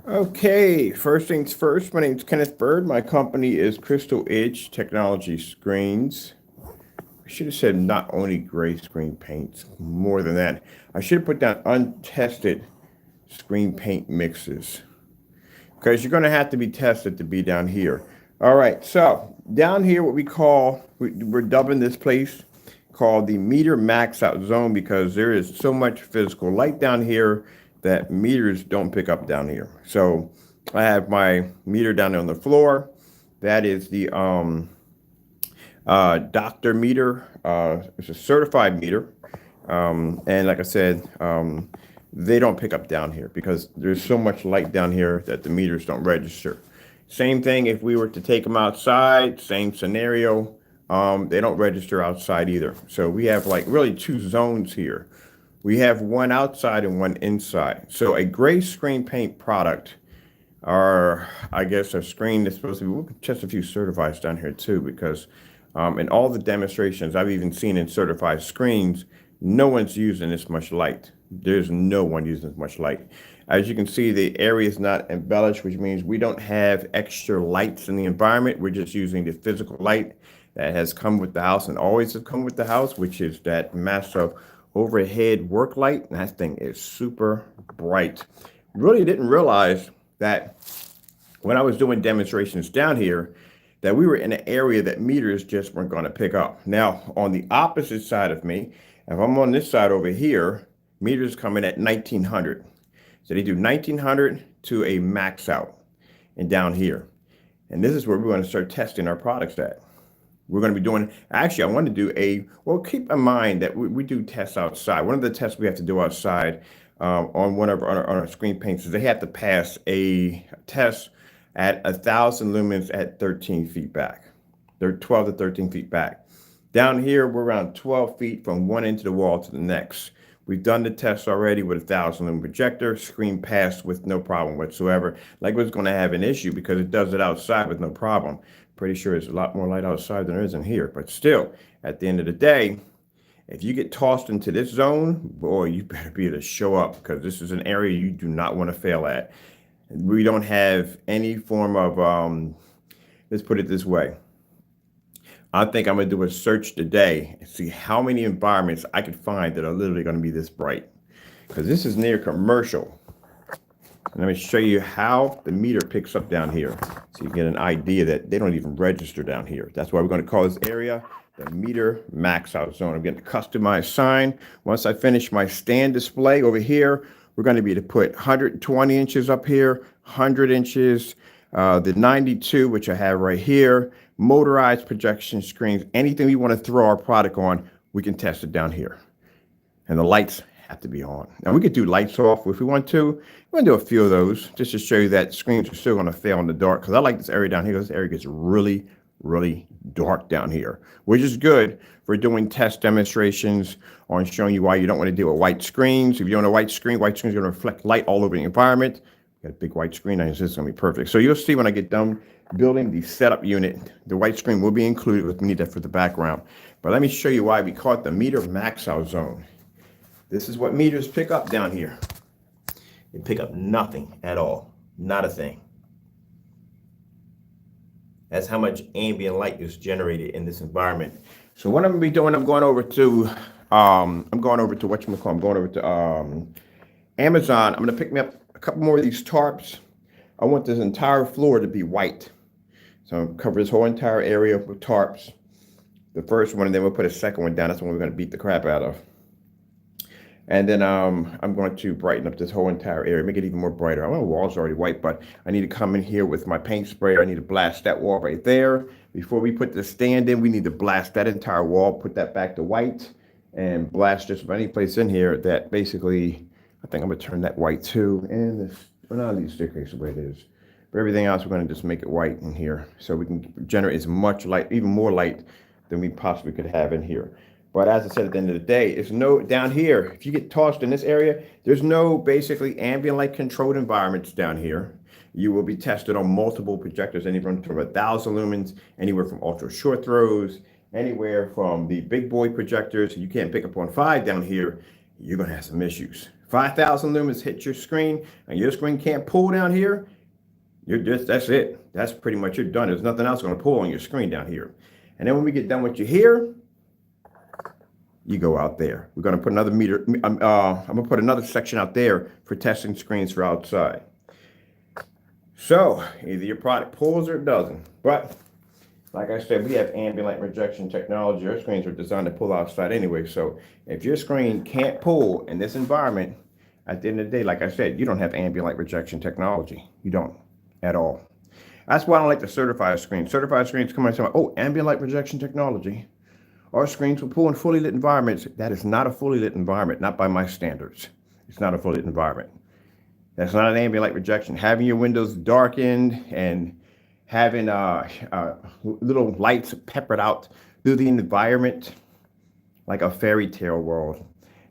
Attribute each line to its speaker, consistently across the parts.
Speaker 1: Okay, first things first, my name is Kenneth Bird. My company is Crystal Edge Technology Screens. I should have said not only gray screen paints, more than that. I should have put down untested screen paint mixes because you're going to have to be tested to be down here. All right, so down here, what we're dubbing this place called the meter max out zone because there is so much physical light down here that meters don't pick up down here. So I have my meter down there on the floor. That is the doctor meter. It's a certified meter. And like I said, they don't pick up down here because there's so much light down here that the meters don't register. Same thing if we were to take them outside, same scenario. They don't register outside either. So we have like really two zones here. We have one outside and one inside. So a gray screen paint product, or I guess a screen that's supposed to be, we'll test a few certifieds down here too, because in all the demonstrations I've even seen in certified screens, no one's using this much light. There's no one using this much light. As you can see, the area is not embellished, which means we don't have extra lights in the environment. We're just using the physical light that has come with the house and always has come with the house, which is that massive overhead work light. And that thing is super bright. Really didn't realize that when I was doing demonstrations down here, that we were in an area that meters just weren't going to pick up. Now, on the opposite side of me, if I'm on this side over here, meters come in at 1900. So they do 1900 to a max out and down here. And this is where we're going to start testing our products at. We're going to be doing, actually, I want to do well, keep in mind that we do tests outside. One of the tests we have to do outside on one of our screen paints is they have to pass a test at 1,000 lumens at 13 feet back. They're 12 to 13 feet back. Down here, we're around 12 feet from one end of the wall to the next. We've done the test already with 1,000 lumen projector, screen passed with no problem whatsoever. Like it's going to have an issue because it does it outside with no problem. Pretty sure there's a lot more light outside than there is in here. But still, at the end of the day, if you get tossed into this zone, boy, you better be able to show up because this is an area you do not want to fail at. We don't have any form of, let's put it this way. I think I'm going to do a search today and see how many environments I could find that are literally going to be this bright. Because this is near commercial. And let me show you how the meter picks up down here. So you get an idea that they don't even register down here. That's why we're going to call this area the meter max out zone. I'm getting a customized sign. Once I finish my stand display over here, we're going to be able to put 120 inches up here, 100 inches, the 92, which I have right here, motorized projection screens, anything we want to throw our product on, we can test it down here. And the lights have to be on. Now we could do lights off if we want to. We're going to do a few of those just to show you that screens are still going to fail in the dark because I like this area down here because this area gets really, really dark down here, which is good for doing test demonstrations on showing you why you don't want to deal with white screens. If you're on a white screen is going to reflect light all over the environment. Got a big white screen, and this is going to be perfect. So you'll see when I get done building the setup unit, the white screen will be included with me that for the background. But let me show you why we call it the meter max out zone. This is what meters pick up down here. They pick up nothing at all, not a thing. That's how much ambient light is generated in this environment. So what I'm gonna be doing, I'm going over to whatchamacallit, I'm going over to Amazon. I'm gonna pick me up a couple more of these tarps. I want this entire floor to be white. So I'm gonna cover this whole entire area with tarps. The first one, and then we'll put a second one down. That's the one we're gonna beat the crap out of. And then I'm going to brighten up this whole entire area, make it even more brighter. I know the wall's already white, but I need to come in here with my paint sprayer. I need to blast that wall right there. Before we put the stand in, we need to blast that entire wall, put that back to white, and blast just any place in here that basically, I think I'm going to turn that white too. And this, well, none of these stickers the way it is. But everything else, we're going to just make it white in here so we can generate as much light, even more light than we possibly could have in here. But as I said, at the end of the day, it's no down here. If you get tossed in this area, there's no basically ambient light controlled environments down here. You will be tested on multiple projectors, anywhere from 1,000 lumens, anywhere from ultra short throws, anywhere from the big boy projectors. You can't pick up on 5 down here. You're going to have some issues. 5,000 lumens hit your screen and your screen can't pull down here, that's it. That's pretty much you're done. There's nothing else going to pull on your screen down here. And then when we get done with you here, you go out there. We're going to put another meter. I'm going to put another section out there for testing screens for outside. So either your product pulls or it doesn't. But like I said, we have ambient light rejection technology. Our screens are designed to pull outside anyway. So if your screen can't pull in this environment, at the end of the day, like I said, you don't have ambient light rejection technology. You don't at all. That's why I don't like the certified screens. Certified screens come out and say, oh, ambient light rejection technology. Our screens will pull in fully lit environments. That is not a fully lit environment, not by my standards. It's not a fully lit environment. That's not an ambient light rejection. Having your windows darkened and having little lights peppered out through the environment like a fairy tale world,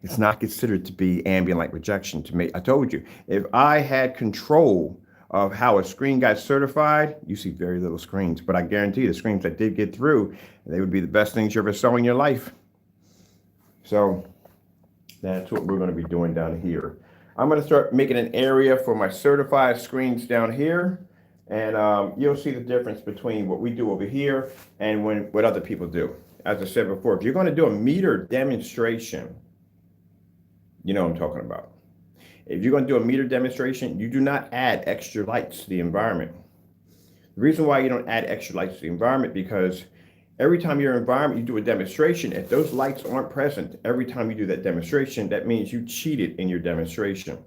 Speaker 1: it's not considered to be ambient light rejection to me. I told you, if I had control of how a screen got certified, you see very little screens, but I guarantee the screens that did get through, they would be the best things you ever saw in your life. So that's what we're going to be doing down here. I'm going to start making an area for my certified screens down here, and you'll see the difference between what we do over here and what other people do. As I said before, if you're going to do a meter demonstration, you know what I'm talking about. If you're going to do a meter demonstration, you do not add extra lights to the environment. The reason why you don't add extra lights to the environment, because every time your environment, you do a demonstration, if those lights aren't present every time you do that demonstration, that means you cheated in your demonstration.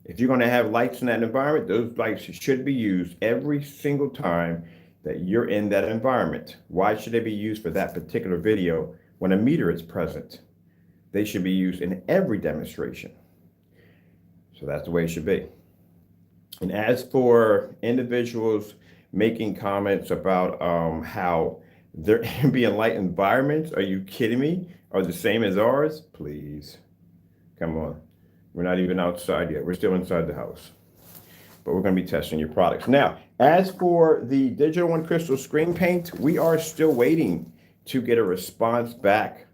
Speaker 1: If you're going to have lights in that environment, those lights should be used every single time that you're in that environment. Why should they be used for that particular video when a meter is present? They should be used in every demonstration. So that's the way it should be. And as for individuals making comments about how their ambient light environments, are you kidding me, are the same as ours? Please, come on. We're not even outside yet. We're still inside the house. But we're going to be testing your products. Now, as for the Digital One Crystal screen paint, we are still waiting to get a response back.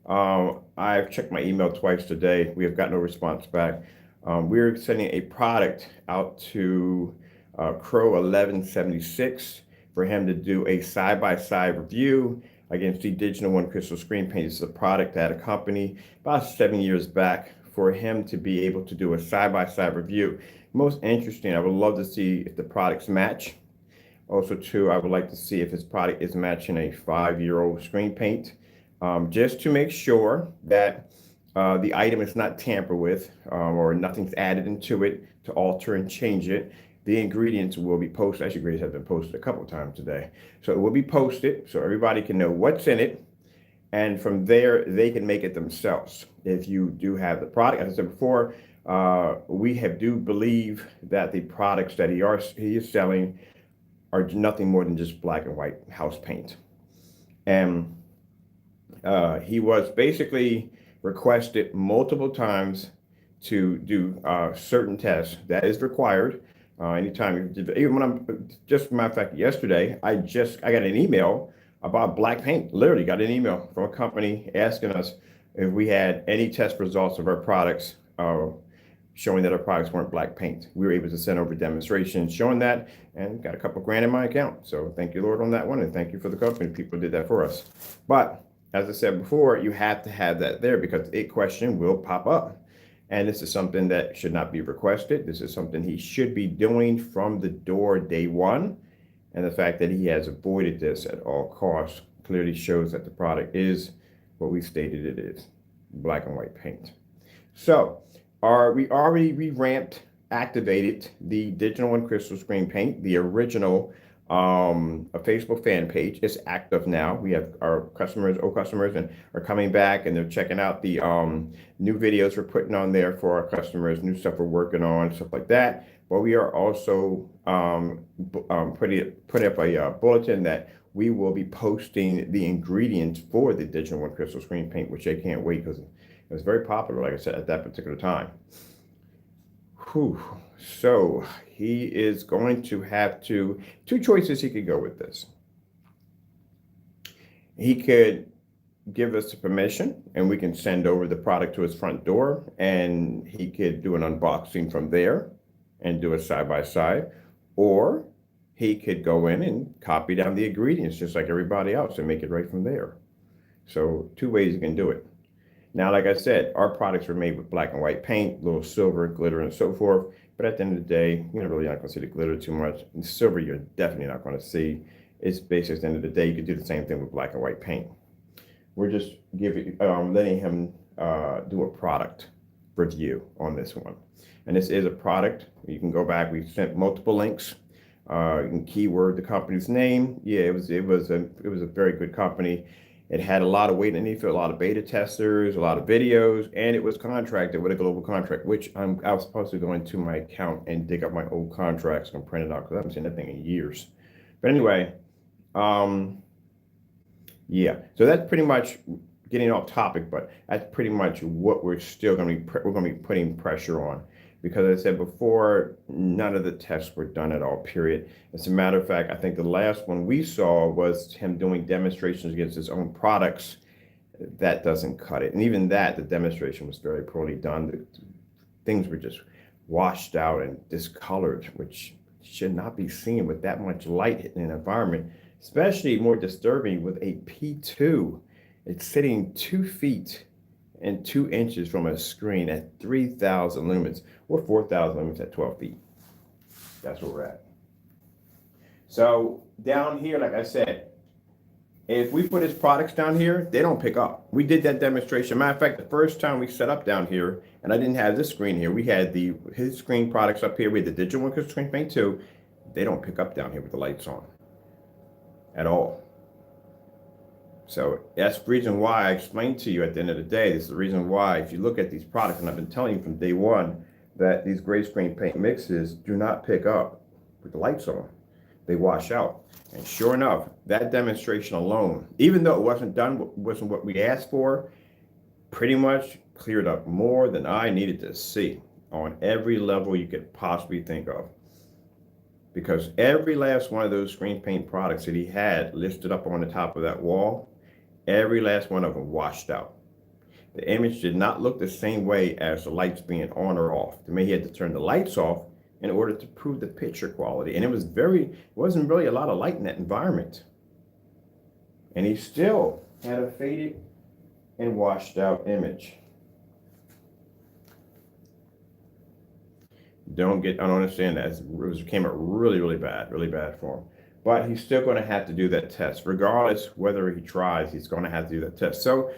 Speaker 1: I've checked my email twice today. We have got no response back. We're sending a product out to Crow 1176 for him to do a side-by-side review against the Digital One Crystal screen paint. It's a product that a company about 7 years back for him to be able to do a side-by-side review. Most interesting, I would love to see if the products match. Also, too, I would like to see if his product is matching a 5-year-old screen paint, just to make sure that the item is not tampered with or nothing's added into it to alter and change it. The ingredients will be posted. Actually, ingredients have been posted a couple of times today. So it will be posted so everybody can know what's in it. And from there, they can make it themselves. If you do have the product, as I said before, we do believe that the products that he is selling are nothing more than just black and white house paint. And he was basically requested multiple times to do certain tests. That is required. Anytime, even when just a matter of fact, yesterday, I got an email about black paint. Literally got an email from a company asking us if we had any test results of our products showing that our products weren't black paint. We were able to send over demonstrations showing that, and got a couple grand in my account. So thank you, Lord, on that one, and thank you for the company. People did that for us. But as I said before, you have to have that there because a question will pop up. And this is something that should not be requested. This is something he should be doing from the door day one. And the fact that he has avoided this at all costs clearly shows that the product is what we stated it is, black and white paint. So we already revamped, activated the Digital One Crystal screen paint, the original a Facebook fan page. It's active now. We have our old customers, and are coming back, and they're checking out the new videos we're putting on there for our customers, new stuff we're working on, stuff like that. But we are also putting up a bulletin that we will be posting the ingredients for the Digital One Crystal screen paint, which they can't wait because it was very popular, like I said, at that particular time. Whew. So he is going to have two choices he could go with this. He could give us the permission and we can send over the product to his front door and he could do an unboxing from there and do a side by side, or he could go in and copy down the ingredients just like everybody else and make it right from there. So two ways you can do it. Now, like I said, our products are made with black and white paint, little silver, glitter, and so forth. But at the end of the day, you're really not going to see the glitter too much. And silver, you're definitely not going to see. It's basically at the end of the day, you could do the same thing with black and white paint. We're just letting him do a product review on this one. And this is a product. You can go back. We've sent multiple links. You can keyword the company's name. Yeah, it was a very good company. It had a lot of weight underneath it, a lot of beta testers, a lot of videos, and it was contracted with a global contract, which I was supposed to go into my account and dig up my old contracts and print it out because I haven't seen that thing in years. But anyway, yeah. So that's pretty much getting off topic, but that's pretty much what we're still going to be putting pressure on. Because as I said before, none of the tests were done at all, period. As a matter of fact, I think the last one we saw was him doing demonstrations against his own products. That doesn't cut it. And even that, the demonstration was very poorly done. The things were just washed out and discolored, which should not be seen with that much light in an environment, especially more disturbing with a P2. It's sitting 2 feet and 2 inches from a screen at 3,000 lumens or 4,000 lumens at 12 feet. That's where we're at. So down here, like I said, if we put his products down here, they don't pick up. We did that demonstration. Matter of fact, the first time we set up down here, and I didn't have this screen here, we had his screen products up here. We had the Digital One Crystal Screen Paint 2. They don't pick up down here with the lights on at all. So that's the reason why I explained to you at the end of the day. This is the reason why, if you look at these products, and I've been telling you from day one, that these gray screen paint mixes do not pick up with the lights on. They wash out. And sure enough, that demonstration alone, even though it wasn't what we asked for, pretty much cleared up more than I needed to see on every level you could possibly think of. Because every last one of those screen paint products that he had listed up on the top of that wall, every last one of them washed out. The image did not look the same way as the lights being on or off. To me, he had to turn the lights off in order to prove the picture quality. And it wasn't really a lot of light in that environment. And he still had a faded and washed out image. I don't understand that. It came out really bad for him. But he's still going to have to do that test. Regardless whether he tries, he's going to have to do that test. So,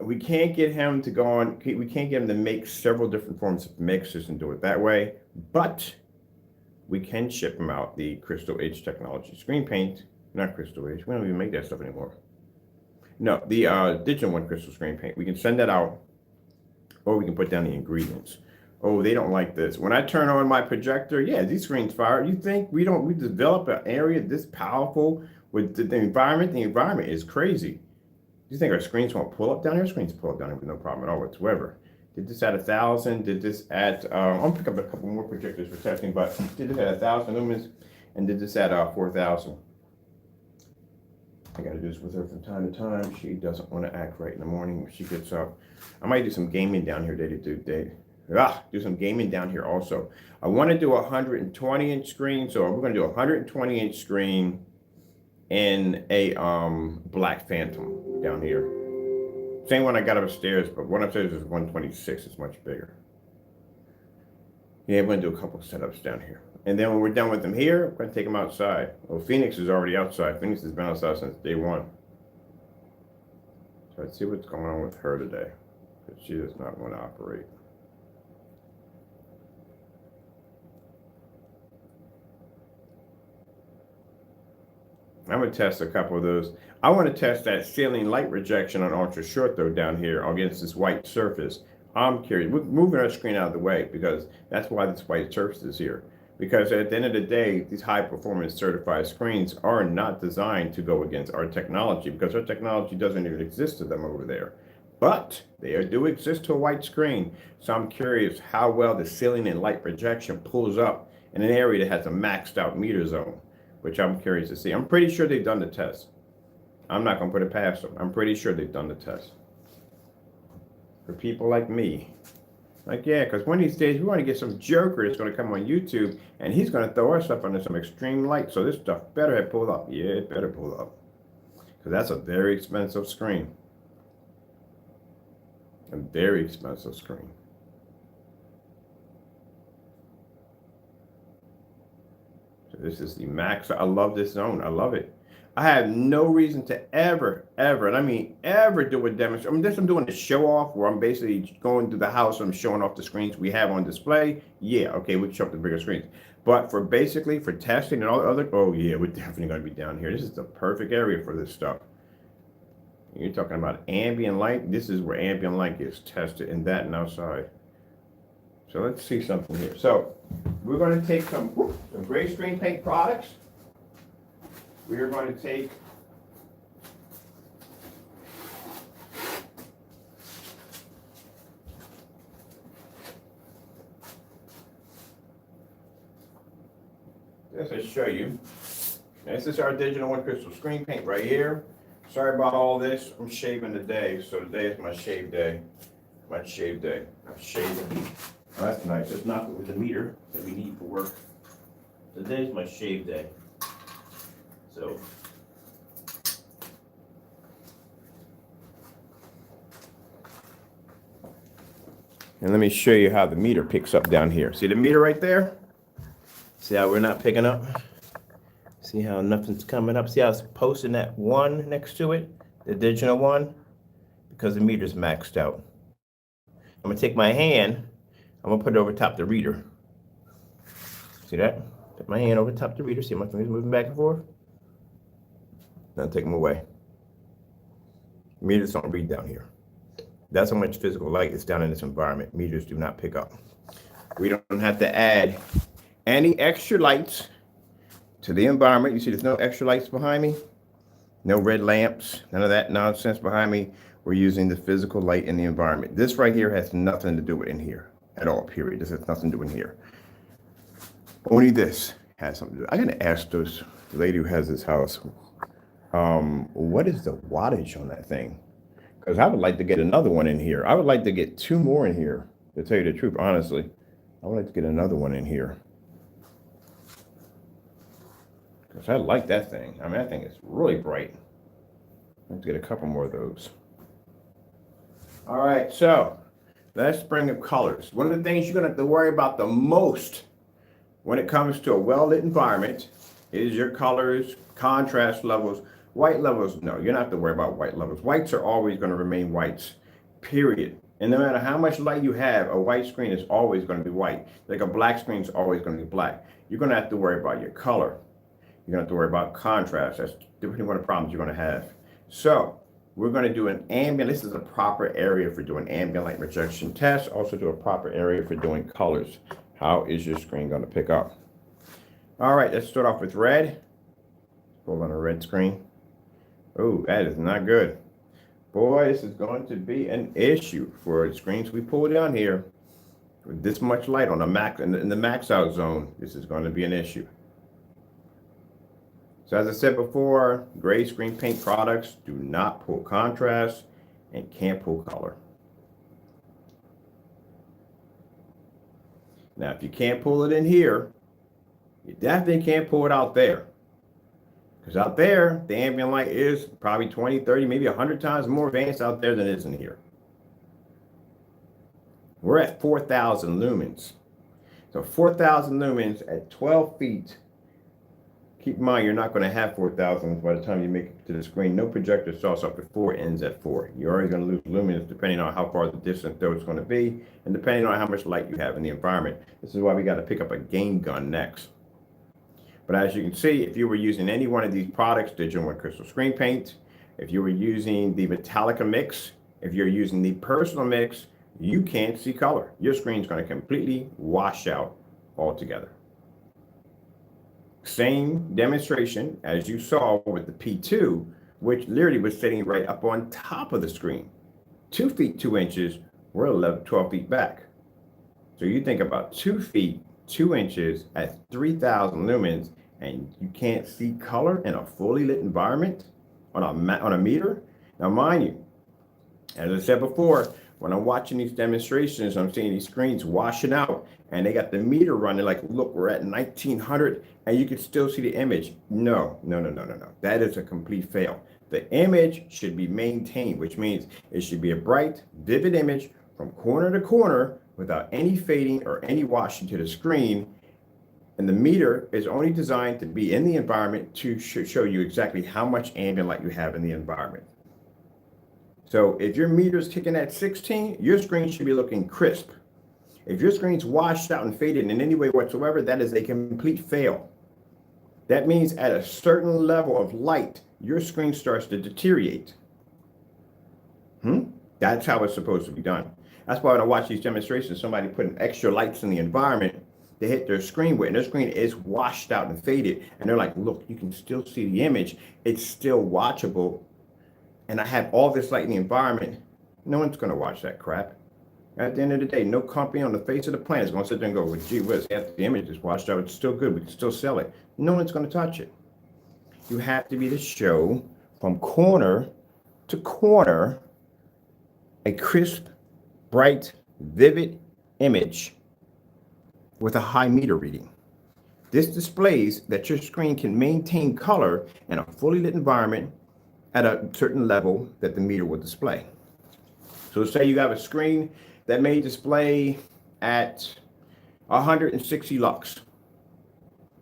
Speaker 1: we can't get him to go on, we can't get him to make several different forms of mixes and do it that way. But we can ship him out the Crystal Edge Technology screen paint. Not Crystal Edge. We don't even make that stuff anymore. No, the Digital One Crystal Screen Paint. We can send that out, or we can put down the ingredients. Oh, they don't like this. When I turn on my projector, yeah, these screens fire. You think we develop an area this powerful with the environment? The environment is crazy. You think our screens won't pull up down here? Screens pull up down here with no problem at all whatsoever. Did this at 1,000? Did this at, I'll pick up a couple more projectors for testing, but did this at 1,000 lumens and did this at 4,000. I got to do this with her from time to time. She doesn't want to act right in the morning when she gets up. I might do some gaming down here do some gaming down here also. I want to do a 120-inch screen, so we're going to do a 120-inch screen in a black Phantom down here. Same one I got upstairs, but one upstairs is 126. It's much bigger. Yeah, I'm going to do a couple setups down here. And then when we're done with them here, I'm going to take them outside. Well, Phoenix is already outside. Phoenix has been outside since day one. So let's see what's going on with her today, because she does not want to operate. I'm going to test a couple of those. I want to test that ceiling light rejection on ultra short though down here against this white surface. I'm curious. We're moving our screen out of the way because that's why this white surface is here. Because at the end of the day, these high performance certified screens are not designed to go against our technology because our technology doesn't even exist to them over there. But they do exist to a white screen. So I'm curious how well the ceiling and light rejection pulls up in an area that has a maxed out meter zone, which I'm curious to see. I'm pretty sure they've done the test. I'm not going to put it past them. I'm pretty sure they've done the test. For people like me. Like, yeah, because one of these days we want to get some joker that's going to come on YouTube and he's going to throw our stuff under some extreme light. So this stuff better have pulled up. Yeah, it better pull up. Because that's a very expensive screen. A very expensive screen. So this is the max. I love this zone. I love it. I have no reason to ever, and I mean ever do a demonstration. I mean, this I'm doing a show off where I'm basically going through the house and I'm showing off the screens we have on display. Yeah, okay, we can show up the bigger screens. But for basically for testing and all the other, oh yeah, we're definitely going to be down here. This is the perfect area for this stuff. You're talking about ambient light. This is where ambient light gets tested, and that and outside. So let's see something here. So we're going to take some gray screen paint products. We are going to take this to show you. This is our digital one crystal screen paint right here. Sorry about all this. I'm shaving today, so today is my shave day. My shave day. I'm shaving. Oh, that's nice. It's not with the meter that we need for work. Today's my shave day. So, and let me show you how the meter picks up down here. See the meter right there? See how we're not picking up? See how nothing's coming up? See how it's posting that one next to it? The digital one? Because the meter's maxed out. I'm gonna take my hand, I'm gonna put it over top the reader. See that? Put my hand over top the reader. See my fingers moving back and forth? Now take them away. Meters don't read down here. That's how much physical light is down in this environment. Meters do not pick up. We don't have to add any extra lights to the environment. You see there's no extra lights behind me? No red lamps, none of that nonsense behind me. We're using the physical light in the environment. This right here has nothing to do with in here at all, period. This has nothing to do in here. Only this has something to do. I'm gonna ask the lady who has this house, what is the wattage on that thing? Because I would like to get another one in here. I would like to get 2 more in here, to tell you the truth, honestly. I would like to get another one in here. Because I like that thing. I mean, that thing is really bright. Let's get a couple more of those. All right, so let's bring up colors. One of the things you're gonna have to worry about the most when it comes to a well-lit environment is your colors, contrast levels. White levels, no, you don't have to worry about white levels. Whites are always going to remain whites, period. And no matter how much light you have, a white screen is always going to be white. Like a black screen is always going to be black. You're going to have to worry about your color. You're going to have to worry about contrast. That's depending on what the problems you're going to have. So we're going to do an ambient. This is a proper area for doing ambient light rejection tests. Also do a proper area for doing colors. How is your screen going to pick up? All right, let's start off with red. Pull on a red screen. Oh, that is not good. Boy, this is going to be an issue for the screens we pull down here. With this much light on the max in the max out zone, this is going to be an issue. So as I said before, gray screen paint products do not pull contrast and can't pull color. Now, if you can't pull it in here, you definitely can't pull it out there. Because out there, the ambient light is probably 20, 30, maybe 100 times more advanced out there than it is in here. We're at 4,000 lumens. So 4,000 lumens at 12 feet. Keep in mind, you're not going to have 4,000 by the time you make it to the screen. No projector starts up at 4, ends at 4. You're already going to lose lumens depending on how far the distance though it's going to be, and depending on how much light you have in the environment. This is why we got to pick up a game gun next. But as you can see, if you were using any one of these products, Digital One Crystal Screen Paint, if you were using the Metallica mix, if you're using the Personal mix, you can't see color. Your screen's going to completely wash out altogether. Same demonstration as you saw with the P2, which literally was sitting right up on top of the screen. 2 feet, 2 inches, we're 11, 12 feet back. So you think about 2 feet, 2 inches at 3,000 lumens, and you can't see color in a fully lit environment? on a meter. Now, mind you, as I said before, when I'm watching these demonstrations, I'm seeing these screens washing out, and they got the meter running like, look, we're at 1900, and you can still see the image. No, no, no, no, no, no. That is a complete fail. The image should be maintained, which means it should be a bright, vivid image from corner to corner without any fading or any washing to the screen. And the meter is only designed to be in the environment to show you exactly how much ambient light you have in the environment. So if your meter is kicking at 16, your screen should be looking crisp. If your screen's washed out and faded in any way whatsoever, that is a complete fail. That means at a certain level of light, your screen starts to deteriorate. That's how it's supposed to be done. That's why when I watch these demonstrations, somebody putting extra lights in the environment, they hit their screen with, and their screen is washed out and faded. And they're like, look, you can still see the image. It's still watchable. And I have all this light in the environment. No one's going to watch that crap. At the end of the day, no company on the face of the planet is going to sit there and go, well, gee whiz, after the image is washed out, it's still good. We can still sell it. No one's going to touch it. You have to be to show from corner to corner a crisp, bright, vivid image with a high meter reading. This displays that your screen can maintain color in a fully lit environment at a certain level that the meter will display. So say you have a screen that may display at 160 lux.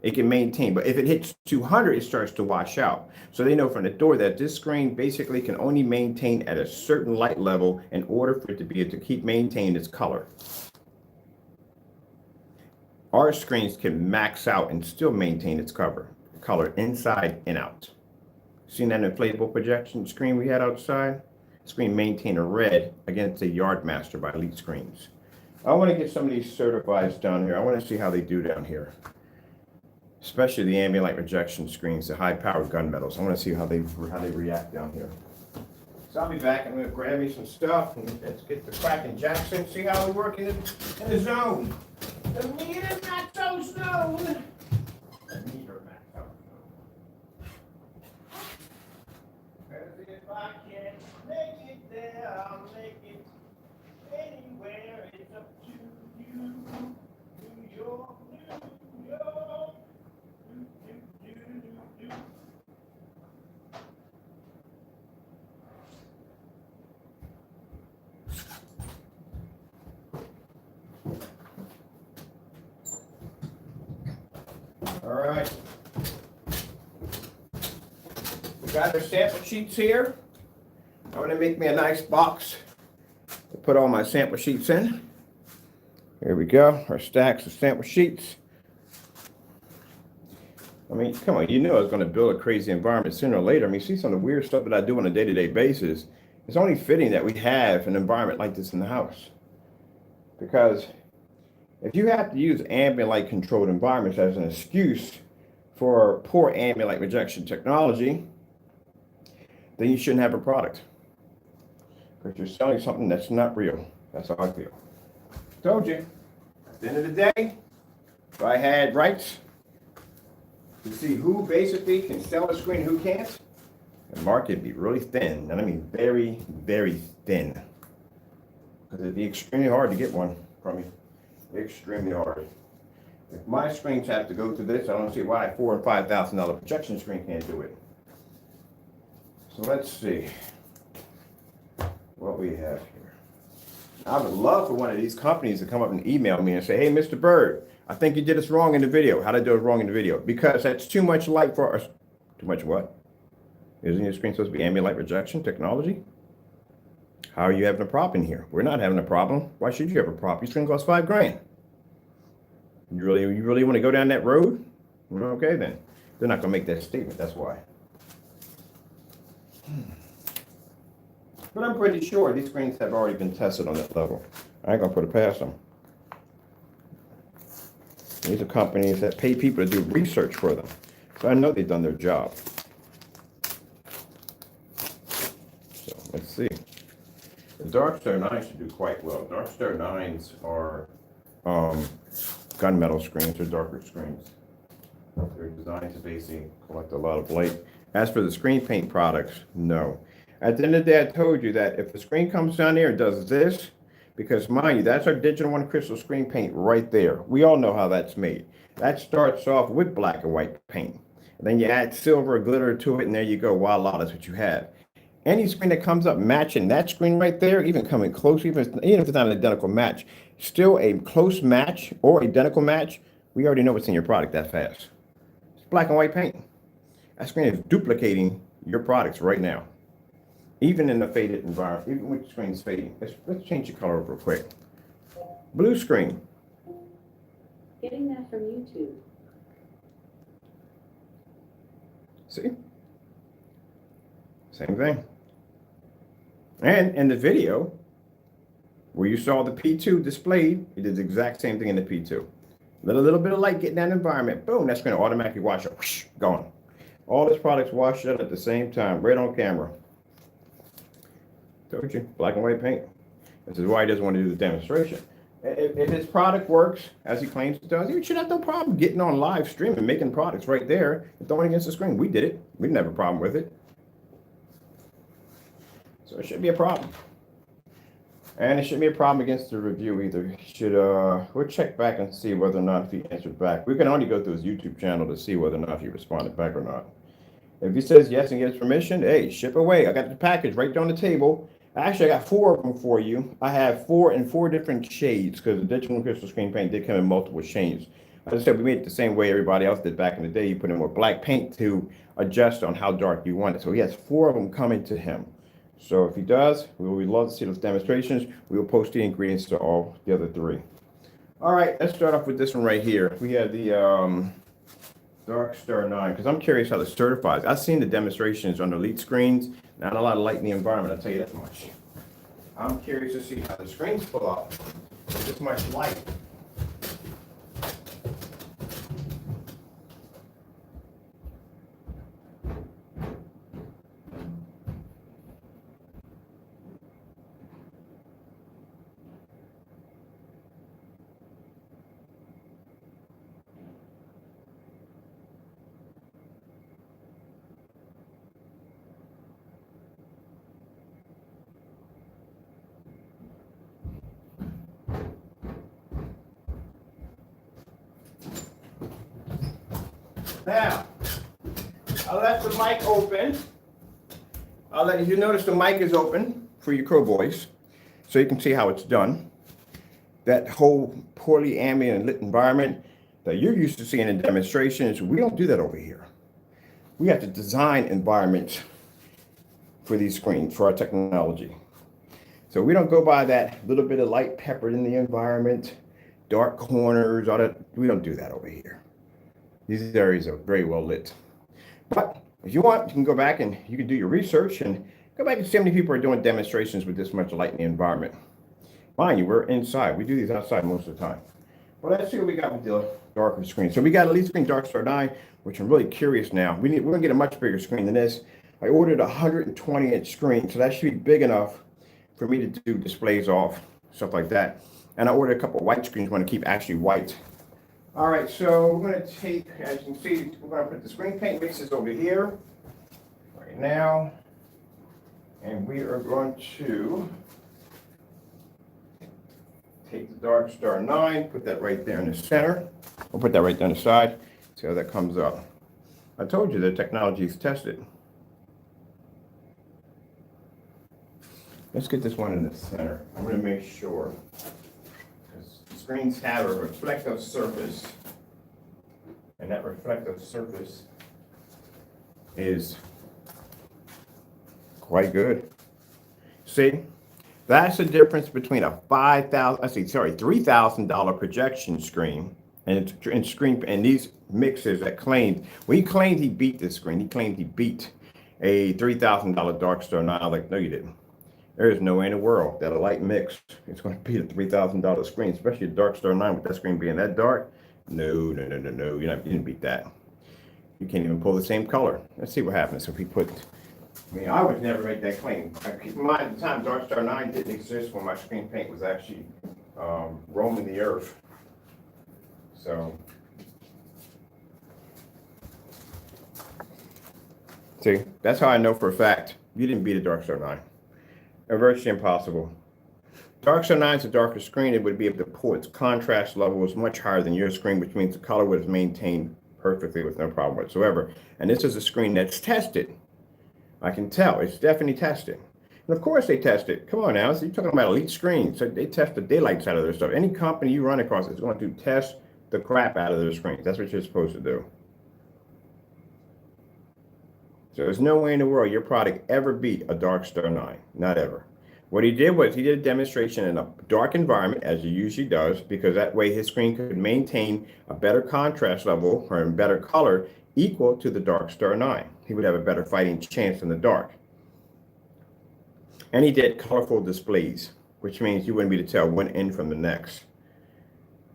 Speaker 1: It can maintain, but if it hits 200, it starts to wash out. So they know from the door that this screen basically can only maintain at a certain light level in order for it to be able to keep maintaining its color. Our screens can max out and still maintain its color inside and out. Seen that inflatable projection screen we had outside? Screen maintainer red against a Yardmaster by Elite Screens. I want to get some of these certifieds down here. I want to see how they do down here. Especially the ambient light rejection screens, the high-powered gunmetals. I want to see how they react down here. So I'll be back. I'm going to grab me some stuff and let's get the Kraken Jackson. See how we work in the zone. The meter max out zone. The meter max out zone. If I can make it there, I'll make it anywhere. It's up to you. New York, New York. All right. We got our sample sheets here. I'm going to make me a nice box to put all my sample sheets in. Here we go, our stacks of sample sheets. I mean, come on, you knew I was going to build a crazy environment sooner or later. I mean, see some of the weird stuff that I do on a day-to-day basis. It's only fitting that we have an environment like this in the house. Because if you have to use ambient light controlled environments as an excuse for poor ambient light rejection technology, then you shouldn't have a product. Because you're selling something that's not real. That's how I feel. Told you. At the end of the day, if I had rights to see who basically can sell a screen and who can't, the market would be really thin. And I mean very, very thin. Because it'd be extremely hard to get one from you. Extremely hard. If my screens have to go through this, I don't see why a $4,000 and $5,000 projection screen can't do it. So let's see what we have here. I would love for one of these companies to come up and email me and say, hey, Mr. Bird, I think you did this wrong in the video. How did I do it wrong in the video? Because that's too much light for us. Too much what? Isn't your screen supposed to be ambient light rejection technology? How are you having a problem here? We're not having a problem. Why should you have a problem? Your screen costs $5,000. You really want to go down that road? Okay, then. They're not going to make that statement. That's why. But I'm pretty sure these screens have already been tested on that level. I ain't going to put it past them. These are companies that pay people to do research for them. So I know they've done their job. So let's see. The Darkstar 9s should do quite well. Darkstar 9s are gunmetal screens or darker screens. They're designed to basically collect a lot of light. As for the screen paint products, no. At the end of the day, I told you that if the screen comes down there and does this, because mind you, that's our Digital One Crystal screen paint right there. We all know how that's made. That starts off with black and white paint. And then you add silver or glitter to it, and there you go. Voila, that's what you have. Any screen that comes up matching that screen right there, even coming close, even if it's not an identical match, still a close match or identical match, we already know what's in your product that fast. It's black and white paint. That screen is duplicating your products right now. Even in the faded environment, even with the screen's fading. Let's change the color real quick. Blue screen.
Speaker 2: Getting that from YouTube.
Speaker 1: See? Same thing. And in the video, where you saw the P2 displayed, it did the exact same thing in the P2. Let a little bit of light get in that environment, boom, that's going to automatically wash up, whoosh, gone. All this products washed out at the same time, right on camera. Told you, black and white paint. This is why he doesn't want to do the demonstration. If his product works, as he claims it does, he should have no problem getting on live stream and making products right there and throwing against the screen. We did it. We didn't have a problem with it. So it shouldn't be a problem. And it shouldn't be a problem against the review either. Should we'll check back and see whether or not if he answered back. We can only go through his YouTube channel to see whether or not he responded back or not. If he says yes and gives permission, hey, ship away. I got the package right there on the table. Actually, I got 4 of them for you. I have 4 in 4 different shades because the Digital Crystal screen paint did come in multiple shades. As I said, we made it the same way everybody else did back in the day. You put in more black paint to adjust on how dark you want it. So he has 4 of them coming to him. So if he does, we would love to see those demonstrations. We will post the ingredients to all the other 3. All right, let's start off with this one right here. We have the Dark Star 9, because I'm curious how the certifies. I've seen the demonstrations on the elite screens. Not a lot of light in the environment, I'll tell you that much. I'm curious to see how the screens pull out with this much light. Now, I left the mic open. I'll let you notice the mic is open for your crow boys, so you can see how it's done. That whole poorly ambient lit environment that you're used to seeing in demonstrations, we don't do that over here. We have to design environments for these screens, for our technology. So we don't go by that little bit of light peppered in the environment, dark corners, all that. We don't do that over here. These areas are very well lit. But if you want, you can go back and you can do your research and go back and see how many people are doing demonstrations with this much light in the environment. Mind you, we're inside. We do these outside most of the time. Well, let's see what we got with the darker screen. So we got Elite Screen Dark Star 9, which I'm really curious now. We're gonna get a much bigger screen than this. I ordered a 120-inch screen, so that should be big enough for me to do displays off, stuff like that. And I ordered a couple of white screens. I want to keep actually white. All right, so we're going to take, as you can see, we're going to put the screen paint mixes over here right now. And we are going to take the Dark Star 9, put that right there in the center. We'll put that right down the side, see how that comes up. I told you the technology is tested. Let's get this one in the center. I'm going to make sure. Screens have a reflective surface, and that reflective surface is quite good. See, that's the difference between a $3,000 projection screen and these mixers that claimed, when he claimed he beat this screen, he claimed he beat a $3,000 Dark Star 9. Like, no, you didn't. There is no way in the world that a light mix is going to beat a $3,000 screen, especially a Dark Star 9 with that screen being that dark. No. You didn't beat that. You can't even pull the same color. Let's see what happens if we put, I would never make that claim. Keep in mind, at the time, Dark Star 9 didn't exist when my screen paint was actually roaming the earth. So See, that's how I know for a fact you didn't beat a Dark Star 9. Virtually impossible. Dark Star 9 is a darker screen. It would be able to pull its contrast level was much higher than your screen, which means the color would have maintained perfectly with no problem whatsoever. And this is a screen that's tested. I can tell it's definitely tested. And of course they test it. Come on now, so you're talking about elite screens. So they test the daylights out of their stuff. Any company you run across is going to test the crap out of their screens. That's what you're supposed to do. So there's no way in the world your product ever beat a Dark Star 9. Not ever. What he did was he did a demonstration in a dark environment, as he usually does, because that way his screen could maintain a better contrast level or a better color equal to the Dark Star 9. He would have a better fighting chance in the dark. And he did colorful displays, which means you wouldn't be able to tell one end from the next.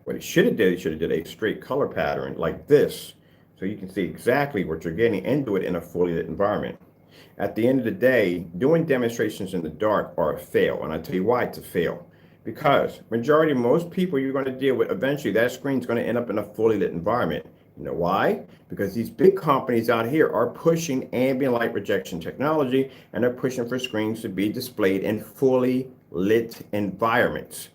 Speaker 1: What he should have did a straight color pattern like this, so you can see exactly what you're getting and do it in a fully lit environment. At the end of the day, doing demonstrations in the dark are a fail, and I'll tell you why it's a fail. Because majority of most people you're going to deal with, eventually that screen's going to end up in a fully lit environment. You know why? Because these big companies out here are pushing ambient light rejection technology, and they're pushing for screens to be displayed in fully lit environments.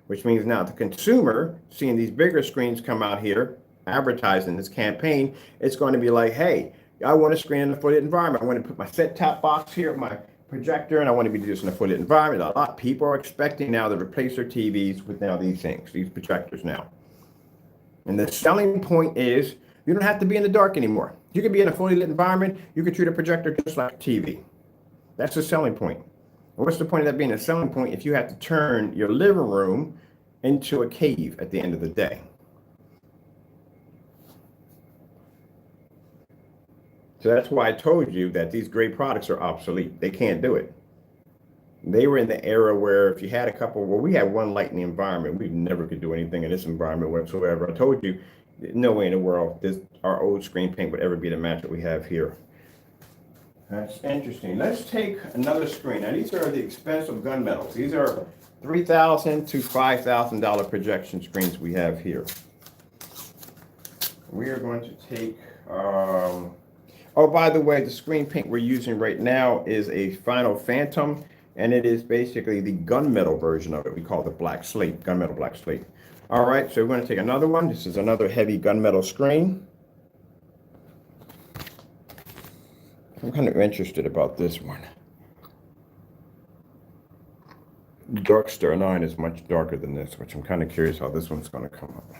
Speaker 1: Which means now the consumer, seeing these bigger screens come out here, advertising this campaign, it's going to be like, hey, I want a screen in a fully lit environment. I want to put my set-top box here, my projector, and I want to be doing this in a fully lit environment. A lot of people are expecting now to replace their TVs with now these things, these projectors now. And the selling point is you don't have to be in the dark anymore. You can be in a fully lit environment. You can treat a projector just like a TV. That's the selling point. What's the point of that being a selling point if you have to turn your living room into a cave at the end of the day? So that's why I told you that these great products are obsolete. They can't do it. They were in the era where if you had a couple, well, we had one light in the environment. We never could do anything in this environment whatsoever. I told you, no way in the world our old screen paint would ever be the match that we have here. That's interesting. Let's take another screen. Now, these are the expensive gunmetals. These are $3,000 to $5,000 projection screens we have here. We are going to take, oh, by the way, the screen paint we're using right now is a Final Phantom, and it is basically the gunmetal version of it. We call it the black slate, gunmetal black slate. All right, so we're going to take another one. This is another heavy gunmetal screen. I'm kind of interested about this one. Dark Star 9 is much darker than this, which I'm kind of curious how this one's going to come up.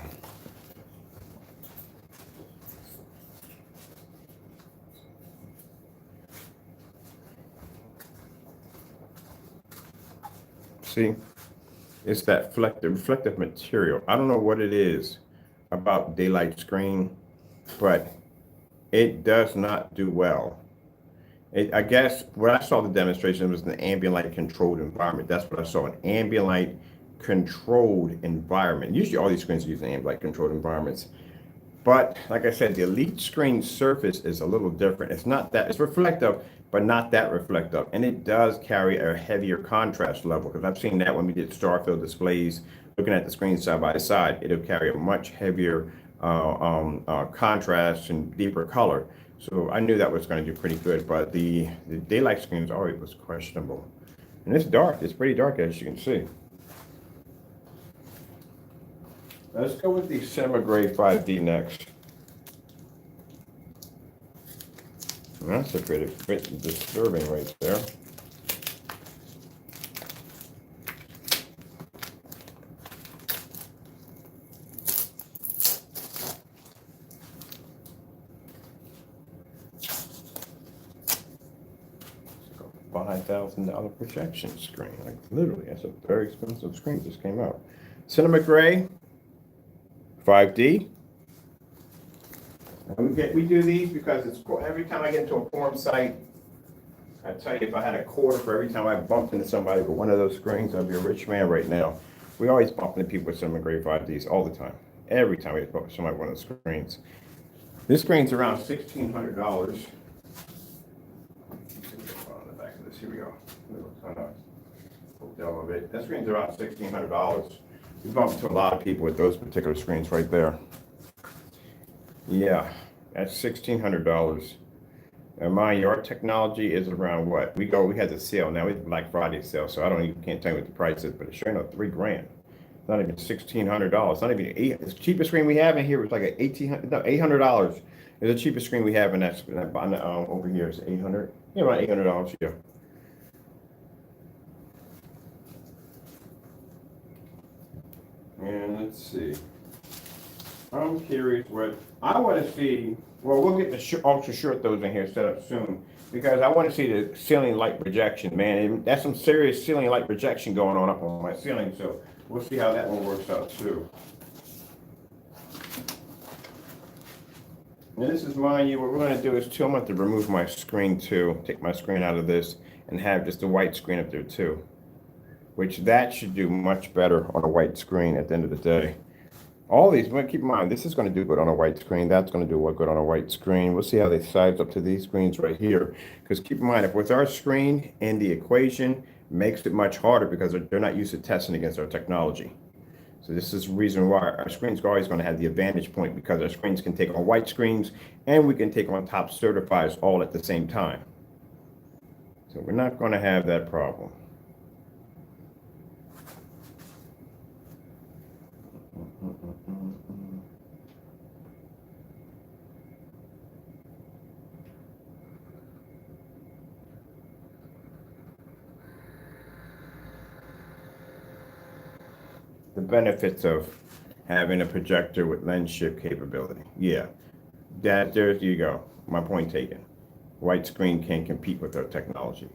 Speaker 1: See, it's that reflective material. I don't know what it is about daylight screen, but it does not do well. I guess when I saw the demonstration, was an ambient light controlled environment. That's what I saw, an ambient light controlled environment. Usually all these screens are using ambient light controlled environments. But like I said, the elite screen surface is a little different. It's not that, it's reflective, but not that reflective. And it does carry a heavier contrast level, because I've seen that when we did Starfield displays, looking at the screens side by side, it'll carry a much heavier contrast and deeper color. So I knew that was going to do pretty good, but the daylight screens always was questionable. And it's dark, it's pretty dark as you can see. Let's go with the Cinema Gray 5D next. That's a bit disturbing right there. $5,000 projection screen. Like literally, that's a very expensive screen just came out. Cinema Gray 5D. And we do these because it's every time I get into a forum site, I tell you, if I had a quarter for every time I bumped into somebody with one of those screens, I'd be a rich man right now. We always bump into people with Cinema Gray 5Ds all the time. Every time we bump into somebody with one of those screens. This screen's around $1,600. Here we go. Of it. That screen's around $1,600. We bumped into a lot of people with those particular screens right there. Yeah, that's $1,600. And mind you, our technology is around what? We had the sale now. It's Black Friday sale, so I don't even can't tell you what the price is, but it's showing up $3,000. It's not even $1,600. Not even eight. The cheapest screen we have in here was like a $800. Is the cheapest screen we have in that over here is 800. Yeah, about $800. Yeah. And let's see. I'm curious what I want to see. Well, we'll get the ultra short those in here set up soon because I want to see the ceiling light projection, man. And that's some serious ceiling light projection going on up on my ceiling. So we'll see how that one works out too. And this is mind you, what we're going to do is too, I'm going to remove my screen too, take my screen out of this and have just a white screen up there too, which that should do much better on a white screen at the end of the day. All these, but keep in mind, this is going to do good on a white screen. That's going to do good on a white screen. We'll see how they size up to these screens right here. Because keep in mind, if with our screen and the equation, makes it much harder because they're not used to testing against our technology. So this is the reason why our screens are always going to have the advantage point because our screens can take on white screens and we can take on top certifiers all at the same time. So we're not going to have that problem. The benefits of having a projector with lens shift capability. Yeah, there you go. My point taken. White screen can't compete with our technology.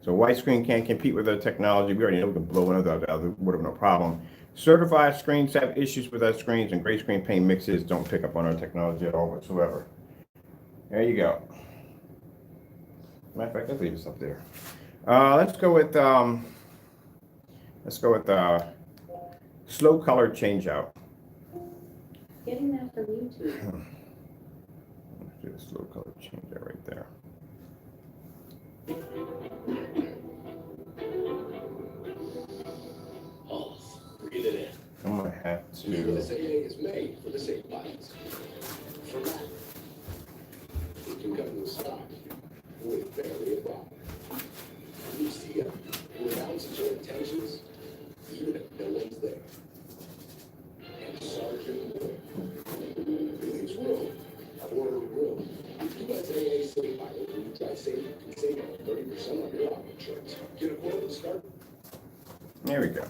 Speaker 1: So white screen can't compete with our technology. We already know we can blow another would have no problem. Certified screens have issues with our screens, and gray screen paint mixes don't pick up on our technology at all whatsoever. There you go. Matter of fact, let's leave this up there. Let's go with slow color change out.
Speaker 2: Getting that from YouTube.
Speaker 1: Let's do the slow color change out right there.
Speaker 3: Breathe it in.
Speaker 1: I'm gonna have to.
Speaker 3: USAA is made for the safe bodies. For that, it can come in stock with barely a problem. You see it with ounces or intentions, even if no one's there. And Sergeant Wood, leaves room for room. USAA safe pilot, when you drive safe, you can save up 30% on your auto insurance. Get a quote and start.
Speaker 1: There we go.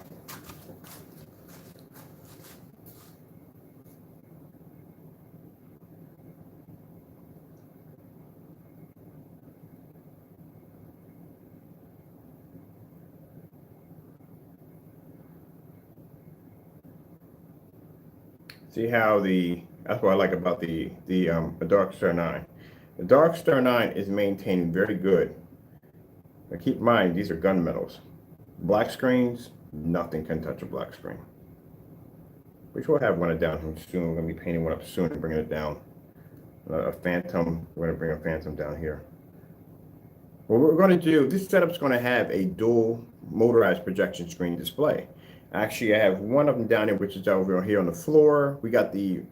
Speaker 1: See how that's what I like about the Dark Star 9. The Dark Star 9 is maintained very good. But keep in mind, these are gunmetals. Black screens, nothing can touch a black screen. Which we'll have one down here soon. We're going to be painting one up soon and bringing it down. A Phantom, we're going to bring a Phantom down here. What we're going to do, this setup's going to have a dual motorized projection screen display. Actually, I have one of them down here, which is over here on the floor. We got the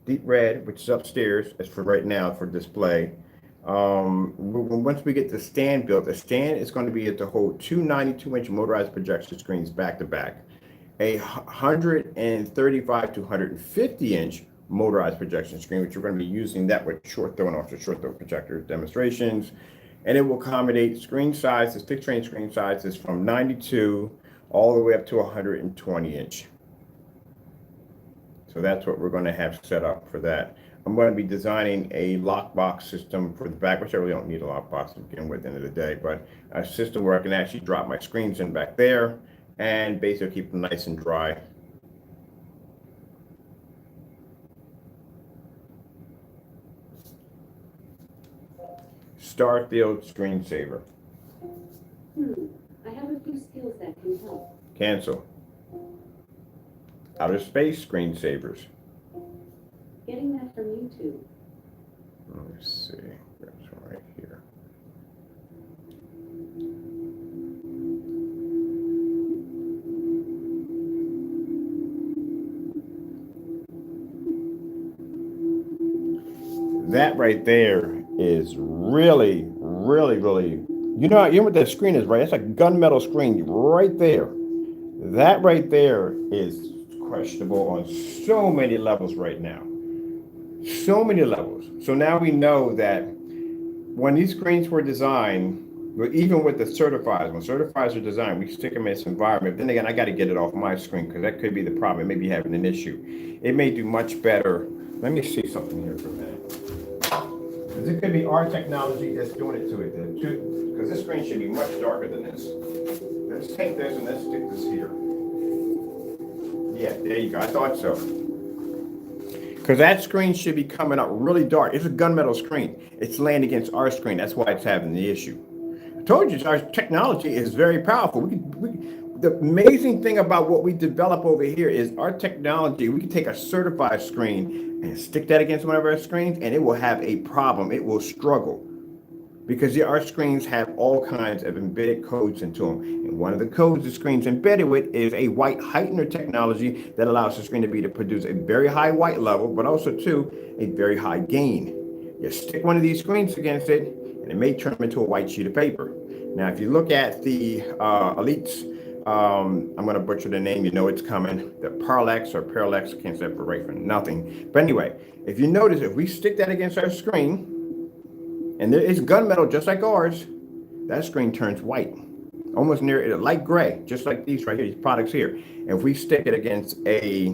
Speaker 1: deep red, which is upstairs, as for right now for display. Once we get the stand built, the stand is going to be able to hold two 92-inch motorized projection screens back to back, a 135 to 150-inch motorized projection screen, which we're going to be using that with short throw and ultra short throw projector demonstrations, and it will accommodate screen sizes, fixed range screen sizes from 92 all the way up to 120 inch. So that's what we're going to have set up for that. I'm going to be designing a lockbox system for the back, which I really don't need a lockbox to begin with at the end of the day, but a system where I can actually drop my screens in back there and basically keep them nice and dry. Starfield screensaver.
Speaker 2: I have a few skills that can help.
Speaker 1: Cancel. Outer space screensavers.
Speaker 2: Getting that from YouTube.
Speaker 1: Let me see. There's one right here. That right there is really, really, really, you know what that screen is, right? It's like gunmetal screen right there. That right there is questionable on so many levels right now. So many levels. So now we know that when these screens were designed, even with the certifiers, when certifiers are designed, we stick them in this environment. Then again, I got to get it off my screen because that could be the problem. It may be having an issue. It may do much better. Let me see something here for a minute. Because it could be our technology that's doing it to it. Because this screen should be much darker than this. Let's take this and let's stick this here. Yeah, there you go. I thought so. Because that screen should be coming up really dark. It's a gunmetal screen. It's laying against our screen. That's why it's having the issue. I told you our technology is very powerful. The amazing thing about what we develop over here is our technology. We can take a certified screen and stick that against one of our screens, and it will have a problem. It will struggle. Because our screens have all kinds of embedded codes into them. And one of the codes the screen's embedded with is a white heightener technology that allows the screen to produce a very high white level, but also too, a very high gain. You stick one of these screens against it, and it may turn into a white sheet of paper. Now, if you look at the Elites, I'm going to butcher the name, you know it's coming. The Parallax or Parallax, I can't separate for nothing. But anyway, if you notice, if we stick that against our screen, and it's gunmetal just like ours, that screen turns white, almost near light gray, just like these right here, these products here. And if we stick it against a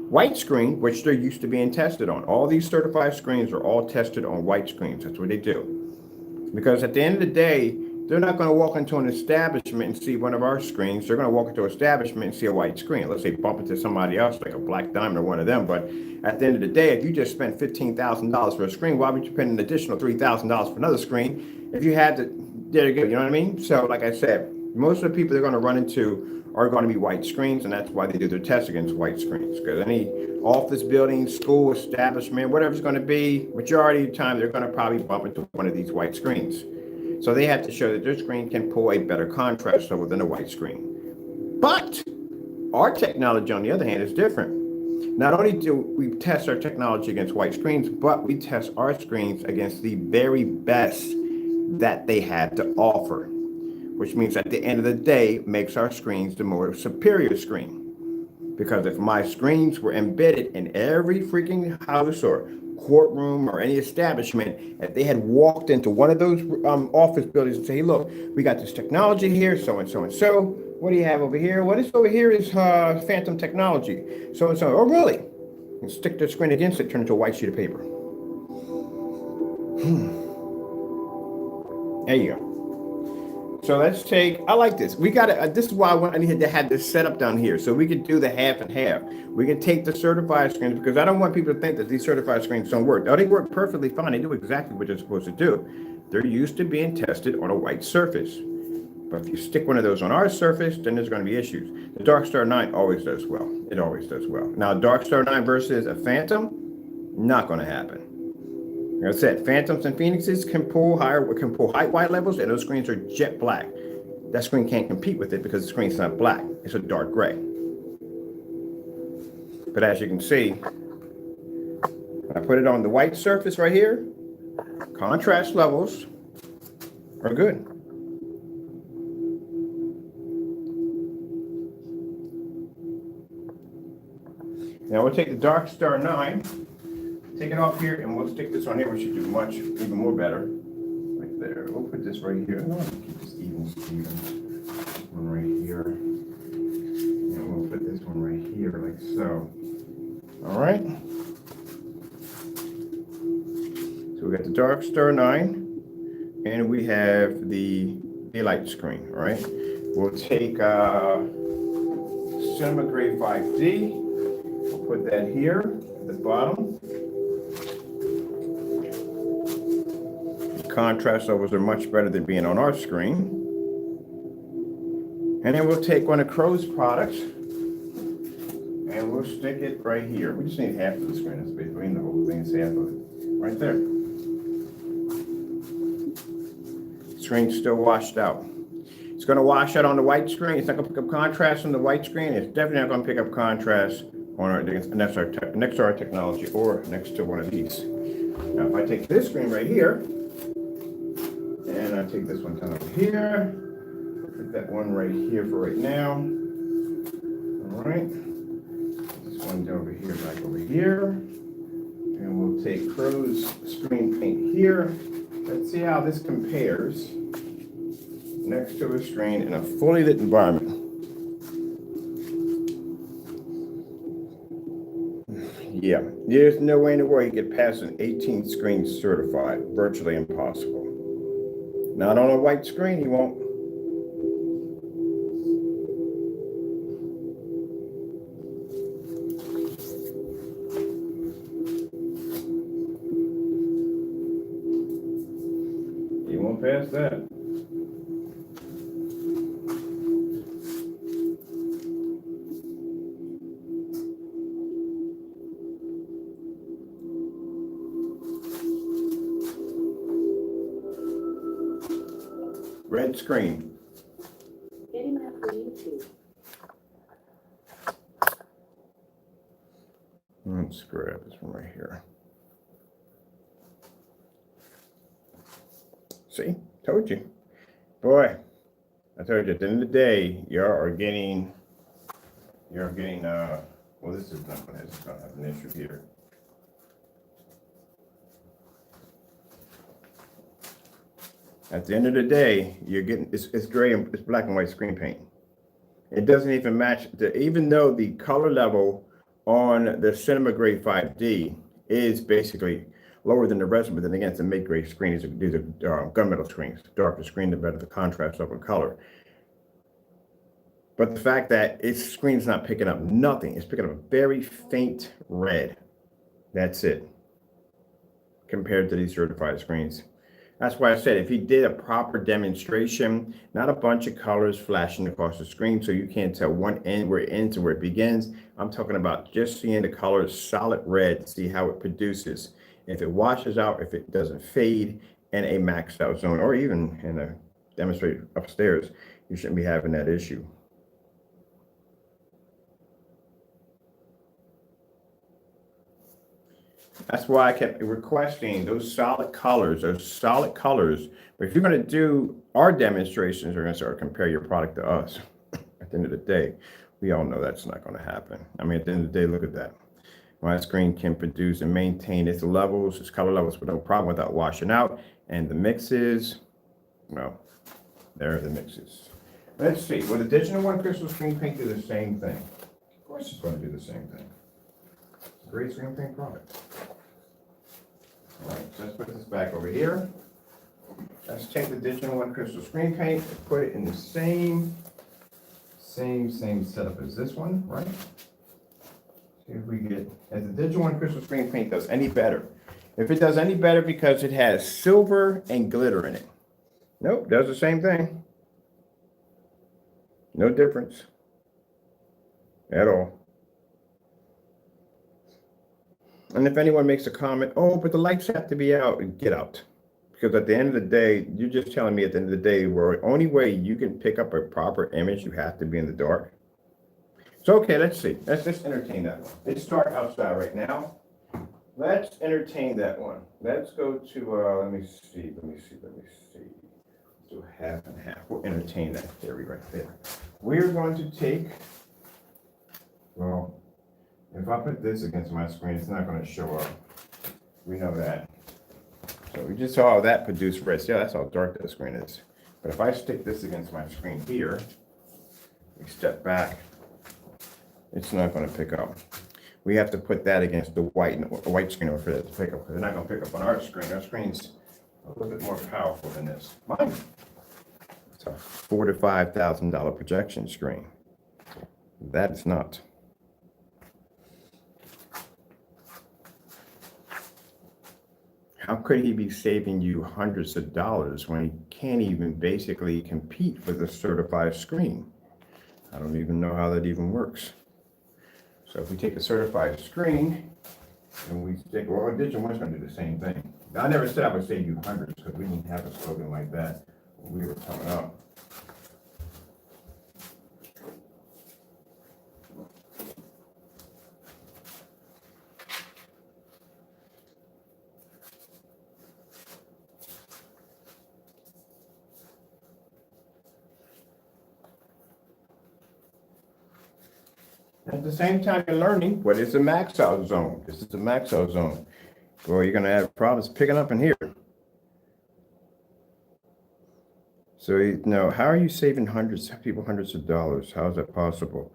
Speaker 1: white screen, which they're used to being tested on, all these certified screens are all tested on white screens. That's what they do. Because at the end of the day, they're not going to walk into an establishment and see one of our screens. They're going to walk into an establishment and see a white screen. Let's say bump into somebody else, like a Black Diamond or one of them. But at the end of the day, if you just spent $15,000 for a screen, why would you spend an additional $3,000 for another screen if you had to, there you go, you know what I mean? So like I said, most of the people they're going to run into are going to be white screens, and that's why they do their tests against white screens. Because any office building, school, establishment, whatever it's going to be, majority of the time, they're going to probably bump into one of these white screens. So they have to show that their screen can pull a better contrast level than a white screen. But our technology, on the other hand, is different. Not only do we test our technology against white screens, but we test our screens against the very best that they have to offer, which means at the end of the day, makes our screens the more superior screen. Because if my screens were embedded in every freaking house or courtroom or any establishment, if they had walked into one of those office buildings and say, hey, look, we got this technology here, so and so and so. What do you have over here? What is over here is phantom technology, so and so. Oh, really? And stick their screen against it, turn it into a white sheet of paper. There you go. So let's take, I like this. We got it. This is why I needed to have this set up down here so we could do the half and half. We can take the certified screens because I don't want people to think that these certified screens don't work. Oh, they work perfectly fine. They do exactly what they're supposed to do. They're used to being tested on a white surface. But if you stick one of those on our surface, then there's going to be issues. The Dark Star 9 always does well. It always does well. Now, Dark Star 9 versus a Phantom, not going to happen. Like I said, Phantoms and Phoenixes can pull high white levels, and those screens are jet black. That screen can't compete with it because the screen's not black. It's a dark gray. But as you can see, when I put it on the white surface right here, contrast levels are good. Now we'll take the Dark Star 9, take it off here, and we'll stick this on here, which should do even more better. Right there. We'll put this right here. I want to keep this even. One right here. And we'll put this one right here, like so. All right. So we got the Dark Star 9, and we have the daylight screen. All right. We'll take Cinema Grade 5D. Put that here at the bottom. The contrast levels are much better than being on our screen. And then we'll take one of Crow's products and we'll stick it right here. We just need half of the screen. That's basically the whole thing is half of it. Right there. Screen's still washed out. It's going to wash out on the white screen. It's not going to pick up contrast on the white screen. It's definitely not going to pick up contrast on our next to our technology or next to one of these. Now, if I take this screen right here, and I take this one down over here, put that one right here for right now. All right. This one down over here, back over here. And we'll take Crow's screen paint here. Let's see how this compares next to a screen in a fully lit environment. Yeah, there's no way in the world you get past an 18 screen certified. Virtually impossible. Not on a white screen, you won't. You won't pass that. Red screen.
Speaker 2: Getting that from YouTube.
Speaker 1: Let's grab this one right here. See, told you. Boy, I told you at the end of the day, you're getting, well, this is not going to have an issue here. At the end of the day, you're getting, it's gray and it's black and white screen paint. It doesn't even match, even though the color level on the Cinema Grade 5D is basically lower than the rest of it. Then again, it's a mid-grade screen. These are gunmetal screens. The darker the screen, the better the contrast level and color. But the fact that its screen's not picking up nothing, it's picking up a very faint red. That's it. Compared to these certified screens. That's why I said if he did a proper demonstration, not a bunch of colors flashing across the screen so you can't tell one end where it ends and where it begins. I'm talking about just seeing the colors solid red, see how it produces. If it washes out, if it doesn't fade in a maxed out zone, or even in a demonstrator upstairs, you shouldn't be having that issue. That's why I kept requesting those solid colors. But if you're going to do our demonstrations, you're going to start to compare your product to us. At the end of the day, we all know that's not going to happen. I mean, at the end of the day, look at that. My screen can produce and maintain its levels, its color levels with no problem without washing out. And the mixes, well, there are the mixes. Let's see. Will the Digital One Crystal Screen Paint do the same thing? Of course it's going to do the same thing. It's a great screen paint product. All right, so let's put this back over here. Let's take the Digital One Crystal Screen Paint and put it in the same setup as this one, right? See if we get, as the Digital One Crystal Screen Paint does any better. If it does any better because it has silver and glitter in it. Nope, does the same thing. No difference at all. And if anyone makes a comment, oh, but the lights have to be out, get out. Because at the end of the day, you're just telling me at the end of the day, where the only way you can pick up a proper image, you have to be in the dark. So, okay, let's see. Let's just entertain that one. It's dark outside right now. Let's entertain that one. Let's go to, let me see. Let's do half and half. We'll entertain that theory right there. We're going to take, well, if I put this against my screen, it's not going to show up. We know that. So we just saw that produce red. Yeah, that's how dark that screen is. But if I stick this against my screen here, we step back, it's not going to pick up. We have to put that against the white screen over for that to pick up, because they're not going to pick up on our screen. Our screen's a little bit more powerful than this. Mine. It's a $4,000 to $5,000 projection screen. That is not. How could he be saving you hundreds of dollars when he can't even basically compete with a certified screen? I don't even know how that even works. So if we take a certified screen and we stick, well, Digital One's going to do the same thing. I never said I would save you hundreds because we didn't have a slogan like that when we were coming up. the same time you're learning what is the max out zone. This is the max out zone. Boy, you're gonna have problems picking up in here. So you know, how are you saving people hundreds of dollars? How is that possible?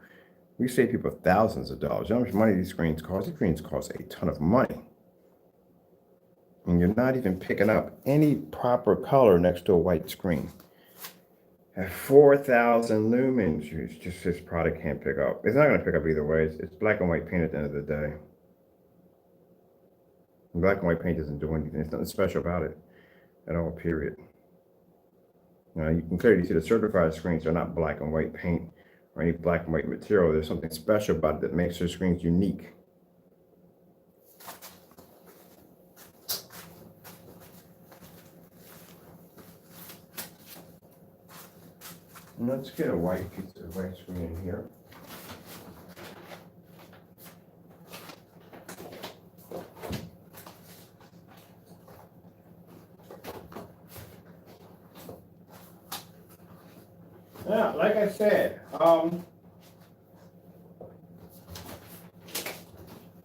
Speaker 1: We save people thousands of dollars. You know how much money these screens cost? These screens cost a ton of money. And you're not even picking up any proper color next to a white screen. At 4,000 lumens, it's just this product can't pick up. It's not going to pick up either way. It's black and white paint at the end of the day. Black and white paint doesn't do anything. There's nothing special about it at all, period. Now, you can clearly see the certified screens are not black and white paint or any black and white material. There's something special about it that makes their screens unique. Let's get a white piece of white screen in here. Now, like I said, for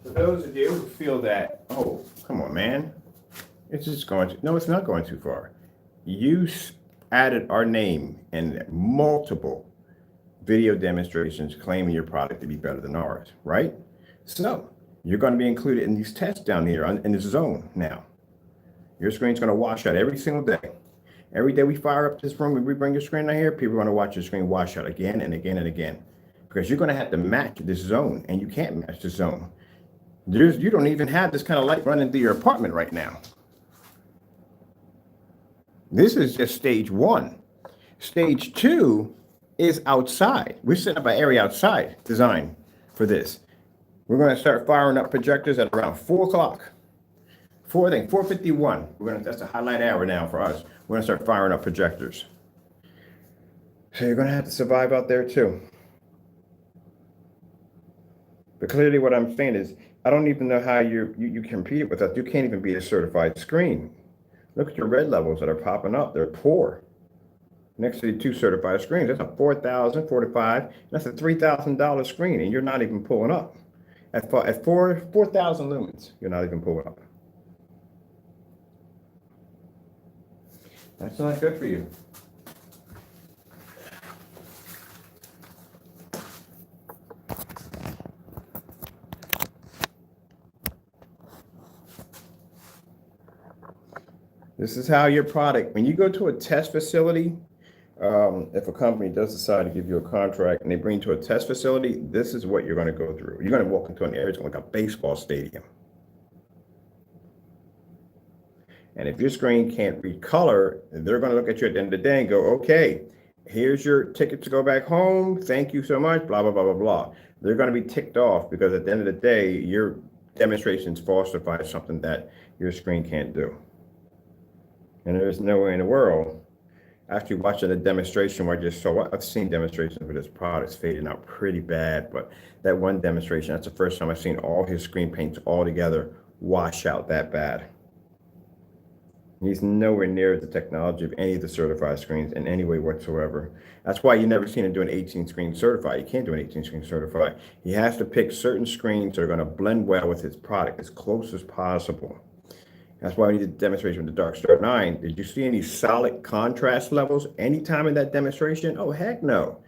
Speaker 1: those of you who feel that, oh, come on, man, it's just going to, no, it's not going too far. You added our name in multiple video demonstrations claiming your product to be better than ours, right? So you're going to be included in these tests down here in this zone now. Your screen's going to wash out every single day. Every day we fire up this room and we bring your screen out here, people are going to watch your screen wash out again and again and again. Because you're going to have to match this zone, and you can't match this zone. You don't even have this kind of light running through your apartment right now. This is just stage one. Stage two is outside. We're setting up an area outside designed for this. We're going to start firing up projectors at around 4 o'clock. 4:51. That's a highlight hour now for us. We're going to start firing up projectors. So you're going to have to survive out there too. But clearly what I'm saying is, I don't even know how you compete with us. You can't even be a certified screen. Look at your red levels that are popping up. They're poor. Next to the 2 certified screens, that's a $4,045. That's a $3,000 screen, and you're not even pulling up. At 4,000 lumens, you're not even pulling up. That's not good for you. This is how your product, when you go to a test facility, if a company does decide to give you a contract and they bring you to a test facility, this is what you're going to go through. You're going to walk into an area like a baseball stadium. And if your screen can't read color, they're going to look at you at the end of the day and go, okay, here's your ticket to go back home. Thank you so much, blah, blah, blah, blah, blah. They're going to be ticked off because at the end of the day, your demonstrations falsify something that your screen can't do. And there's no way in the world, after watching a demonstration where I just saw, I've seen demonstrations where this product's fading out pretty bad, but that one demonstration, that's the first time I've seen all his screen paints all together wash out that bad. He's nowhere near the technology of any of the certified screens in any way whatsoever. That's why you never seen him do an 18 screen certified. You can't do an 18 screen certified. He has to pick certain screens that are going to blend well with his product as close as possible. That's why we need a demonstration with the Darkstar 9. Did you see any solid contrast levels anytime in that demonstration? Oh, heck no.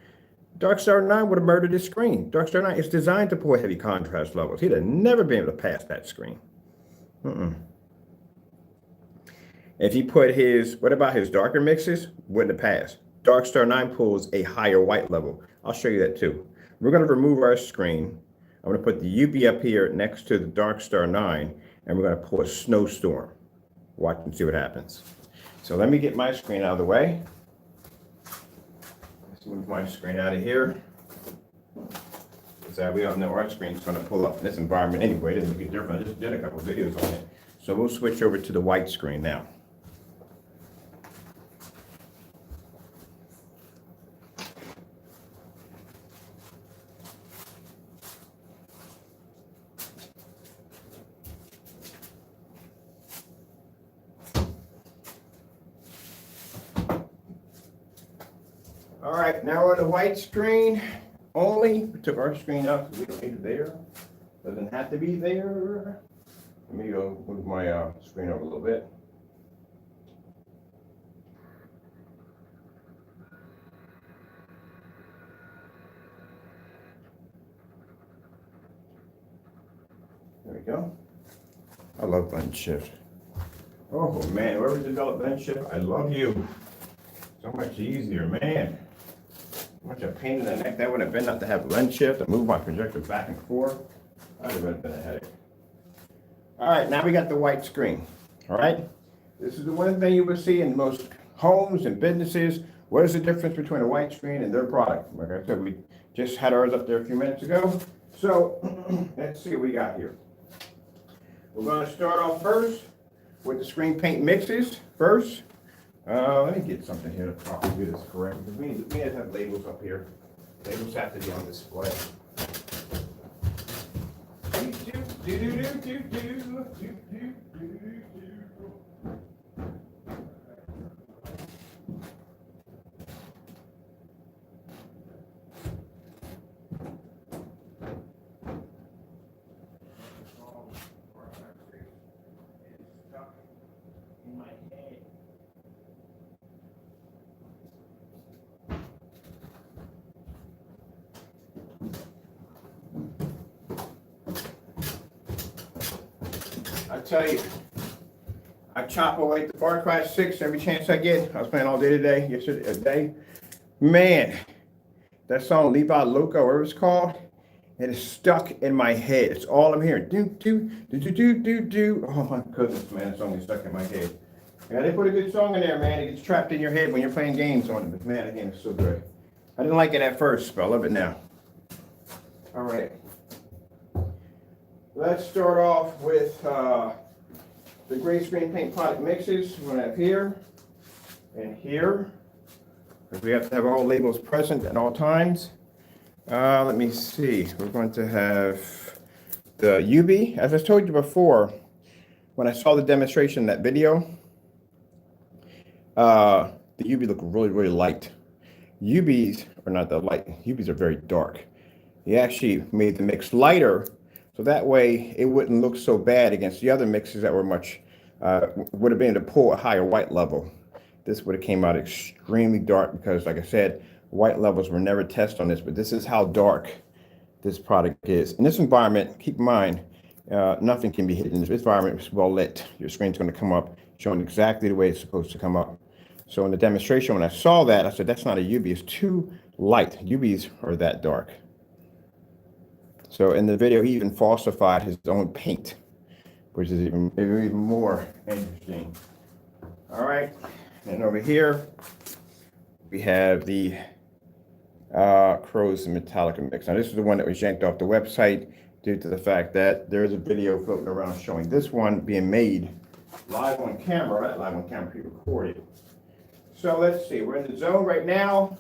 Speaker 1: Darkstar 9 would have murdered his screen. Darkstar 9 is designed to pull heavy contrast levels. He'd have never been able to pass that screen. If he put what about his darker mixes? Wouldn't have passed. Darkstar 9 pulls a higher white level. I'll show you that too. We're going to remove our screen. I'm going to put the UV up here next to the Darkstar 9, and we're going to pull a snowstorm. Watch and see what happens. So let me get my screen out of the way. Let's move my screen out of here. Because we all know our screen's going to pull up in this environment anyway. It doesn't make a difference. I just did a couple of videos on it. So we'll switch over to the white screen now. All right, now we're on the white screen. only. We took our screen up because we don't need it there. Doesn't have to be there. Let me go move my screen over a little bit. There we go. I love blend shift. Oh man, whoever developed blend shift, I love you. So much easier, man. Much a pain in the neck that would have been not to have blend shift to move my projector back and forth. That would have been a headache. All right, now we got the white screen. All right, this is the one thing you will see in most homes and businesses. What is the difference between a white screen and their product? Like I said, we just had ours up there a few minutes ago. So let's see what we got here. We're going to start off first with the screen paint mixes first. Let me get something here to properly do this correct. We have labels up here. Labels have to be on display. I tell you, I chop away the Far Cry 6 every chance I get. I was playing all day today, yesterday. Man, that song Levi Loco, whatever it's called, it is stuck in my head. It's all I'm hearing. Do, do, do, do, do, do, do. Oh my goodness, man, it's only stuck in my head. Yeah, they put a good song in there, man. It gets trapped in your head when you're playing games on it. But man, the game is so good. I didn't like it at first, but I love it now. All right. Let's start off with the gray screen paint product mixes. We're going to have here and here, because we have to have all labels present at all times. Let me see. We're going to have the UV. As I told you before, when I saw the demonstration in that video, the UV looked really, really light. UVs are not that light. UVs are very dark. He actually made the mix lighter, so that way it wouldn't look so bad against the other mixes that were much, would have been able to pull a higher white level. This would have came out extremely dark because, like I said, white levels were never tested on this, but this is how dark this product is. In this environment, keep in mind, nothing can be hidden. In this environment is well lit. Your screen's going to come up showing exactly the way it's supposed to come up. So in the demonstration, when I saw that, I said, that's not a UV, it's too light. UVs are that dark. So in the video, he even falsified his own paint, which is even more interesting. All right, and over here, we have the Crows Metallica mix. Now this is the one that was yanked off the website due to the fact that there is a video floating around showing this one being made live on camera, pre-recorded. So let's see, we're in the zone right now.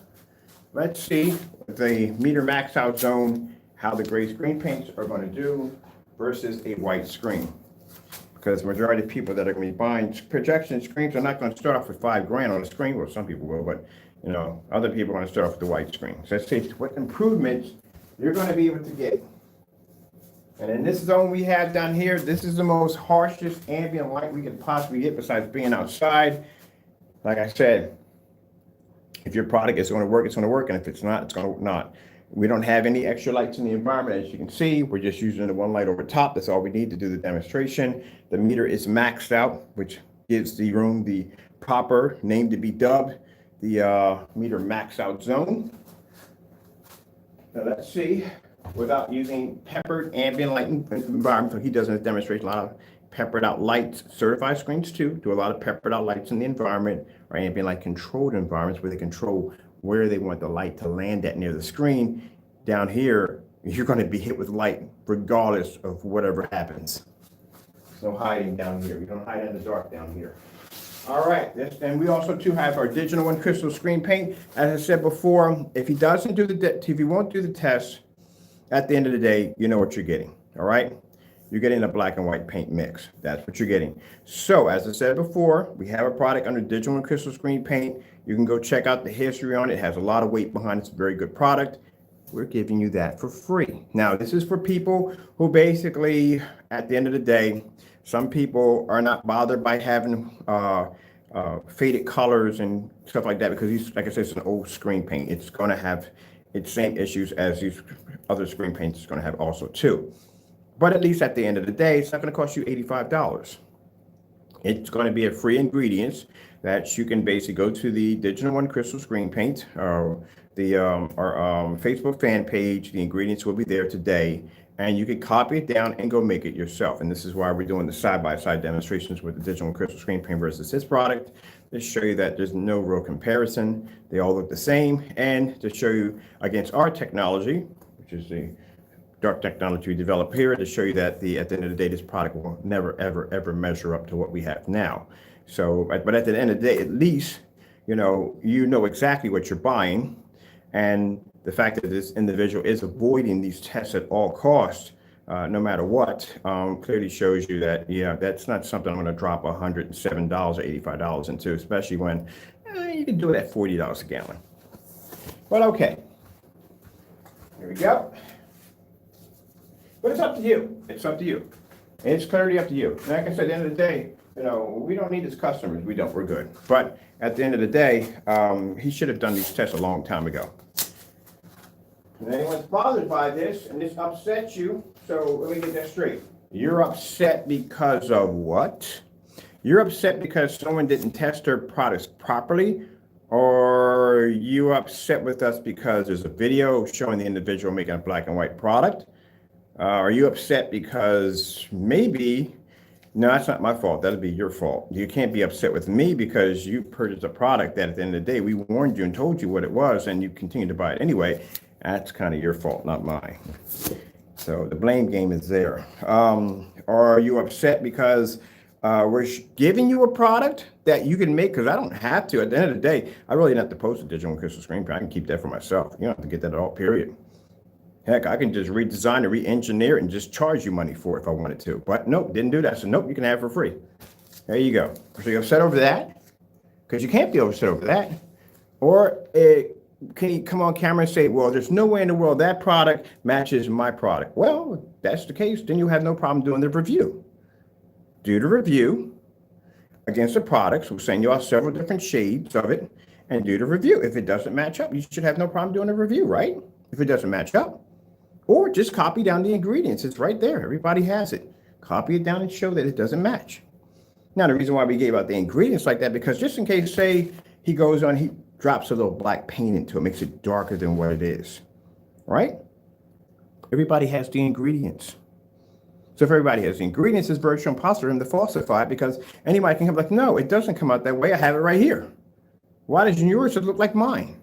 Speaker 1: Let's see the meter max out zone, how the gray screen paints are going to do versus a white screen. Because the majority of people that are going to be buying projection screens are not going to start off with $5,000 on the screen. Well, some people will, but you know, other people are going to start off with the white screen. So let's see what improvements you're going to be able to get. And in this zone we have down here, this is the most harshest ambient light we could possibly get besides being outside. Like I said, if your product is going to work, it's going to work. And if it's not, it's going to not. We don't have any extra lights in the environment. As you can see, we're just using the one light over top. That's all we need to do the demonstration. The meter is maxed out, which gives the room the proper name to be dubbed the meter max out zone. Now let's see, without using peppered ambient light environment, so he does in his demonstration a lot of peppered out lights. Certified screens too do a lot of peppered out lights in the environment, or ambient light controlled environments where they control where they want the light to land at near the screen. Down here, you're going to be hit with light regardless of whatever happens. There's no hiding down here. We don't hide in the dark down here. All right, and we also too have our digital and crystal screen paint. As I said before, if he doesn't do if he won't do the test, at the end of the day, you know what you're getting. All right, you're getting a black and white paint mix. That's what you're getting. So as I said before, we have a product under digital and crystal screen paint. You can go check out the history on it. It has a lot of weight behind it. It's a very good product. we're giving you that for free. Now, this is for people who basically, at the end of the day, some people are not bothered by having faded colors and stuff like that because these, like I said, it's an old screen paint. It's going to have its same issues as these other screen paints is going to have also too. But at least at the end of the day, it's not going to cost you $85. It's going to be a free ingredients that you can basically go to the Digital One Crystal Screen Paint, our Facebook fan page. The ingredients will be there today, and you can copy it down and go make it yourself. And this is why we're doing the side-by-side demonstrations with the Digital One Crystal Screen Paint versus this product, to show you that there's no real comparison. They all look the same, and to show you against our technology, which is the dark technology we develop here, to show you that at the end of the day, this product will never, ever, ever measure up to what we have now. So, but at the end of the day, at least, you know exactly what you're buying. And the fact that this individual is avoiding these tests at all costs, no matter what, clearly shows you that, yeah, that's not something I'm going to drop $107 or $85 into, especially when you can do it at $40 a gallon. But okay, here we go. But it's up to you. It's up to you. It's clearly up to you. Like I said, at the end of the day, we don't need his customers. We don't. We're good. But at the end of the day, he should have done these tests a long time ago. And anyone's bothered by this and this upsets you, so let me get that straight. You're upset because of what? You're upset because someone didn't test their products properly? Or are you upset with us because there's a video showing the individual making a black and white product? Are you upset because maybe, no, that's not my fault. That'll be your fault. You can't be upset with me because you purchased a product that at the end of the day, we warned you and told you what it was and you continue to buy it anyway. That's kind of your fault, not mine. So the blame game is there. Or are you upset because we're giving you a product that you can make? Because I don't have to. At the end of the day, I really don't have to post a Digital One Crystal Screen Paint. I can keep that for myself. You don't have to get that at all, period. Heck, I can just redesign and re-engineer it and just charge you money for it if I wanted to. But nope, didn't do that. So nope, you can have it for free. There you go. So you're upset over that? Because you can't be upset over that. Or can you come on camera and say, well, there's no way in the world that product matches my product? Well, if that's the case, then you have no problem doing the review. Do the review against the products. We'll send you out several different shades of it and do the review. If it doesn't match up, you should have no problem doing a review, right? If it doesn't match up. Or just copy down the ingredients. It's right there. Everybody has it. Copy it down and show that it doesn't match. Now, the reason why we gave out the ingredients like that, because just in case, say, he goes on, he drops a little black paint into it, makes it darker than what it is, right? Everybody has the ingredients. So if everybody has the ingredients, it's virtually impossible for him to falsify it because anybody can come like, no, it doesn't come out that way. I have it right here. Why does yours look like mine?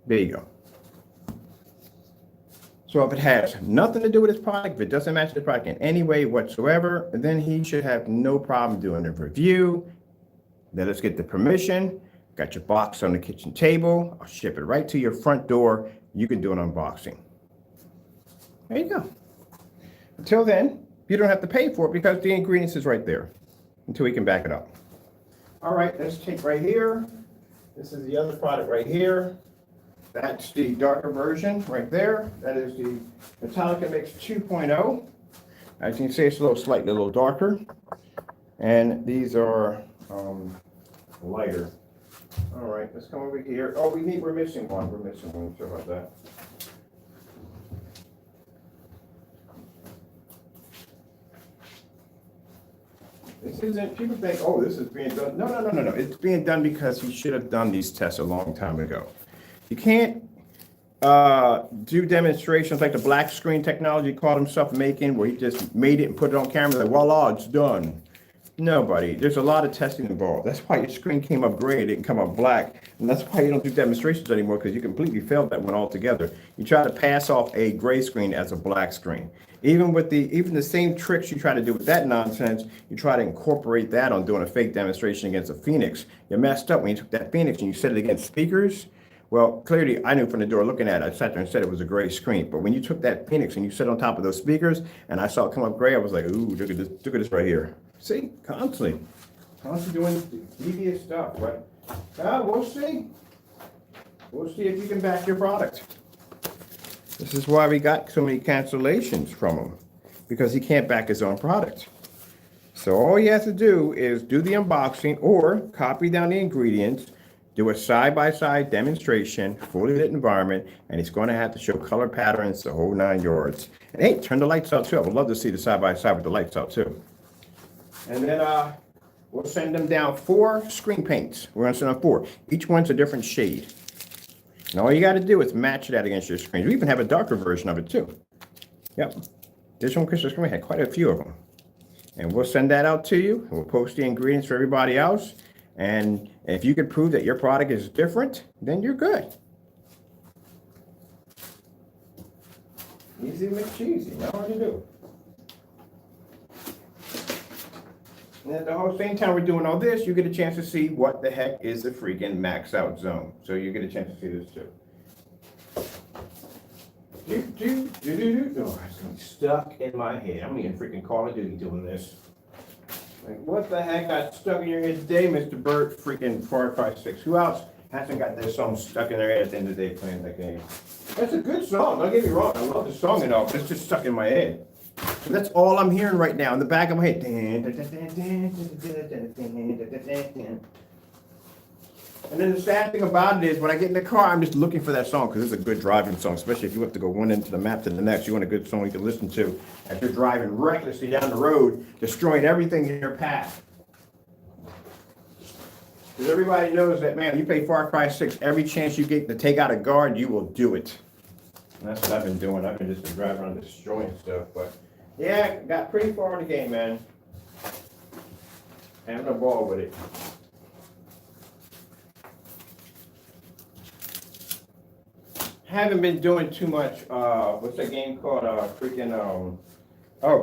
Speaker 1: There you go. So if it has nothing to do with his product, if it doesn't match the product in any way whatsoever, then he should have no problem doing a review. Let us get the permission. Got your box on the kitchen table. I'll ship it right to your front door. You can do an unboxing. There you go. Until then, you don't have to pay for it because the ingredients is right there until we can back it up. All right, let's take right here. This is the other product right here. That's the darker version right there. That is the Metallica Mix 2.0. As you can see, it's slightly a little darker. And these are lighter. All right, let's come over here. Oh, we're missing one. We're missing one. Sorry about that. This isn't, people think, oh, this is being done. No. It's being done because he should have done these tests a long time ago. You can't do demonstrations like the black screen technology called himself making, where he just made it and put it on camera, like, voila, it's done. Nobody. There's a lot of testing involved. That's why your screen came up gray, it didn't come up black. And that's why you don't do demonstrations anymore, because you completely failed that one altogether. You try to pass off a gray screen as a black screen. Even the same tricks you try to do with that nonsense, you try to incorporate that on doing a fake demonstration against a Phoenix. You messed up when you took that Phoenix and you set it against speakers. Well, clearly, I knew from the door looking at it, I sat there and said it was a gray screen. But when you took that Phoenix and you set on top of those speakers, and I saw it come up gray, I was like, ooh, look at this right here. See, constantly doing devious stuff, but we'll see. We'll see if you can back your product. This is why we got so many cancellations from him, because he can't back his own product. So all he has to do is do the unboxing or copy down the ingredients, do a side-by-side demonstration, fully lit environment, and he's going to have to show color patterns, the whole 9 yards. And hey, turn the lights out too. I would love to see the side-by-side with the lights out too. And then we'll send them down 4 screen paints. We're going to send them 4. Each one's a different shade. And all you got to do is match that against your screens. We even have a darker version of it too. Yep. This one, Christmas screen, had quite a few of them. And we'll send that out to you. We'll post the ingredients for everybody else. And if you can prove that your product is different, then you're good. Easy McCheesy. Now what to do? And at the whole same time we're doing all this, you get a chance to see what the heck is the freaking max out zone. So you get a chance to see this too. Oh, it's gonna be stuck in my head. I'm even freaking Call of Duty doing this. Like, what the heck got stuck in your head today, Mr. Burt? Freaking Far Cry 6. Who else hasn't got this song stuck in their head at the end of the day playing that game? That's a good song. Don't get me wrong. I love the song and all, but it's just stuck in my head. So that's all I'm hearing right now in the back of my head. And then the sad thing about it is when I get in the car, I'm just looking for that song because it's a good driving song, especially if you have to go one end of the map to the next. You want a good song you can listen to as you're driving recklessly down the road, destroying everything in your path. Because everybody knows that, man, you play Far Cry 6, every chance you get to take out a guard, you will do it. And that's what I've been doing. I've been just driving around destroying stuff. But yeah, got pretty far in the game, man. Having a ball with it. Haven't been doing too much, what's that game called,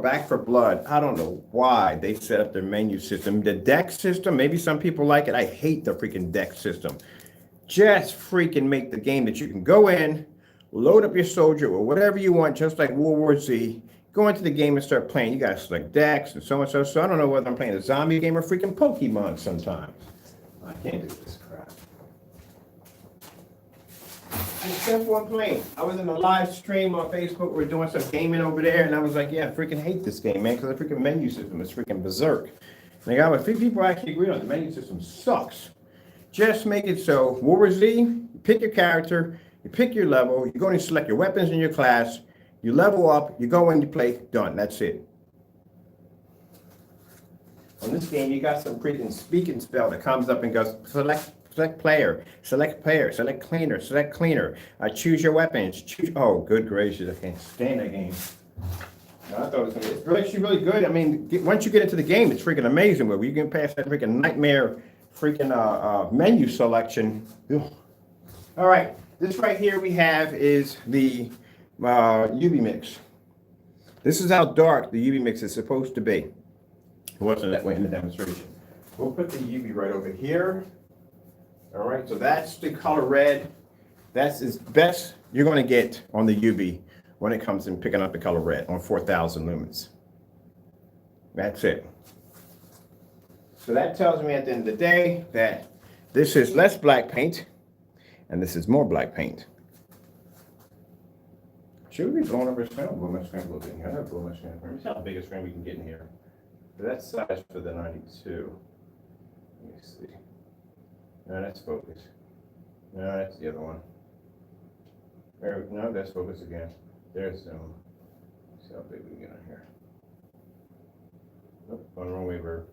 Speaker 1: Back for Blood. I don't know why they set up their menu system. The deck system, maybe some people like it. I hate the freaking deck system. Just freaking make the game that you can go in, load up your soldier or whatever you want, just like World War Z, go into the game and start playing. You gotta select decks and so and so. So I don't know whether I'm playing a zombie game or freaking Pokemon sometimes. I can't do this crap. It's simple and plain. I was in a live stream on Facebook. We're doing some gaming over there, and I was like, yeah, I freaking hate this game, man, because the freaking menu system is freaking berserk. And I got with 3 people actually agreed on the menu system sucks. Just make it so World War Z, you pick your character, you pick your level, you go and select your weapons in your class, you level up, you go in, you play, done. That's it. On this game, you got some freaking speaking spell that comes up and goes, select player, select cleaner, select cleaner. Choose your weapons. Choose. Oh, good gracious! I can't stand that game. No, I thought it was gonna be. It's actually really good. I mean, once you get into the game, it's freaking amazing. Where you can pass that freaking nightmare, freaking menu selection. Ugh. All right, this right here we have is the UV mix. This is how dark the UV mix is supposed to be. It wasn't that way in the demonstration. We'll put the UV right over here. All right, so that's the color red. That's as best you're going to get on the UV when it comes in picking up the color red on 4,000 lumens. That's it. So that tells me at the end of the day that this is less black paint and this is more black paint. Should we be blowing up our screen? I'll blow my screen a little bit in here. I'll blow my screen up. Let me see how big a screen we can get in here. But that's size for the 92. Let me see. No, that's focus. No, that's the other one. There, no, that's focus again. There's zoom. See how big we can get on here. Nope, going the wrong way, Bird.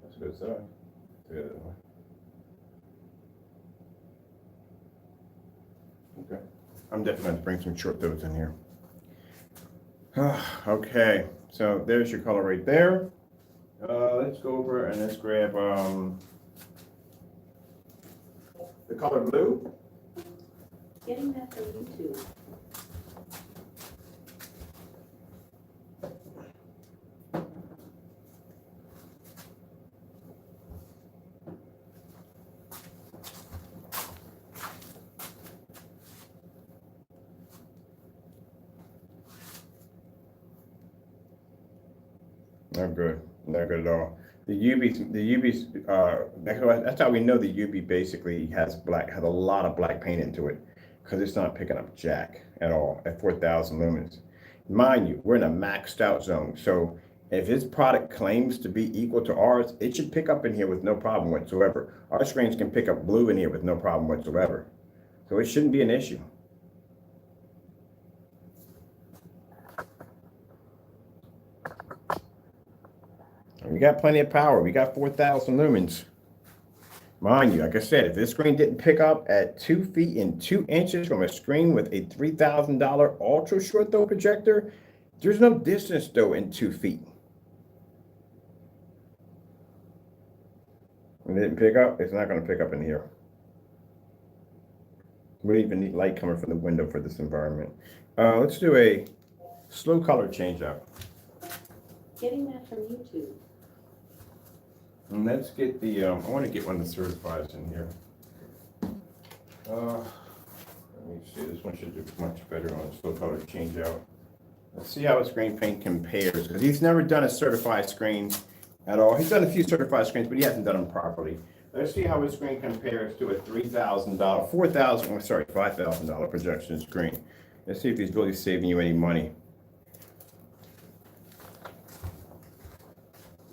Speaker 1: That's a good size. Let's get it that way. Okay. I'm definitely going to bring some short throws in here. Okay, so there's your color right there. Let's go over and let's grab the color blue.
Speaker 2: Getting that from YouTube.
Speaker 1: Not good. Not good at all. that's how we know the UV basically has a lot of black paint into it, because it's not picking up jack at all at 4,000 lumens. Mind you, we're in a maxed out zone. So if his product claims to be equal to ours, it should pick up in here with no problem whatsoever. Our screens can pick up blue in here with no problem whatsoever. So it shouldn't be an issue. We got plenty of power. We got 4,000 lumens. Mind you, like I said, if this screen didn't pick up at 2 feet and 2 inches from a screen with a $3,000 ultra short throw projector, there's no distance though in 2 feet. When it didn't pick up, it's not going to pick up in here. We even need light coming from the window for this environment. Let's do a slow color change out.
Speaker 2: Getting that from YouTube.
Speaker 1: And let's get the, I want to get one of the certifieds in here. Let me see, this one should do much better on slow color change out. Let's see how a screen paint compares, because he's never done a certified screen at all. He's done a few certified screens, but he hasn't done them properly. Let's see how his screen compares to a $5,000 projection screen. Let's see if he's really saving you any money.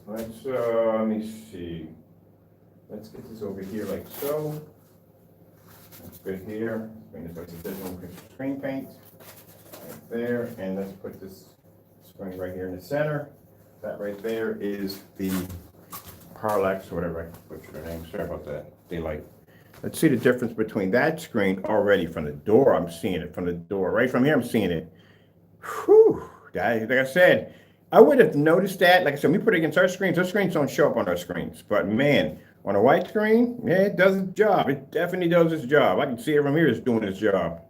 Speaker 1: Let me see. Let's get this over here like so. That's good here. Bring this like a digital screen paint. Right there. And let's put this screen right here in the center. That right there is the Parallax, or whatever I butchered their name. Sorry about that. Daylight. Let's see the difference between that screen already from the door. I'm seeing it from the door. Right from here, I'm seeing it. Whew. Like I said, I would have noticed that. Like I said, when we put it against our screens, those screens don't show up on our screens. But man, on a white screen, yeah, it does its job. It definitely does its job. I can see it from here. It's doing its job.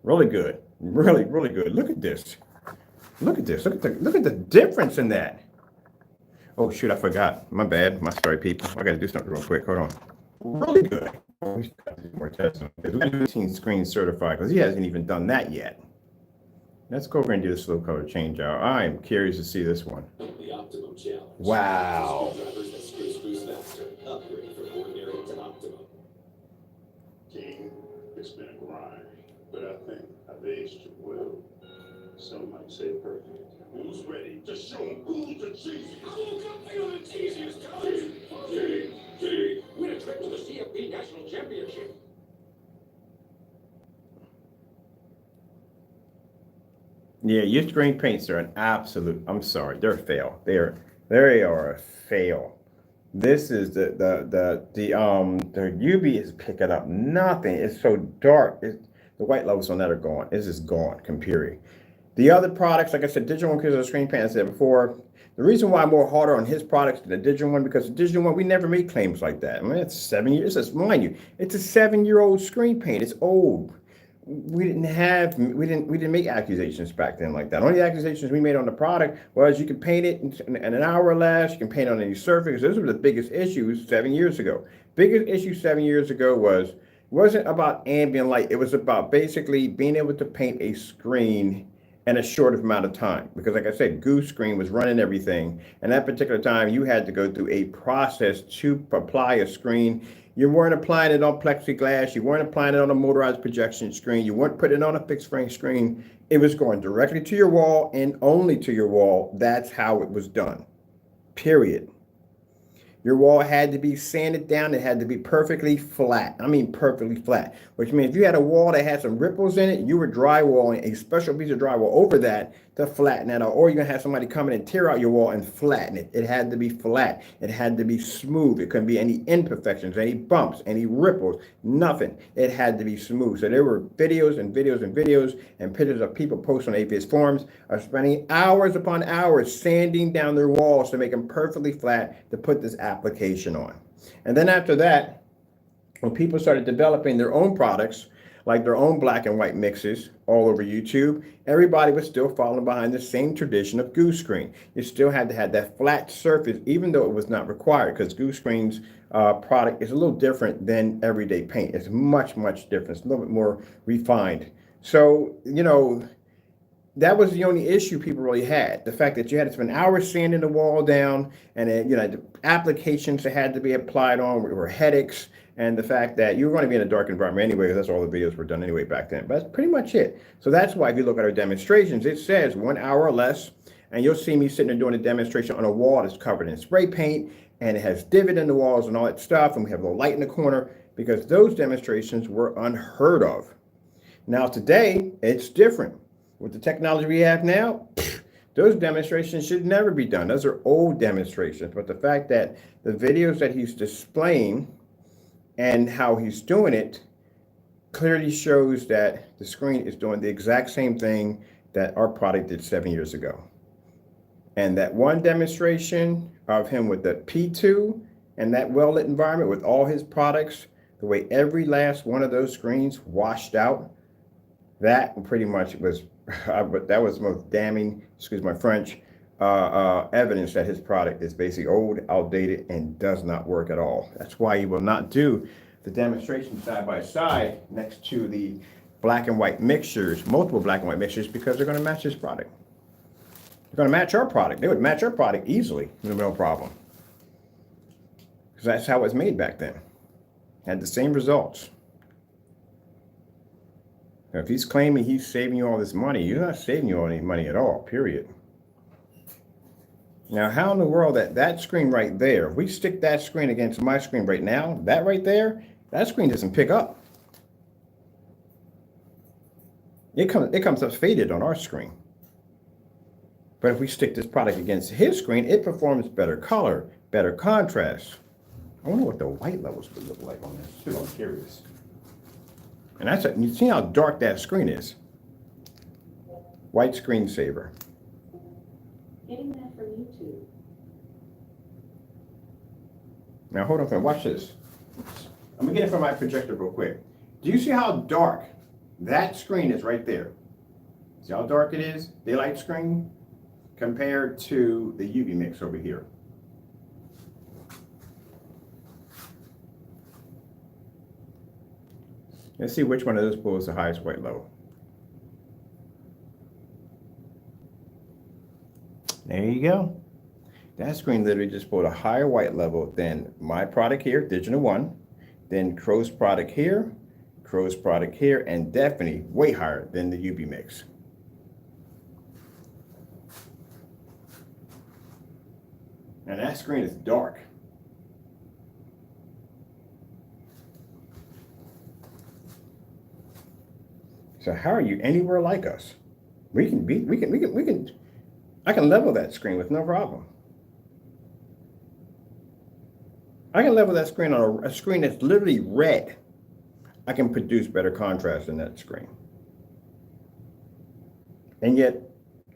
Speaker 1: Really good. Really, really good. Look at this. Look at this. Look at the difference in that. Oh shoot, I forgot. My bad. My sorry, people. I gotta do something real quick. Hold on. Really good. We got to do more testing. We got 15 screen certified because he hasn't even done that yet. Let's go over and do the slow color change out. I am curious to see this one.
Speaker 3: The optimum challenge.
Speaker 1: Wow.
Speaker 3: Screwdrivers that screws faster. Upgrade from ordinary to optimum.
Speaker 4: King, it's been a grind, but I think I've aged it well. Some might say perfect. Who's ready to show them who the cheesiest?
Speaker 3: Who got the cheesiest time? King, win a trip to the CFP National Championship.
Speaker 1: Yeah, your screen paints are an absolute, I'm sorry, they're a fail. They are a fail. This is the UV is picking up nothing. It's so dark. The white levels on that are gone. It's just gone, completely. The other products, like I said, digital one, because of the screen paint, I said before, the reason why I'm more harder on his products than the digital one, because the digital one, we never made claims like that. I mean, it's 7 years, mind you, it's a 7-year-old screen paint. It's old. We didn't make accusations back then like that. Only accusations we made on the product was you can paint it in an hour or less. You can paint on any surface. Those were the biggest issues 7 years ago. Biggest issue 7 years ago wasn't about ambient light. It was about basically being able to paint a screen in a short amount of time. Because like I said, Goose Screen was running everything. And that particular time, you had to go through a process to apply a screen. You weren't applying it on plexiglass. You weren't applying it on a motorized projection screen. You weren't putting it on a fixed frame screen. It was going directly to your wall and only to your wall. That's how it was done. Period. Your wall had to be sanded down. It had to be perfectly flat. I mean, perfectly flat, which means if you had a wall that had some ripples in it, you were drywalling a special piece of drywall over that to flatten that out. Or you're going to have somebody come in and tear out your wall and flatten it. It had to be flat. It had to be smooth. It couldn't be any imperfections, any bumps, any ripples, nothing. It had to be smooth. So there were videos and videos and videos and pictures of people posting on APS forums are spending hours upon hours sanding down their walls to make them perfectly flat to put this application on. And then after that, when people started developing their own products, like their own black and white mixes all over YouTube, everybody was still following behind the same tradition of Goose Screen. You still had to have that flat surface, even though it was not required, because Goose Screen's product is a little different than everyday paint. It's much, much different. It's a little bit more refined. So, you know, that was the only issue people really had. The fact that you had to spend hours sanding the wall down, and then, you know, the applications that had to be applied on were headaches, and the fact that you were going to be in a dark environment anyway, because that's all the videos were done anyway back then. But that's pretty much it. So that's why if you look at our demonstrations, it says 1 hour or less, and you'll see me sitting there doing a demonstration on a wall that's covered in spray paint, and it has divot in the walls and all that stuff, and we have a little light in the corner, because those demonstrations were unheard of. Now today, it's different. With the technology we have now, those demonstrations should never be done. Those are old demonstrations. But the fact that the videos that he's displaying and how he's doing it clearly shows that the screen is doing the exact same thing that our product did 7 years ago. And that one demonstration of him with the P2 and that well-lit environment with all his products, the way every last one of those screens washed out, that pretty much was, that was the most damning, excuse my French, evidence that his product is basically old, outdated, and does not work at all. That's why he will not do the demonstration side by side next to the black and white mixtures, multiple black and white mixtures, because they're going to match his product. They're going to match our product. They would match our product easily, no problem. Because that's how it was made back then. Had the same results. Now, if he's claiming he's saving you all this money, you're not saving you any money at all, period. Now, how in the world that screen right there, if we stick that screen against my screen right now, that right there, that screen doesn't pick up. It comes up faded on our screen. But if we stick this product against his screen, it performs better color, better contrast. I wonder what the white levels would look like on this too. I'm curious. And you see how dark that screen is. White screensaver.
Speaker 2: Getting that from YouTube.
Speaker 1: Now hold on for watch this. I'm gonna get it from my projector real quick. Do you see how dark that screen is right there? See how dark it is? Daylight screen compared to the UV mix over here. Let's see which one of those pulls the highest white level. There you go. That screen literally just pulled a higher white level than my product here, Digital One, then Crow's product here, and definitely way higher than the UV mix. And that screen is dark. So how are you anywhere like us? I can level that screen with no problem. I can level that screen on a screen that's literally red. I can produce better contrast in that screen. And yet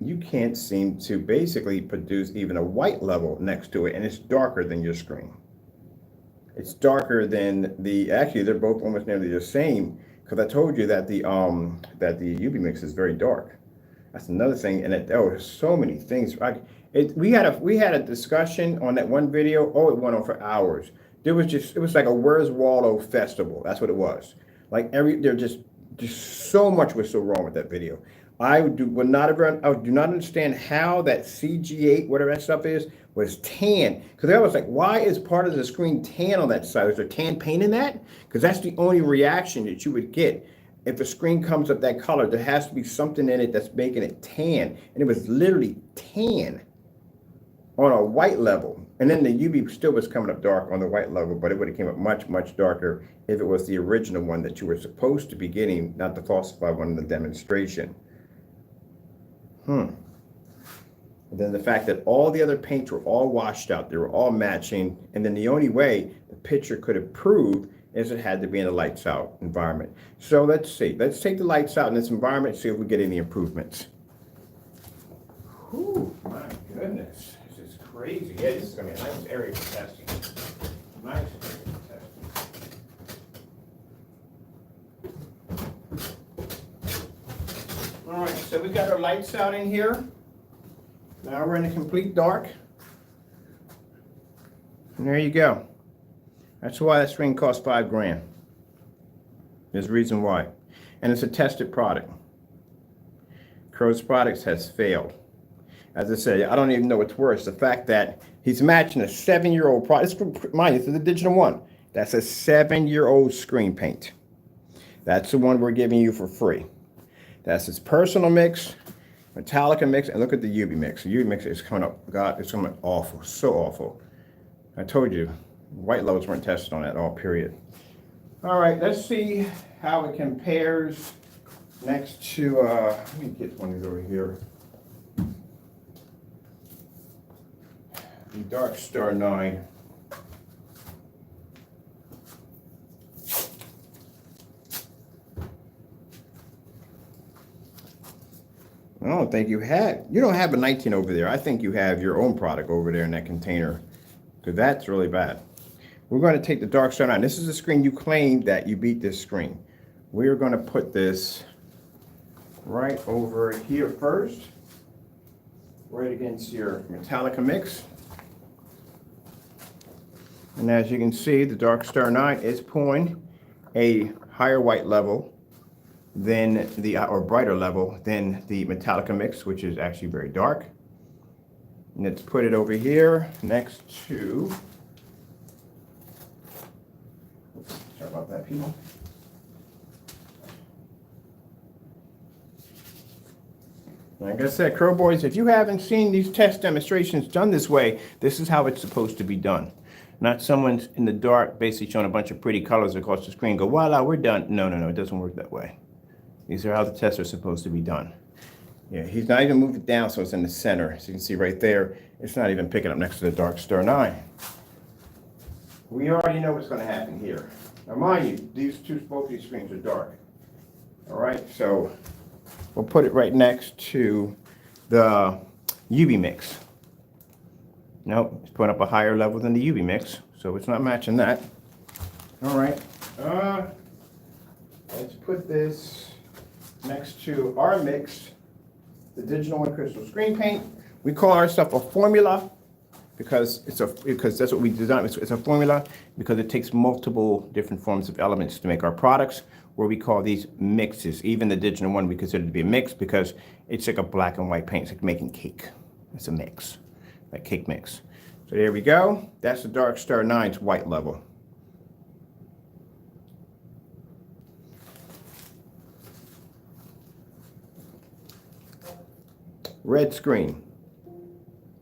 Speaker 1: you can't seem to basically produce even a white level next to it, and it's darker than your screen. It's darker than actually they're both almost nearly the same. Because I told you that the UV mix is very dark. That's another thing, and there's so many things. We had a discussion on that one video. Oh, it went on for hours. It was like a Where's Waldo festival. That's what it was. Like just so much was so wrong with that video. I do not understand how that CG8, whatever that stuff is, was tan. Because I was like, why is part of the screen tan on that side? Is there tan paint in that? Because that's the only reaction that you would get. If a screen comes up that color, there has to be something in it that's making it tan. And it was literally tan on a white level. And then the UV still was coming up dark on the white level, but it would have came up much, much darker if it was the original one that you were supposed to be getting, not the falsified one in the demonstration. And then the fact that all the other paints were all washed out, they were all matching, and then the only way the picture could have proved is it had to be in a lights out environment. So let's see. Let's take the lights out in this environment, see if we get any improvements. Whew, my goodness. This is crazy. Yeah, this is going to be a nice area for testing. Nice area for testing. All right, so we got our lights out in here. Now we're in the complete dark. And there you go. That's why that screen costs $5 grand. There's a reason why. And it's a tested product. Crow's Products has failed. As I said, I don't even know what's worse. The fact that he's matching a 7-year-old product. Mind you, this is the digital one. That's a 7-year-old screen paint. That's the one we're giving you for free. That's his personal mix, Metallica mix, and look at the UV mix. The UV mix is coming up. God, it's coming awful. So awful. I told you, white levels weren't tested on that all, period. All right, let's see how it compares next to, let me get one of these over here. The Dark Star 9. I don't think you don't have a 19 over there. I think you have your own product over there in that container, because that's really bad. We're going to take the Dark Star 9. This is the screen you claimed that you beat this screen. We're going to put this right over here first, right against your Metallica mix. And as you can see, the Dark Star 9 is pulling a higher white level than the, or brighter level than the Metallica mix, which is actually very dark. And let's put it over here next to, oops, sorry about that, people. Like I said, Crow Boys, if you haven't seen these test demonstrations done this way, this is how it's supposed to be done. Not someone's in the dark basically showing a bunch of pretty colors across the screen, go, voila, we're done. No, no, no, it doesn't work that way. These are how the tests are supposed to be done. Yeah, he's not even moved it down so it's in the center. As you can see right there, it's not even picking up next to the Dark Star 9. We already know what's going to happen here. Now mind you, both these screens are dark. All right, so we'll put it right next to the UV mix. Nope, it's putting up a higher level than the UV mix, so it's not matching that. All right, let's put this next to our mix, the Digital One Crystal Screen Paint. We call our stuff a formula because that's what we designed. It's a formula because it takes multiple different forms of elements to make our products, where we call these mixes. Even the Digital One we consider to be a mix because it's like a black and white paint. It's like making cake. It's a mix, like cake mix. So there we go. That's the Dark Star 9's white level. Red screen.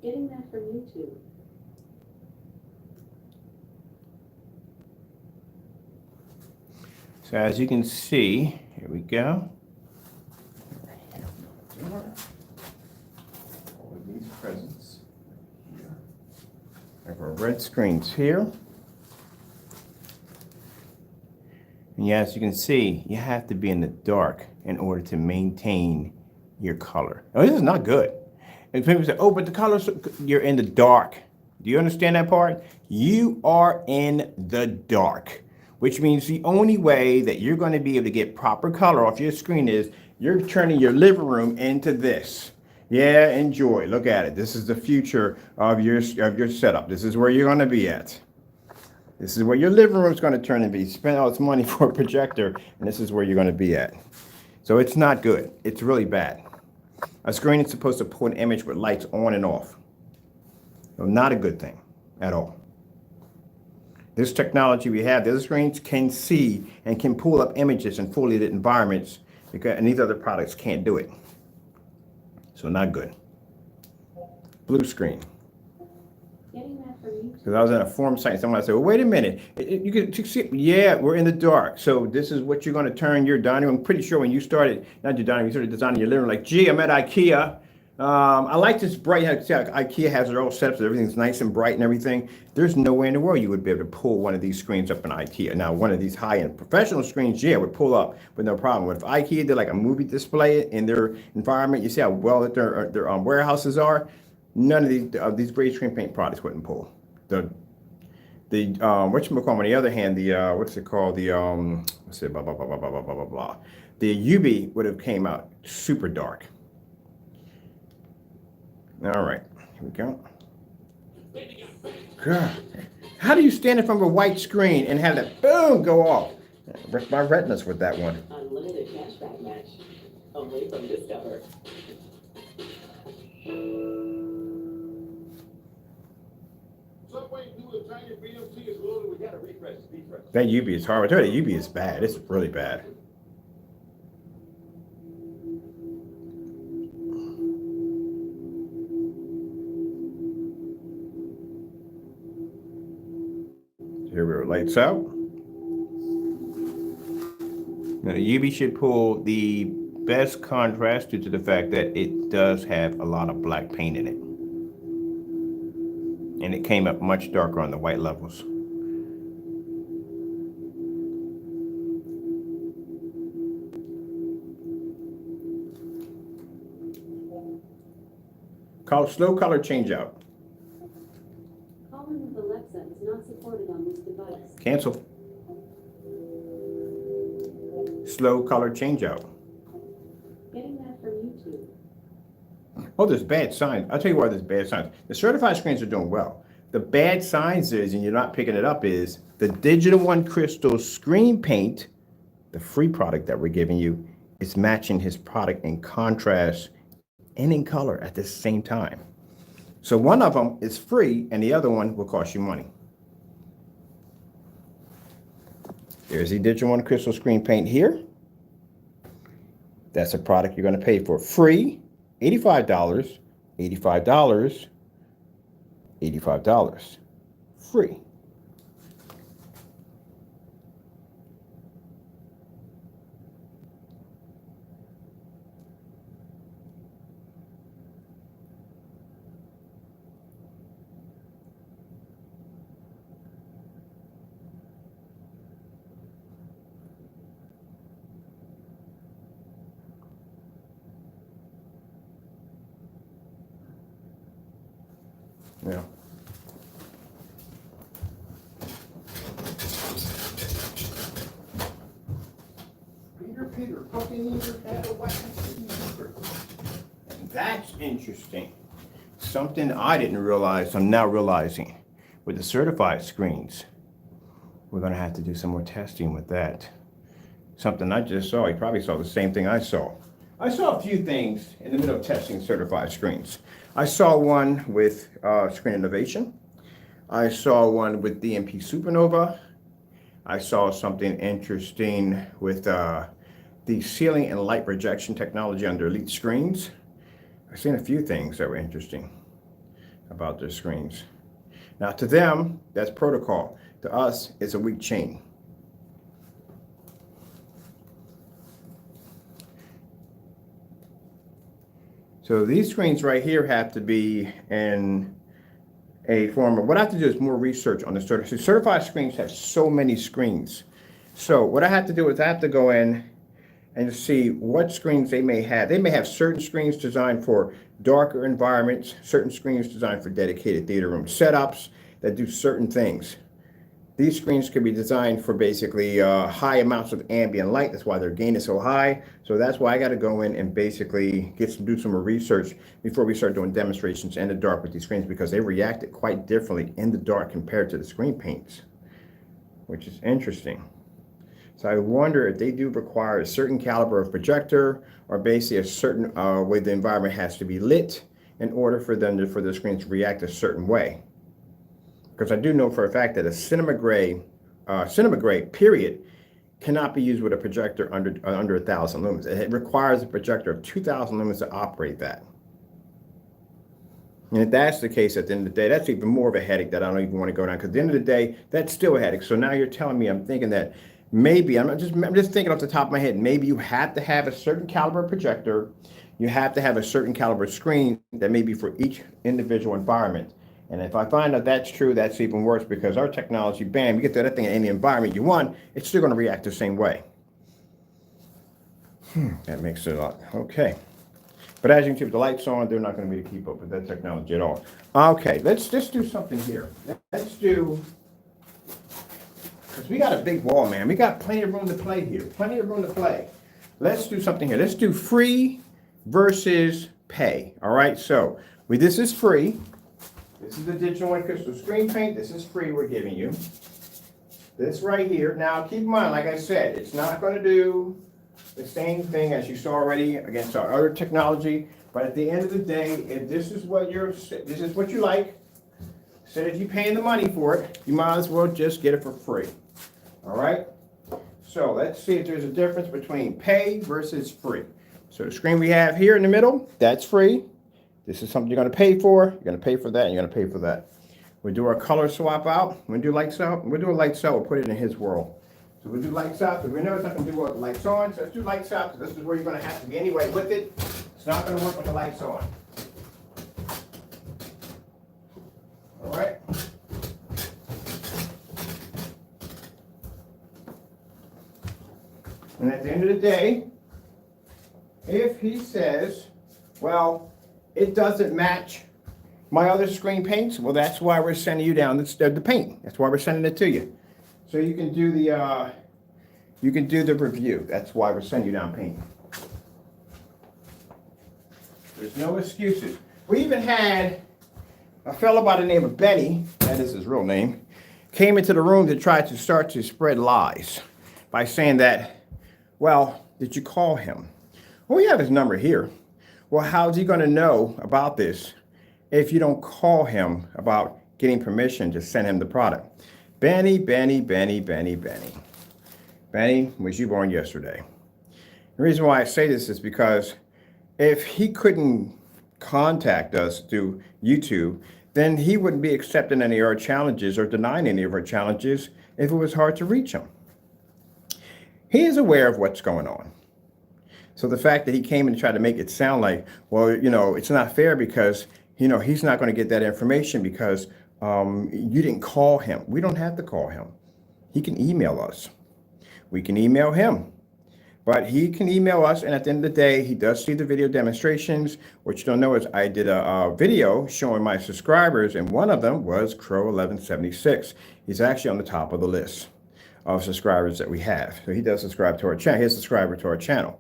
Speaker 2: Getting that from YouTube.
Speaker 1: So as you can see, here we go. All of these presents here. I have our red screens here. And yeah, as you can see, you have to be in the dark in order to maintain your color. Oh, this is not good. And people say, oh, but the colors, you're in the dark. Do you understand that part? You are in the dark, which means the only way that you're going to be able to get proper color off your screen is you're turning your living room into this. Yeah, enjoy. Look at it. This is the future of your setup. This is where you're going to be at. This is where your living room is going to turn and be. Spend all this money for a projector, and this is where you're going to be at. So it's not good. It's really bad. A screen is supposed to pull an image with lights on and off. So not a good thing at all. This technology we have, the other screens can see and can pull up images in fully lit environments, and these other products can't do it. So not good. Blue screen.
Speaker 2: Getting that from YouTube.
Speaker 1: Because I was in a forum site and someone said, well, wait a minute. You can see, yeah, we're in the dark. So this is what you're going to turn your dining room. I'm pretty sure when you started, not your dining room, you started designing your living room, like, gee, I'm at IKEA. I like this bright, see how IKEA has their own setup, so everything's nice and bright and everything. There's no way in the world you would be able to pull one of these screens up in IKEA. Now, one of these high-end professional screens, yeah, would pull up with no problem. But if IKEA did like a movie display in their environment, you see how well that their warehouses are, none of these gray screen paint products wouldn't pull. The whatchamacallit, on the other hand, the what's it called, the let's say blah blah blah blah blah blah blah blah, the UV would have came out super dark. All right, here we go. God, how do you stand in front of a white screen and have that boom go off? Rip my retinas with that one.
Speaker 2: Unlimited cashback match.
Speaker 5: Only from Discover.
Speaker 4: Subway new Italian BMT is loaded. We gotta refresh.
Speaker 1: That UV is hard. I tell you, the UV is bad. It's really bad. Here we are, lights out. Now the UV should pull the best contrast due to the fact that it does have a lot of black paint in it. And it came up much darker on the white levels. Slow color change out.
Speaker 2: Calling with Alexa is not supported on this device.
Speaker 1: Cancel. Slow color change out.
Speaker 2: Getting that from YouTube.
Speaker 1: Oh, there's bad signs. I'll tell you why there's bad signs. The certified screens are doing well. The bad signs is, and you're not picking it up, is the Digital One Crystal screen paint, the free product that we're giving you, is matching his product in contrast and in color at the same time. So one of them is free and the other one will cost you money. There's the Digital One Crystal screen paint here. That's a product you're going to pay for free, $85, $85, $85, free. Yeah. Peter, fucking had a wax. That's interesting. Something I didn't realize, I'm now realizing. With the certified screens, we're gonna have to do some more testing with that. Something I just saw, you probably saw the same thing I saw. I saw a few things in the middle of testing certified screens. I saw one with Screen Innovation. I saw one with DMP Supernova. I saw something interesting with the ceiling and light projection technology under Elite Screens. I've seen a few things that were interesting about their screens. Now to them, that's protocol. To us, it's a weak chain. So these screens right here have to be in a form of, what I have to do is more research on the certified. Certified screens have so many screens. So what I have to do is I have to go in and see what screens they may have. They may have certain screens designed for darker environments, certain screens designed for dedicated theater room setups that do certain things. These screens can be designed for basically high amounts of ambient light. That's why their gain is so high. So that's why I got to go in and basically do some more research before we start doing demonstrations in the dark with these screens, because they reacted quite differently in the dark compared to the screen paints, which is interesting. So I wonder if they do require a certain caliber of projector, or basically a certain way the environment has to be lit in order for the screens to react a certain way. Because I do know for a fact that a cinema gray period cannot be used with a projector under 1,000 lumens. It requires a projector of 2,000 lumens to operate that. And if that's the case, at the end of the day, that's even more of a headache that I don't even want to go down, because at the end of the day, that's still a headache. So now you're telling me, I'm thinking that maybe, I'm just thinking off the top of my head, maybe you have to have a certain caliber projector, you have to have a certain caliber screen that may be for each individual environment. And if I find out that's true, that's even worse, because our technology, bam, you get that thing in any environment you want, it's still going to react the same way. That makes it a lot. Okay. But as you can see with the lights on, they're not going to be able to keep up with that technology at all. Okay, let's just do something here. Let's do, because we got a big wall, man. We got plenty of room to play here. Plenty of room to play. Let's do something here. Let's do free versus pay. All right, so this is free. This is the Digital One Crystal screen paint. This is free, we're giving you. This right here. Now, keep in mind, like I said, it's not going to do the same thing as you saw already against our other technology. But at the end of the day, if this is what you like, instead of you paying the money for it, you might as well just get it for free. All right? So let's see if there's a difference between pay versus free. So the screen we have here in the middle, that's free. This is something you're going to pay for. You're going to pay for that, and you're going to pay for that. We'll do our color swap out. We'll do lights out. We'll do a lights out. We'll put it in his world. So we'll do lights out, because we know it's not going to do well with the lights on. So let's do lights out, because this is where you're going to have to be anyway with it. It's not going to work with the lights on. All right. And at the end of the day, if he says, well, it doesn't match my other screen paints, well, that's why we're sending you down the paint. That's why we're sending it to you. So you can do the review. That's why we're sending you down paint. There's no excuses. We even had a fellow by the name of Benny, that is his real name, came into the room to try to start to spread lies by saying that, well, did you call him? Well, we have his number here. Well, how's he going to know about this if you don't call him about getting permission to send him the product? Benny, was you born yesterday? The reason why I say this is because if he couldn't contact us through YouTube, then he wouldn't be accepting any of our challenges or denying any of our challenges if it was hard to reach him. He is aware of what's going on. So the fact that he came and tried to make it sound like, well, it's not fair because, he's not going to get that information because you didn't call him. We don't have to call him. He can email us. We can email him. But he can email us, and at the end of the day, he does see the video demonstrations. What you don't know is I did a video showing my subscribers, and one of them was Crow1176. He's actually on the top of the list of subscribers that we have. So he does subscribe to our channel. He's a subscriber to our channel.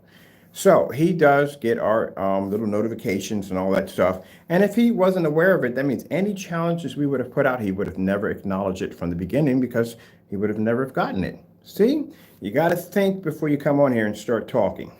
Speaker 1: So he does get our little notifications and all that stuff. And if he wasn't aware of it, that means any challenges we would have put out, he would have never acknowledged it from the beginning because he would have never have gotten it. See, you got to think before you come on here and start talking.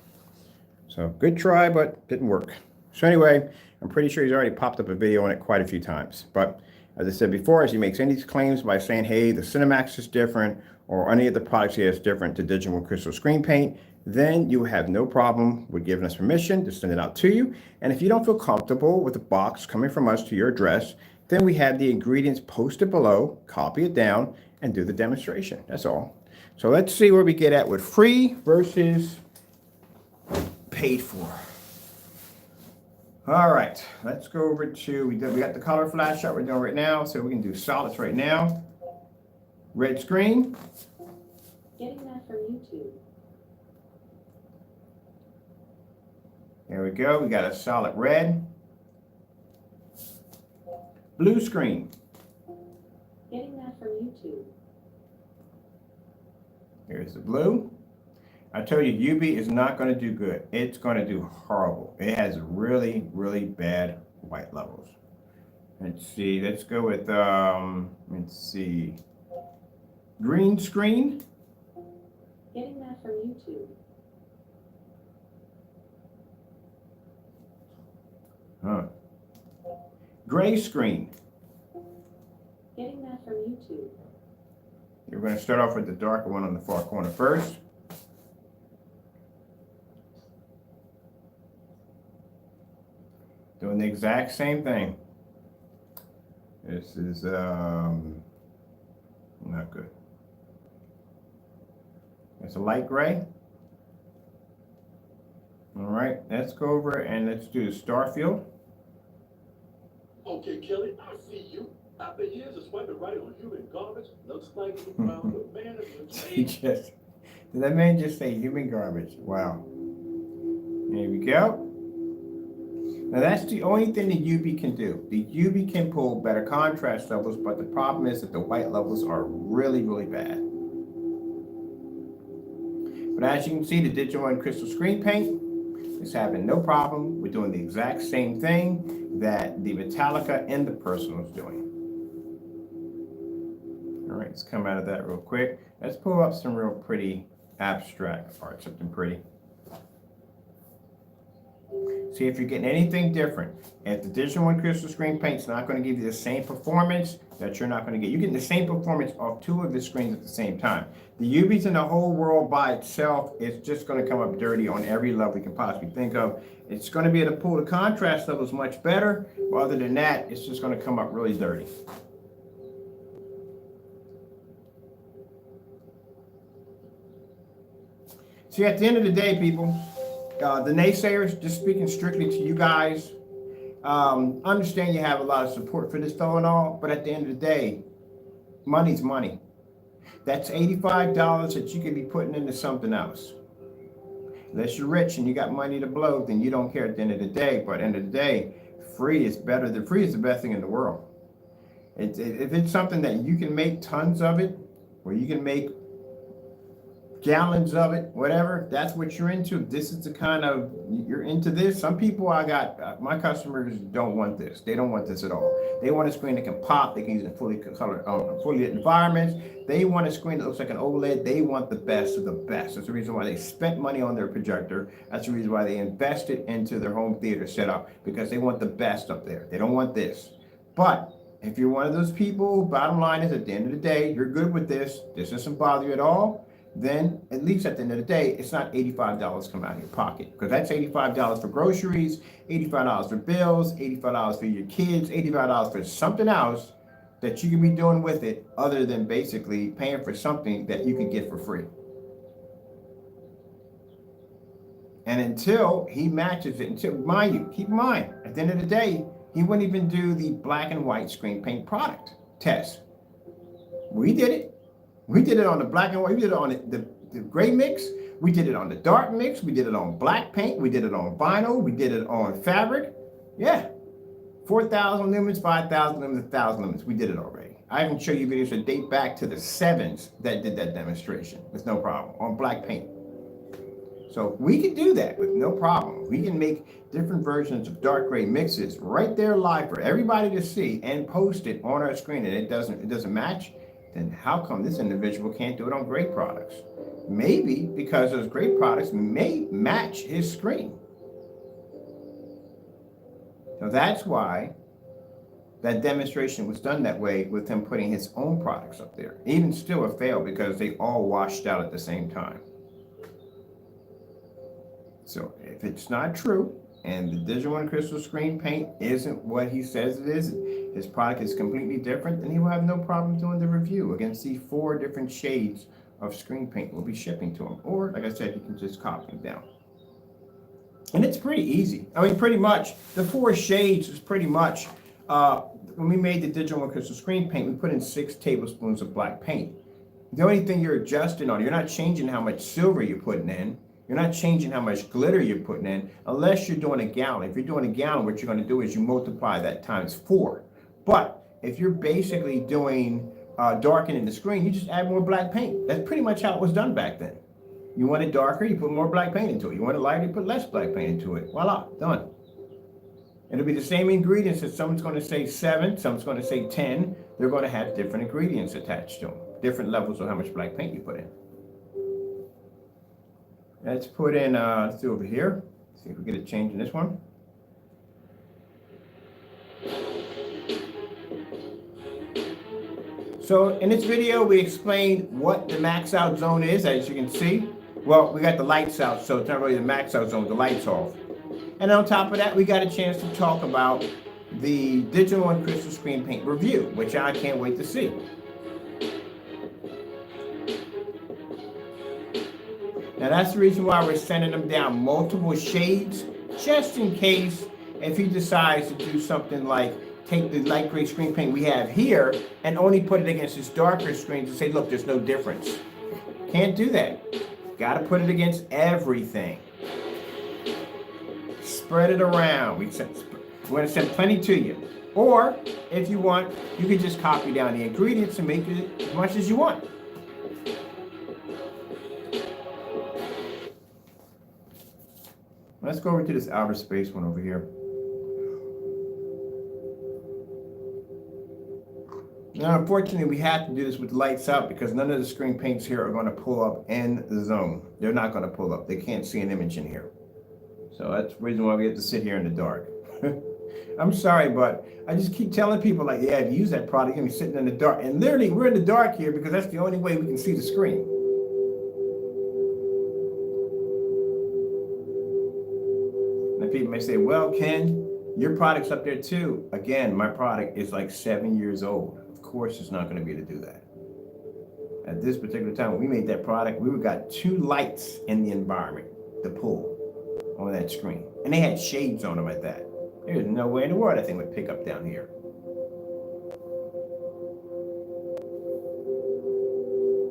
Speaker 1: So good try, but didn't work. So anyway, I'm pretty sure he's already popped up a video on it quite a few times. But as I said before, as he makes any claims by saying, hey, the Cinemax is different, or any of the products he has different to Digital Crystal Screen Paint, then you have no problem with giving us permission to send it out to you. And if you don't feel comfortable with the box coming from us to your address, then we have the ingredients posted below, copy it down, and do the demonstration. That's all. So let's see where we get at with free versus paid for. All right, let's go over to, we got the color flash shot we're doing right now, so we can do solids right now. Red screen.
Speaker 2: Getting that from YouTube.
Speaker 1: There we go, we got a solid red. Blue screen.
Speaker 2: Getting that from YouTube.
Speaker 1: Here's the blue. I told you, UV is not going to do good. It's going to do horrible. It has really, really bad white levels. Let's see, let's go with, let's see, green screen.
Speaker 2: Getting that from YouTube.
Speaker 1: Huh. Gray screen.
Speaker 2: Getting that from YouTube.
Speaker 1: You're going to start off with the darker one on the far corner first. Doing the exact same thing. This is not good. It's a light gray. All right, let's go over and let's do the Starfield.
Speaker 4: Okay, Kelly, I see you. After years of swiping right on human garbage, looks like you found the man of your dreams.
Speaker 1: Did that man just say human garbage? Wow. There we go. Now that's the only thing the UV can do. The UV can pull better contrast levels, but the problem is that the white levels are really, really bad. But as you can see, the Digital and Crystal Screen Paint is having no problem. We're doing the exact same thing that the Metallica and the Personal is doing. All right, let's come out of that real quick. Let's pull up some real pretty abstract art, something pretty. See if you're getting anything different. If the Digital One Crystal Screen Paint's not going to give you the same performance, that you're not going to get. You're getting the same performance off two of the screens at the same time. The UVs in the whole world by itself is just going to come up dirty on every level you can possibly think of. It's going to be able to pull the contrast levels much better. But other than that, it's just going to come up really dirty. See, at the end of the day, people, the naysayers, just speaking strictly to you guys, understand you have a lot of support for this fellow and all, but at the end of the day, money's money. That's $85 that you could be putting into something else. Unless you're rich and you got money to blow, then you don't care at the end of the day. But at the end of the day, free is better. Free is the best thing in the world. If it's something that you can make tons of it, or you can make gallons of it, whatever, that's what you're into. This is the kind of, you're into this. Some people my customers don't want this. They don't want this at all. They want a screen that can pop. They can use it in fully colored, fully lit environments. They want a screen that looks like an OLED. They want the best of the best. That's the reason why they spent money on their projector. That's the reason why they invested into their home theater setup, because they want the best up there. They don't want this. But if you're one of those people, bottom line is, at the end of the day, you're good with this doesn't bother you at all, then at least at the end of the day, it's not $85 come out of your pocket, because that's $85 for groceries, $85 for bills, $85 for your kids, $85 for something else that you can be doing with it, other than basically paying for something that you can get for free. And until he matches it, mind you, keep in mind, at the end of the day, he wouldn't even do the black and white screen paint product test. We did it. We did it on the black and white. We did it on the gray mix. We did it on the dark mix. We did it on black paint. We did it on vinyl. We did it on fabric. Yeah. 4,000 lumens, 5,000 lumens, 1,000 lumens. We did it already. I can show you videos that date back to the 7s that did that demonstration with no problem on black paint. So we can do that with no problem. We can make different versions of dark gray mixes right there live for everybody to see and post it on our screen, and it doesn't match. Then how come this individual can't do it on great products? Maybe because those great products may match his screen. So that's why that demonstration was done that way, with him putting his own products up there. Even still, it failed because they all washed out at the same time. So if it's not true, and the Digital One Crystal Screen Paint isn't what he says it is, his product is completely different, then he will have no problem doing the review against the 4 different shades of screen paint we'll be shipping to him. Or, like I said, you can just copy them down. And it's pretty easy. I mean, pretty much, the 4 shades is pretty much, when we made the Digital One Crystal Screen Paint, we put in 6 tablespoons of black paint. The only thing you're adjusting on, you're not changing how much silver you're putting in. You're not changing how much glitter you're putting in, unless you're doing a gallon. If you're doing a gallon, what you're going to do is you multiply that times 4. But if you're basically doing darkening the screen, you just add more black paint. That's pretty much how it was done back then. You want it darker, you put more black paint into it. You want it lighter, you put less black paint into it. Voila, done. It'll be the same ingredients. That someone's going to say 7, someone's going to say 10. They're going to have different ingredients attached to them, different levels of how much black paint you put in. Let's put in, let's do over here. See if we get a change in this one. So in this video, we explained what the max out zone is, as you can see. Well, we got the lights out, so it's not really the max out zone, the lights off. And on top of that, we got a chance to talk about the Digital One Crystal Screen Paint review, which I can't wait to see. Now that's the reason why we're sending them down multiple shades, just in case if he decides to do something like take the light gray screen paint we have here and only put it against his darker screens and say, look, there's no difference. Can't do that. Got to put it against everything. Spread it around. We're going to send plenty to you. Or if you want, you can just copy down the ingredients and make it as much as you want. Let's go over to this outer space one over here. Now, unfortunately, we have to do this with the lights out because none of the screen paints here are going to pull up in the zone. They're not going to pull up. They can't see an image in here. So that's the reason why we have to sit here in the dark. I'm sorry, but I just keep telling people like, yeah, if you use that product, you're gonna be sitting in the dark. And literally, we're in the dark here because that's the only way we can see the screen. And people may say, well, Ken, your product's up there too. Again, my product is like 7 years old. Of course, it's not gonna be able to do that. At this particular time, when we made that product, we got 2 lights in the environment to pull on that screen. And they had shades on them at that. There's no way in the world that thing would pick up down here.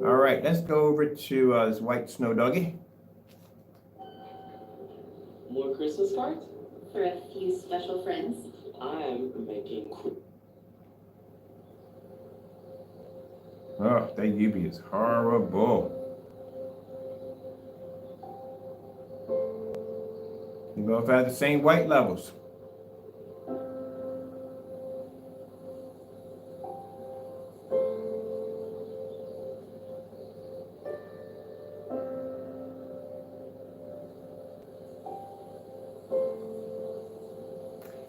Speaker 1: All right, let's go over to this white snow doggy.
Speaker 5: More Christmas cards?
Speaker 2: For a few special friends.
Speaker 5: I'm making.
Speaker 1: Oh, that UV is horrible. You both have the same white levels.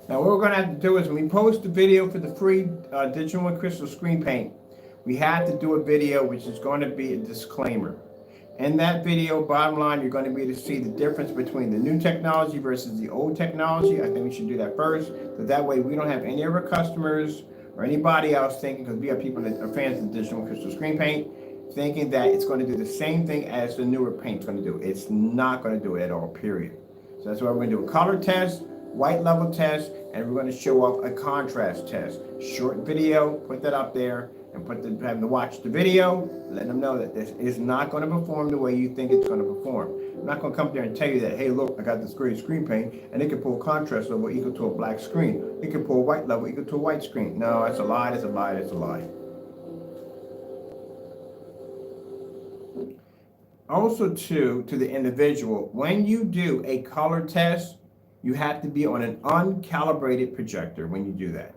Speaker 1: Now what we're going to have to do is when we post the video for the free digital and crystal screen paint, we have to do a video which is going to be a disclaimer. In that video, bottom line, you're going to be able to see the difference between the new technology versus the old technology. I think we should do that first, so that way we don't have any of our customers or anybody else thinking, because we have people that are fans of digital and crystal screen paint, thinking that it's going to do the same thing as the newer paint's going to do. It's not going to do it at all, period. So that's why we're going to do a color test, white level test, and we're going to show off a contrast test. Short video, put that up there, and have them to watch the video, let them know that this is not going to perform the way you think it's going to perform. I'm not going to come there and tell you that, hey, look, I got this great screen paint, and it can pull contrast level equal to a black screen. It can pull white level equal to a white screen. No, that's a lie, that's a lie, that's a lie. Also, to the individual, when you do a color test, you have to be on an uncalibrated projector when you do that.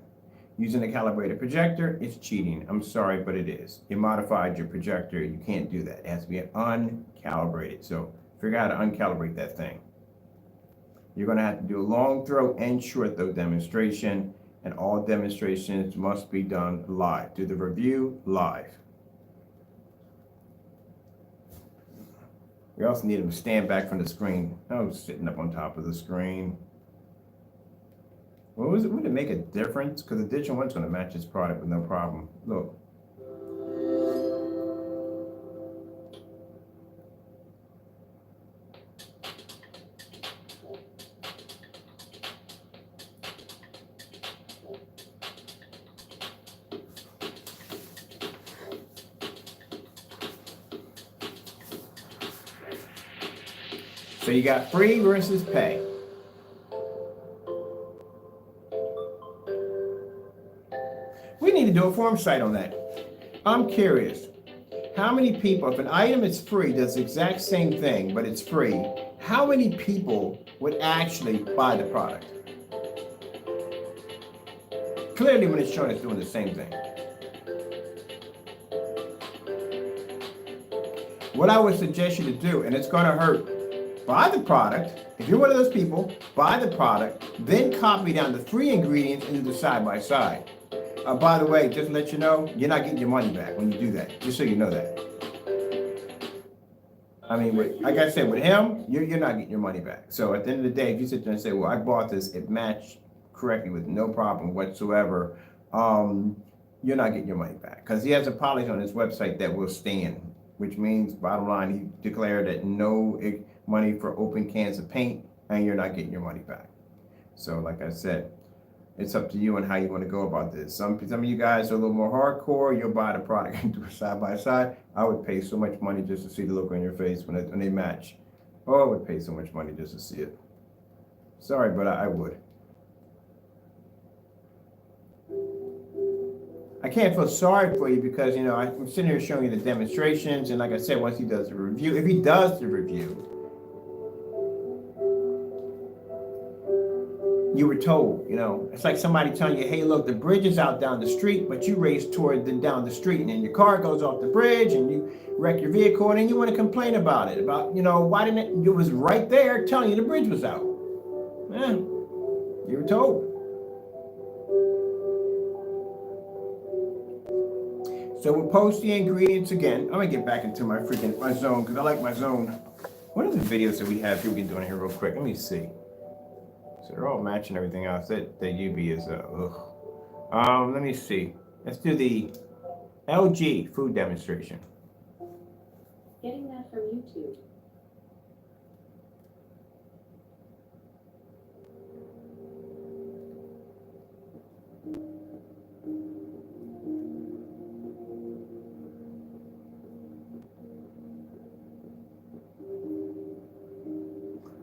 Speaker 1: Using a calibrated projector, it's cheating. I'm sorry, but it is. You modified your projector, you can't do that. It has to be uncalibrated. So figure out how to uncalibrate that thing. You're gonna have to do a long throw and short throw demonstration, and all demonstrations must be done live. Do the review live. We also need them to stand back from the screen. Oh, sitting up on top of the screen. What was it? Would it make a difference? Because the digital one's going to match its product with no problem. Look. So you got free versus pay. We need to do a form site on that. I'm curious, how many people, if an item is free, does the exact same thing, but it's free, how many people would actually buy the product? Clearly when it's showing it's doing the same thing. What I would suggest you to do, and it's gonna hurt, buy the product. If you're one of those people, buy the product, then copy down the free ingredients and do the side by side. By the way, just to let you know, you're not getting your money back when you do that, just so you know that. I mean, like I said, with him, you're not getting your money back. So at the end of the day, if you sit there and say, well, I bought this, it matched correctly with no problem whatsoever, you're not getting your money back. Because he has a policy on his website that will stand, which means, bottom line, he declared that no money for open cans of paint, and you're not getting your money back. So like I said, it's up to you on how you want to go about this. Some of you guys are a little more hardcore. You'll buy the product and do it side by side. I would pay so much money just to see the look on your face when they match. Oh, I would pay so much money just to see it. Sorry, but I would. I can't feel sorry for you because, you know, I'm sitting here showing you the demonstrations, and like I said, once he does the review, if he does the review, you were told, you know, it's like somebody telling you, hey, look, the bridge is out down the street, but you race toward down the street, and then your car goes off the bridge, and you wreck your vehicle, and then you want to complain about it, about, you know, why didn't it was right there telling you the bridge was out. Yeah, you were told. So we'll post the ingredients again. I'm gonna get back into my zone because I like my zone. What are the videos that we have here? We can do it here real quick. Let me see. So they're all matching everything else. That UV is ugh. Let me see. Let's do the LG food demonstration.
Speaker 2: Getting that from YouTube.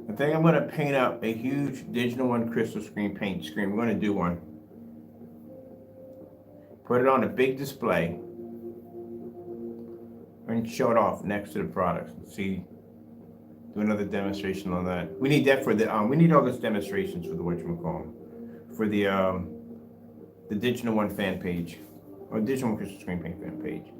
Speaker 1: I think I'm going to paint up a huge digital one crystal screen paint screen. We're going to do one. Put it on a big display and show it off next to the products. See, do another demonstration on that. We need that for the we need all those demonstrations for the whatchamacallit, for the digital one fan page or digital one crystal screen paint fan page.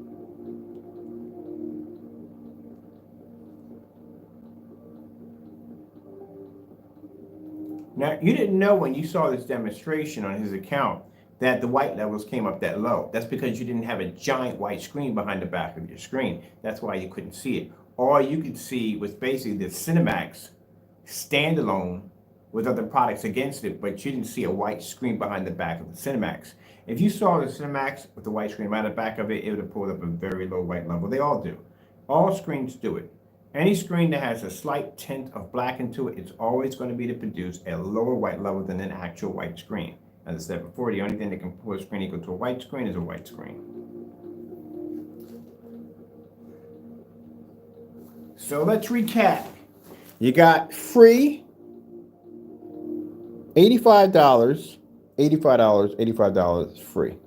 Speaker 1: Now, you didn't know when you saw this demonstration on his account that the white levels came up that low. That's because you didn't have a giant white screen behind the back of your screen. That's why you couldn't see it. All you could see was basically the Cinemax standalone with other products against it, but you didn't see a white screen behind the back of the Cinemax. If you saw the Cinemax with the white screen behind the back of it, it would have pulled up a very low white level. They all do. All screens do it. Any screen that has a slight tint of black into it, it's always going to be to produce a lower white level than an actual white screen. As I said before, the only thing that can pull a screen equal to a white screen is a white screen. So let's recap. You got free $85, $85 free.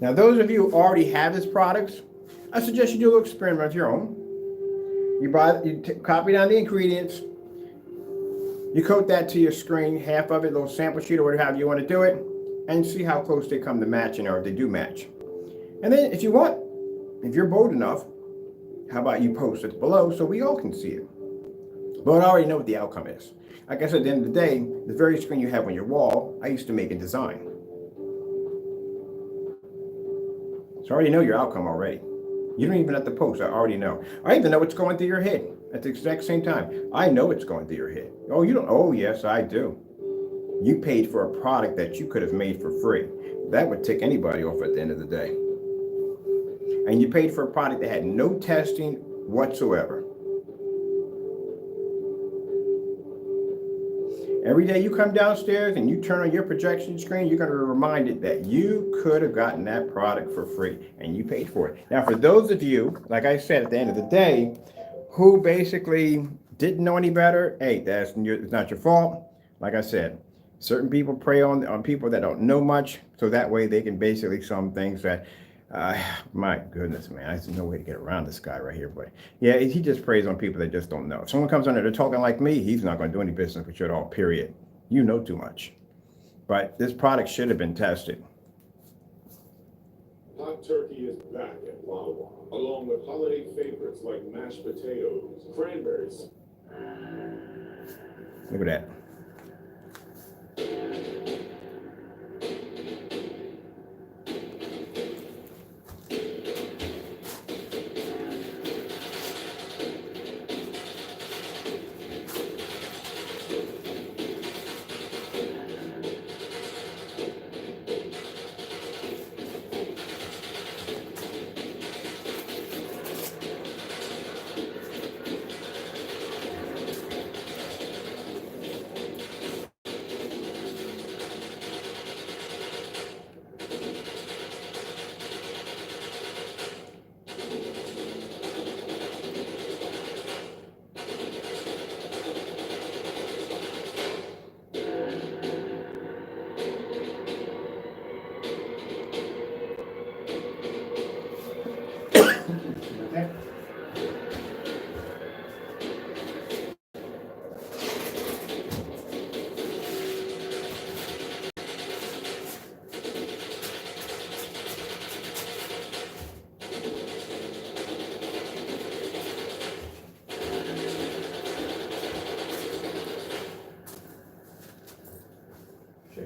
Speaker 1: Now, those of you who already have his products, I suggest you do a little experiment of your own. Copy down the ingredients. You coat that to your screen, half of it, a little sample sheet or whatever you want to do it, and see how close they come to matching or if they do match. And then if you want, if you're bold enough, how about you post it below so we all can see it? But I already know what the outcome is. Like I said, at the end of the day, the very screen you have on your wall, I used to make and design. So I already know your outcome already. You don't even have to post. I already know. I even know what's going through your head at the exact same time. I know what's going through your head. Oh, you don't? Oh, yes, I do. You paid for a product that you could have made for free. That would tick anybody off at the end of the day. And you paid for a product that had no testing whatsoever. Every day you come downstairs and you turn on your projection screen, you're going to be reminded that you could have gotten that product for free and you paid for it. Now, for those of you, like I said, at the end of the day, who basically didn't know any better, hey, it's not your fault. Like I said, certain people prey on people that don't know much, so that way they can basically some things that, my goodness, man, there's no way to get around this guy right here. But yeah, he just preys on people that just don't know. If someone comes on there, they're talking like me, he's not going to do any business with you at all, period. You know too much. But this product should have been tested.
Speaker 6: Hot turkey is back at Wawa, along with holiday favorites like mashed potatoes, cranberries.
Speaker 1: Look at that.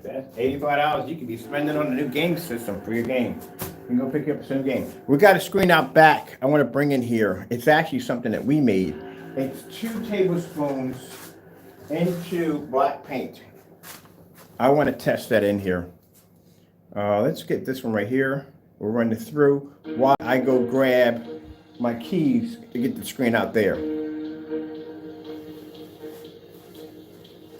Speaker 1: That's $85 you could be spending on a new game system for your game. You can go pick up some game. We got a screen out back I want to bring in here. It's actually something that we made. It's 2 tablespoons into black paint. I want to test that in here. Let's get this one right here. We'll run it through while I go grab my keys to get the screen out there.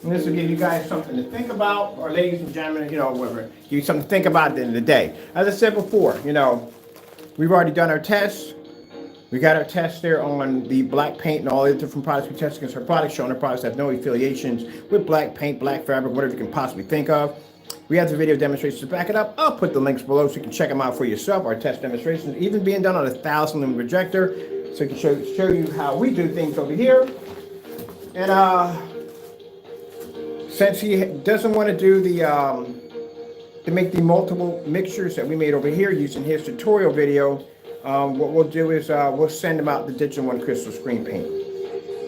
Speaker 1: And this will give you guys something to think about, or ladies and gentlemen, you know, whatever. Give you something to think about at the end of the day. As I said before, you know, we've already done our tests. We got our test there on the black paint and all the different products we tested against our products, showing our products have no affiliations with black paint, black fabric, whatever you can possibly think of. We have the video demonstrations to back it up. I'll put the links below so you can check them out for yourself. Our test demonstrations, even being done on a 1,000 lumen projector, so I can show you how we do things over here. And since he doesn't want to do the to make the multiple mixtures that we made over here using his tutorial video, what we'll do is we'll send him out the Digital One Crystal Screen Paint.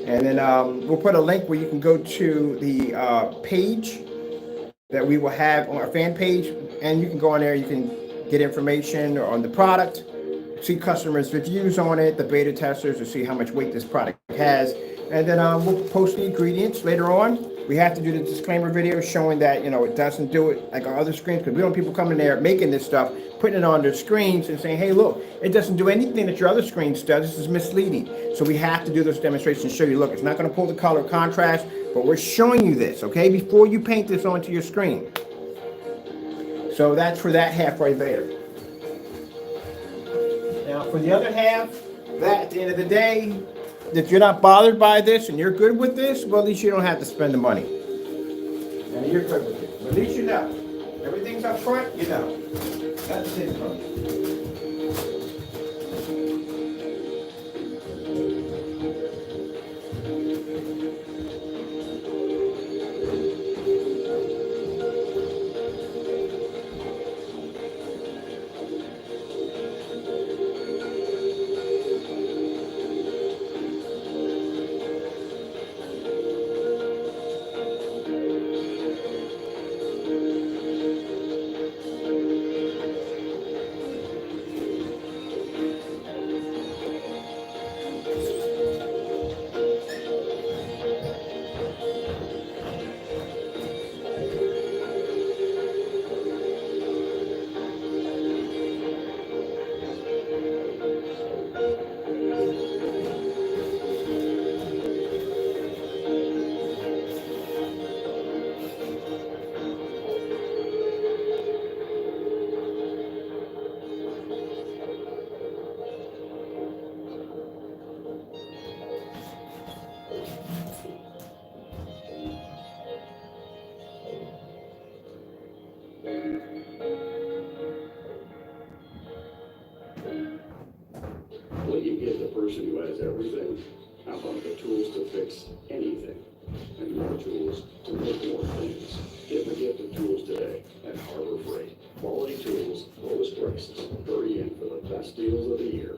Speaker 1: And then we'll put a link where you can go to the page that we will have on our fan page, and you can go on there, you can get information on the product, see customers' reviews on it, the beta testers, to see how much weight this product has. And then we'll post the ingredients later on. We have to do the disclaimer video showing that, you know, it doesn't do it like our other screens, because we don't want people coming there making this stuff, putting it on their screens and saying, hey, look, it doesn't do anything that your other screens does. This is misleading. So we have to do those demonstrations, show you, look, it's not going to pull the color contrast, but we're showing you this, okay, before you paint this onto your screen. So that's for that half right there. Now for the other half, that at the end of the day, if you're not bothered by this and you're good with this, well, at least you don't have to spend the money. And you're good with it. But at least you know. Everything's up front, you know. That's it from you.
Speaker 3: What you give the person who has everything? How about the tools to fix anything? And more tools to make more things. Get the gift of tools today at Harbor Freight. Quality tools, lowest prices. Hurry in for the best deals of the year.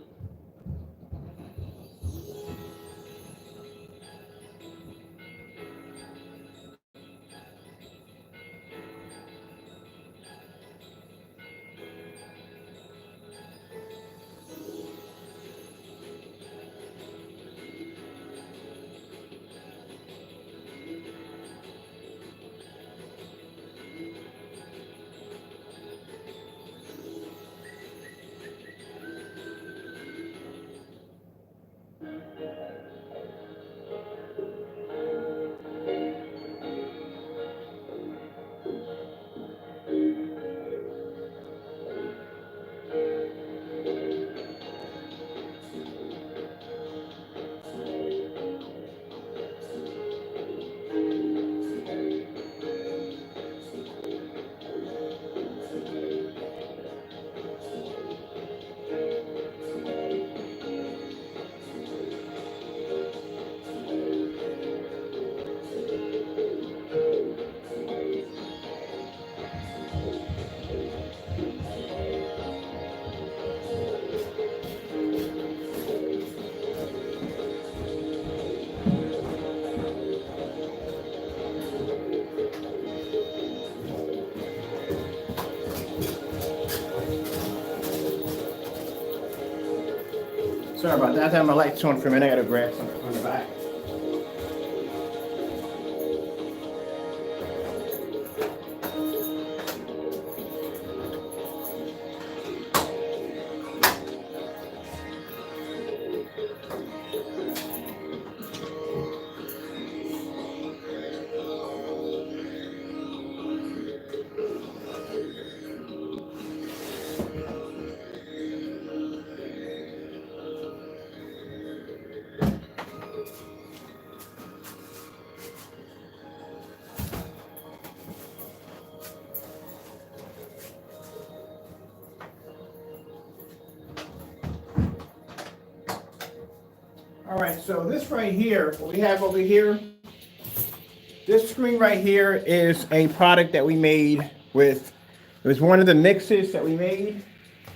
Speaker 1: Sorry about that. I have my lights on for a minute. I gotta grab something from the back. All right, so this right here, what we have over here, this screen right here is a product that we made with, it was one of the mixes that we made,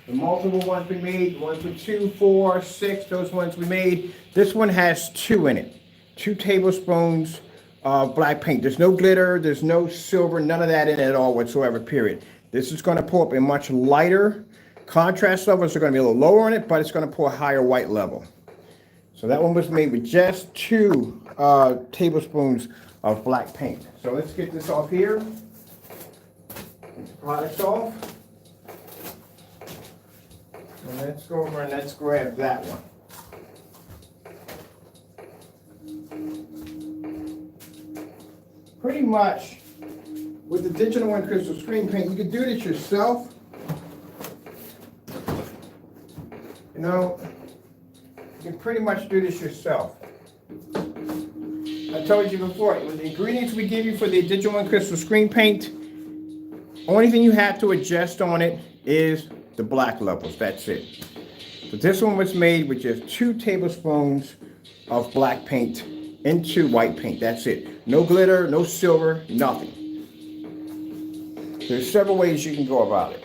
Speaker 1: the multiple ones we made, ones with 2, 4, 6, those ones we made. This one has 2 in it, 2 tablespoons of black paint. There's no glitter, there's no silver, none of that in it at all whatsoever, period. This is gonna pull up a much lighter, contrast levels are gonna be a little lower on it, but it's gonna pull a higher white level. So that one was made with just 2 tablespoons of black paint. So let's get this off here. Get the products off. And let's go over and let's grab that one. Pretty much with the digital and crystal screen paint, you can do this yourself. You know, you can pretty much do this yourself. I told you before, with the ingredients we give you for the digital and crystal screen paint, only thing you have to adjust on it is the black levels, that's it. But this one was made with just 2 tablespoons of black paint into white paint, that's it. No glitter, no silver, nothing. There's several ways you can go about it.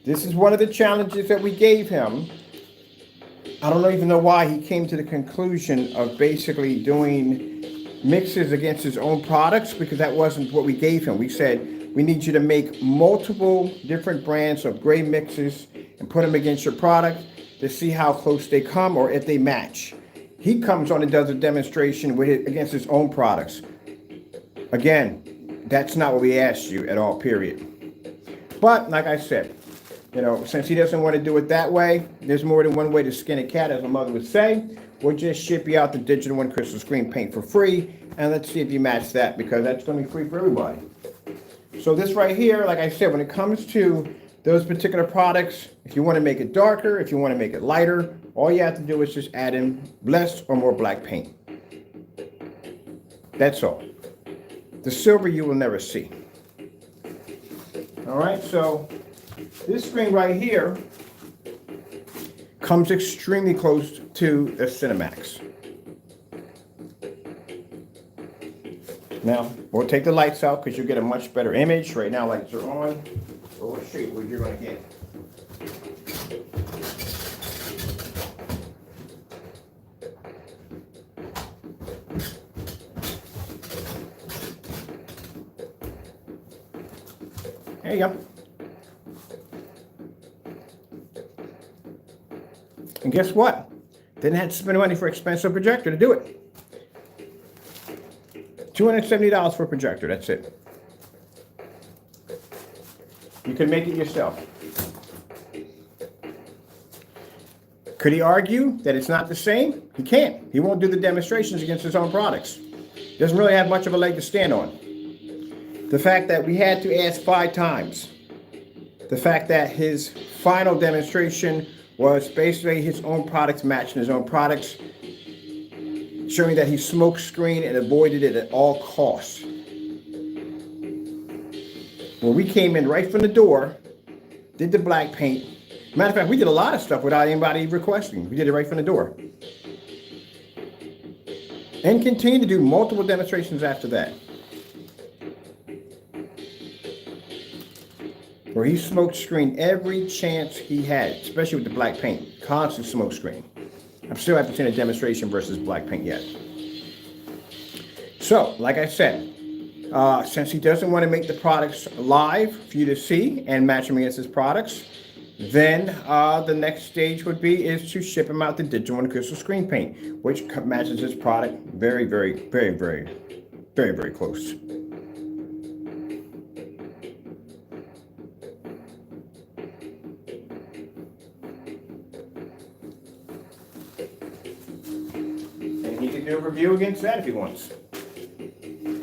Speaker 1: This is one of the challenges that we gave him. I don't even know why he came to the conclusion of basically doing mixes against his own products, because that wasn't what we gave him. We said, we need you to make multiple different brands of gray mixes and put them against your product to see how close they come or if they match. He comes on and does a demonstration with it against his own products. Again, that's not what we asked you at all, period. But like I said, you know, since he doesn't want to do it that way, there's more than one way to skin a cat, as my mother would say. We'll just ship you out the digital and crystal screen paint for free, and let's see if you match that, because that's going to be free for everybody. So this right here, like I said, when it comes to those particular products, if you want to make it darker, if you want to make it lighter, all you have to do is just add in less or more black paint. That's all. The silver you will never see. All right, so this screen right here comes extremely close to the Cinemax. Now, we'll take the lights out because you'll get a much better image. Right now, lights are on. So we'll show you what you're going to get. There you go. And guess what? Didn't have to spend money for an expensive projector to do it. $270 for a projector, that's it. You can make it yourself. Could he argue that it's not the same? He can't. He won't do the demonstrations against his own products. Doesn't really have much of a leg to stand on. The fact that we had to ask 5 times. The fact that his final demonstration was basically his own products matching his own products, showing that he smoke screened and avoided it at all costs. Well, we came in right from the door, did the black paint. Matter of fact, we did a lot of stuff without anybody requesting. We did it right from the door. And continued to do multiple demonstrations after that, where he smoke screened every chance he had, especially with the black paint. Constant smoke screen. I still haven't seen a demonstration versus black paint yet. So, like I said, since he doesn't want to make the products live for you to see and match them against his products, Then the next stage would be is to ship him out the digital and crystal screen paint, which matches his product very, very, very, very, very, very close. And he can do a review against that if he wants.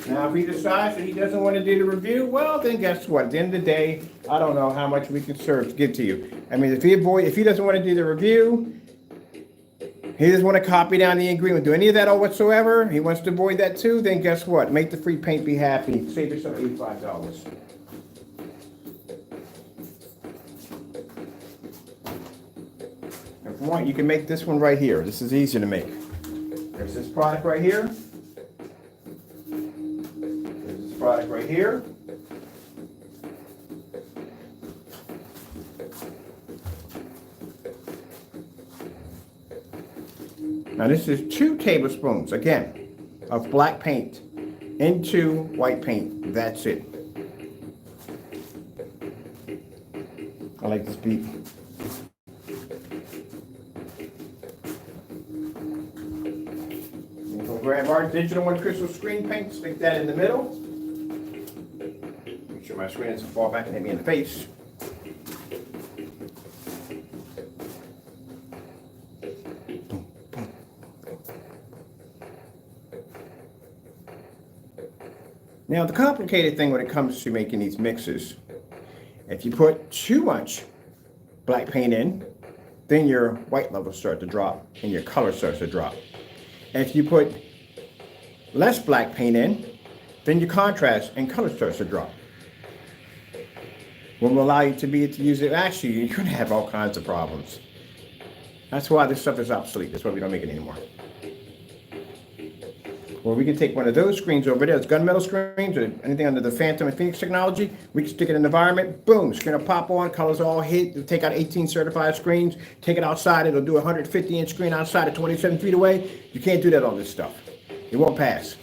Speaker 1: Now, if he decides that he doesn't want to do the review, well, then guess what? At the end of the day, I don't know how much we can serve to give to you. I mean, if he doesn't want to do the review, he doesn't want to copy down the agreement, do any of that or whatsoever, he wants to avoid that too, then guess what? Make the free paint, be happy. Save yourself $85. If you want, you can make this one right here. This is easy to make. There's this product right here. Product right here. Now this is 2 tablespoons, again, of black paint into white paint. That's it. I like this beat. We'll grab our digital and crystal screen paint, stick that in the middle. My screen doesn't fall back and hit me in the face. Now, the complicated thing when it comes to making these mixes, if you put too much black paint in, then your white levels start to drop and your color starts to drop. And if you put less black paint in, then your contrast and color starts to drop. What will allow you to use it, actually, you're going to have all kinds of problems. That's why this stuff is obsolete. That's why we don't make it anymore. Or we can take one of those screens over there, it's gunmetal screens or anything under the Phantom and Phoenix technology. We can stick it in the environment, boom, screen will pop on, colors all hit. We'll take out 18 certified screens, take it outside, it'll do a 150-inch screen outside at 27 feet away. You can't do that on this stuff. It won't pass.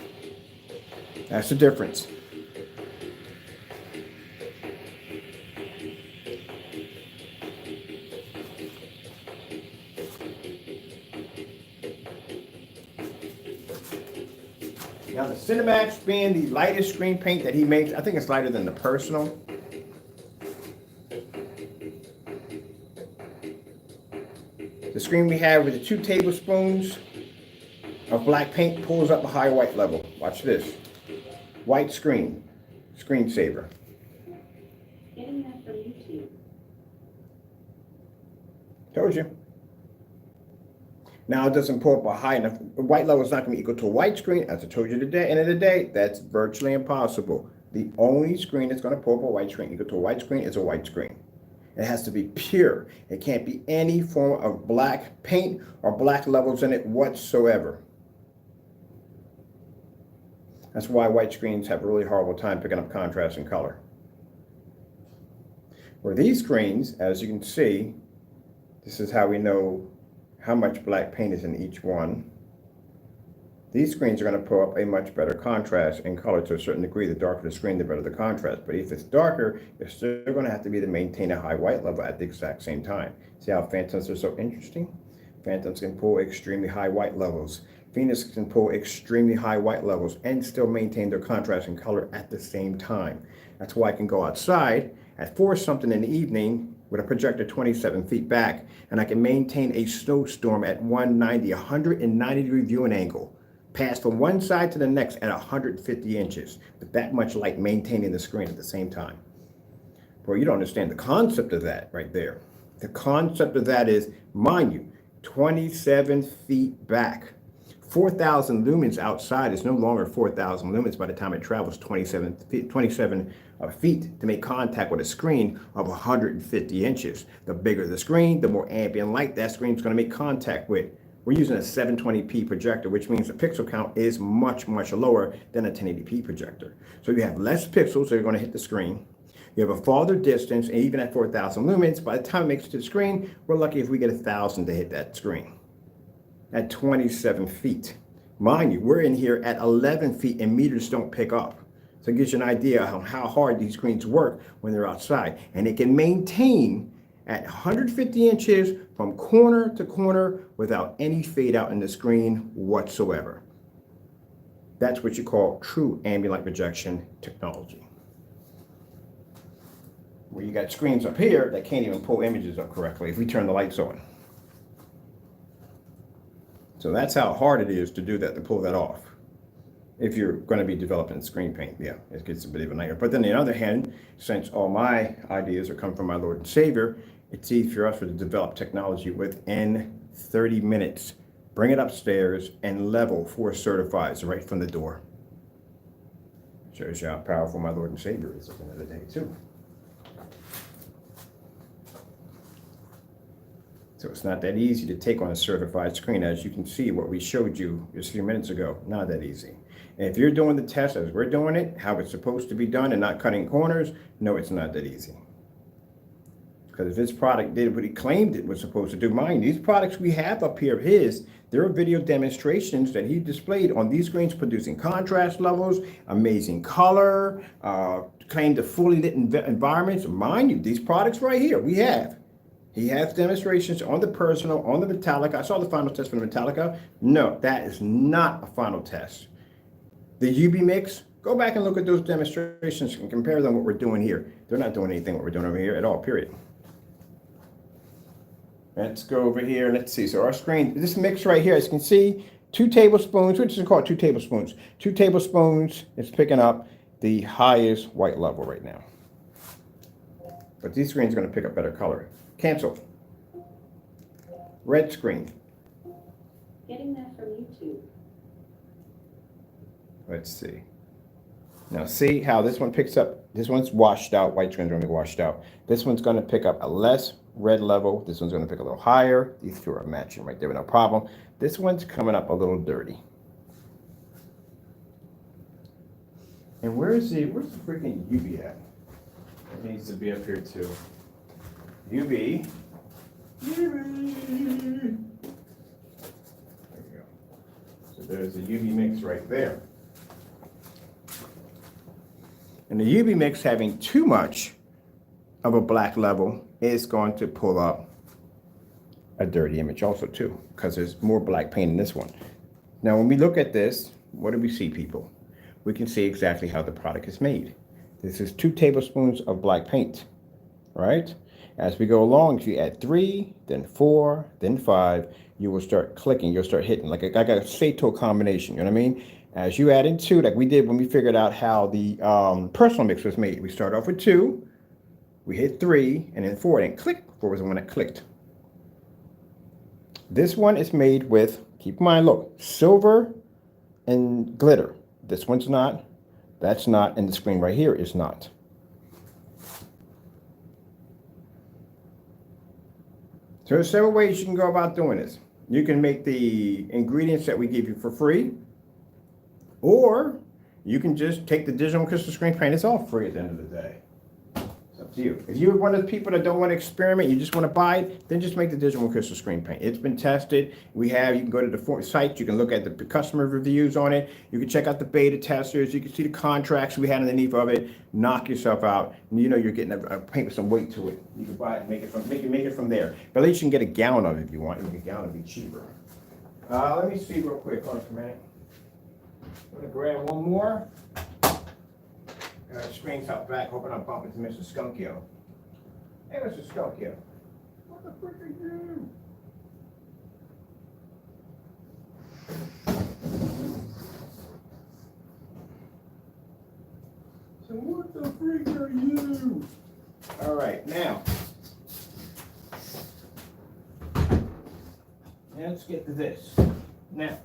Speaker 1: That's the difference. Now the Cinemax being the lightest screen paint that he makes, I think it's lighter than the Personal. The screen we have with the 2 tablespoons of black paint pulls up a high white level. Watch this. White screen. Screensaver.
Speaker 2: Getting that from YouTube.
Speaker 1: Told you. Now it doesn't pull up a high enough. The white level is not going to be equal to a white screen. As I told you today, end of the day, that's virtually impossible. The only screen that's going to pull up a white screen equal to a white screen is a white screen. It has to be pure. It can't be any form of black paint or black levels in it whatsoever. That's why white screens have a really horrible time picking up contrast and color. For these screens, as you can see, this is how we know how much black paint is in each one. These screens are going to pull up a much better contrast and color to a certain degree. The darker the screen, the better the contrast. But if it's darker, you're still going to have to be to maintain a high white level at the exact same time. See how Phantoms are so interesting? Phantoms can pull extremely high white levels. Phoenix can pull extremely high white levels and still maintain their contrast and color at the same time. That's why I can go outside at 4 something in the evening with a projector 27 feet back, and I can maintain a snowstorm at 190 degree viewing angle, pass from one side to the next at 150 inches, with that much light maintaining the screen at the same time. Well, you don't understand the concept of that right there. The concept of that is, mind you, 27 feet back. 4,000 lumens outside is no longer 4,000 lumens by the time it travels 27 feet to make contact with a screen of 150 inches. The bigger the screen, the more ambient light that screen is going to make contact with. We're using a 720p projector, which means the pixel count is much, much lower than a 1080p projector. So you have less pixels that are going to hit the screen. You have a farther distance, and even at 4,000 lumens, by the time it makes it to the screen, we're lucky if we get 1,000 to hit that screen. At 27 feet. Mind you, we're in here at 11 feet and meters don't pick up. So it gives you an idea of how hard these screens work when they're outside. And it can maintain at 150 inches from corner to corner without any fade out in the screen whatsoever. That's what you call true ambient light projection technology. Where you got screens up here that can't even pull images up correctly if we turn the lights on. So that's how hard it is to do that, to pull that off. If you're going to be developing screen paint, yeah, it gets a bit of a nightmare. But then on the other hand, since all my ideas are coming from my Lord and Savior, it's easy for us to develop technology within 30 minutes. Bring it upstairs and level for certifieds right from the door. Shows you how powerful my Lord and Savior is at the end of the day, too. So it's not that easy to take on a certified screen. As you can see, what we showed you just a few minutes ago, not that easy. And if you're doing the test as we're doing it, how it's supposed to be done and not cutting corners, no, it's not that easy. Because if this product did what he claimed it was supposed to do, mind, these products we have up here of his, there are video demonstrations that he displayed on these screens producing contrast levels, amazing color, claimed to fully lit environments. Mind you, these products right here, we have. He has demonstrations on the personal, on the Metallica. I saw the final test for the Metallica. No, that is not a final test. The UV mix, go back and look at those demonstrations and compare them to what we're doing here. They're not doing anything what we're doing over here at all, period. Let's go over here. Let's see. So our screen, this mix right here, as you can see, 2 tablespoons, which is called 2 tablespoons. 2 tablespoons is picking up the highest white level right now. But these screens are going to pick up better color. Cancel. Red screen.
Speaker 2: Getting that from YouTube.
Speaker 1: Let's see. Now see how this one picks up. This one's washed out. White screen's going to be washed out. This one's going to pick up a less red level. This one's going to pick a little higher. These two are matching right there with no problem. This one's coming up a little dirty. And where's the freaking UV at? It needs to be up here too. UV. There we go. So there's the UV mix right there. And the UV mix having too much of a black level is going to pull up a dirty image also too, because there's more black paint in this one. Now when we look at this, what do we see, people? We can see exactly how the product is made. This is 2 tablespoons of black paint, right? As we go along, if you add 3, then 4, then 5, you will start clicking, you'll start hitting, like a Sato combination, you know what I mean? As you add in 2, like we did when we figured out how the personal mix was made. We start off with 2, we hit 3, and then 4, and click, 4 was the one that clicked. This one is made with, keep in mind, look, silver and glitter. This one's not, that's not, and the screen right here is not. So there's several ways you can go about doing this. You can make the ingredients that we give you for free, or you can just take the digital crystal screen paint. It's all free at the end of the day. It's up to you. If you're one of the people that don't want to experiment, you just want to buy it, then just make the digital crystal screen paint. It's been tested. You can go to the site, you can look at the customer reviews on it, you can check out the beta testers, you can see the contracts we had underneath of it, knock yourself out, and you know you're getting a paint with some weight to it. You can buy it and make it from there. But at least you can get a gallon of it if you want. A gallon would be cheaper. Let me see real quick, hold on for a minute. I'm gonna grab one more. Screen's out back, hoping I'm bumping to Mr. Skunkio. Hey, Mr. Skunkio. What the frick are you? So what the freak are you? All right, now. Let's get to this. Now,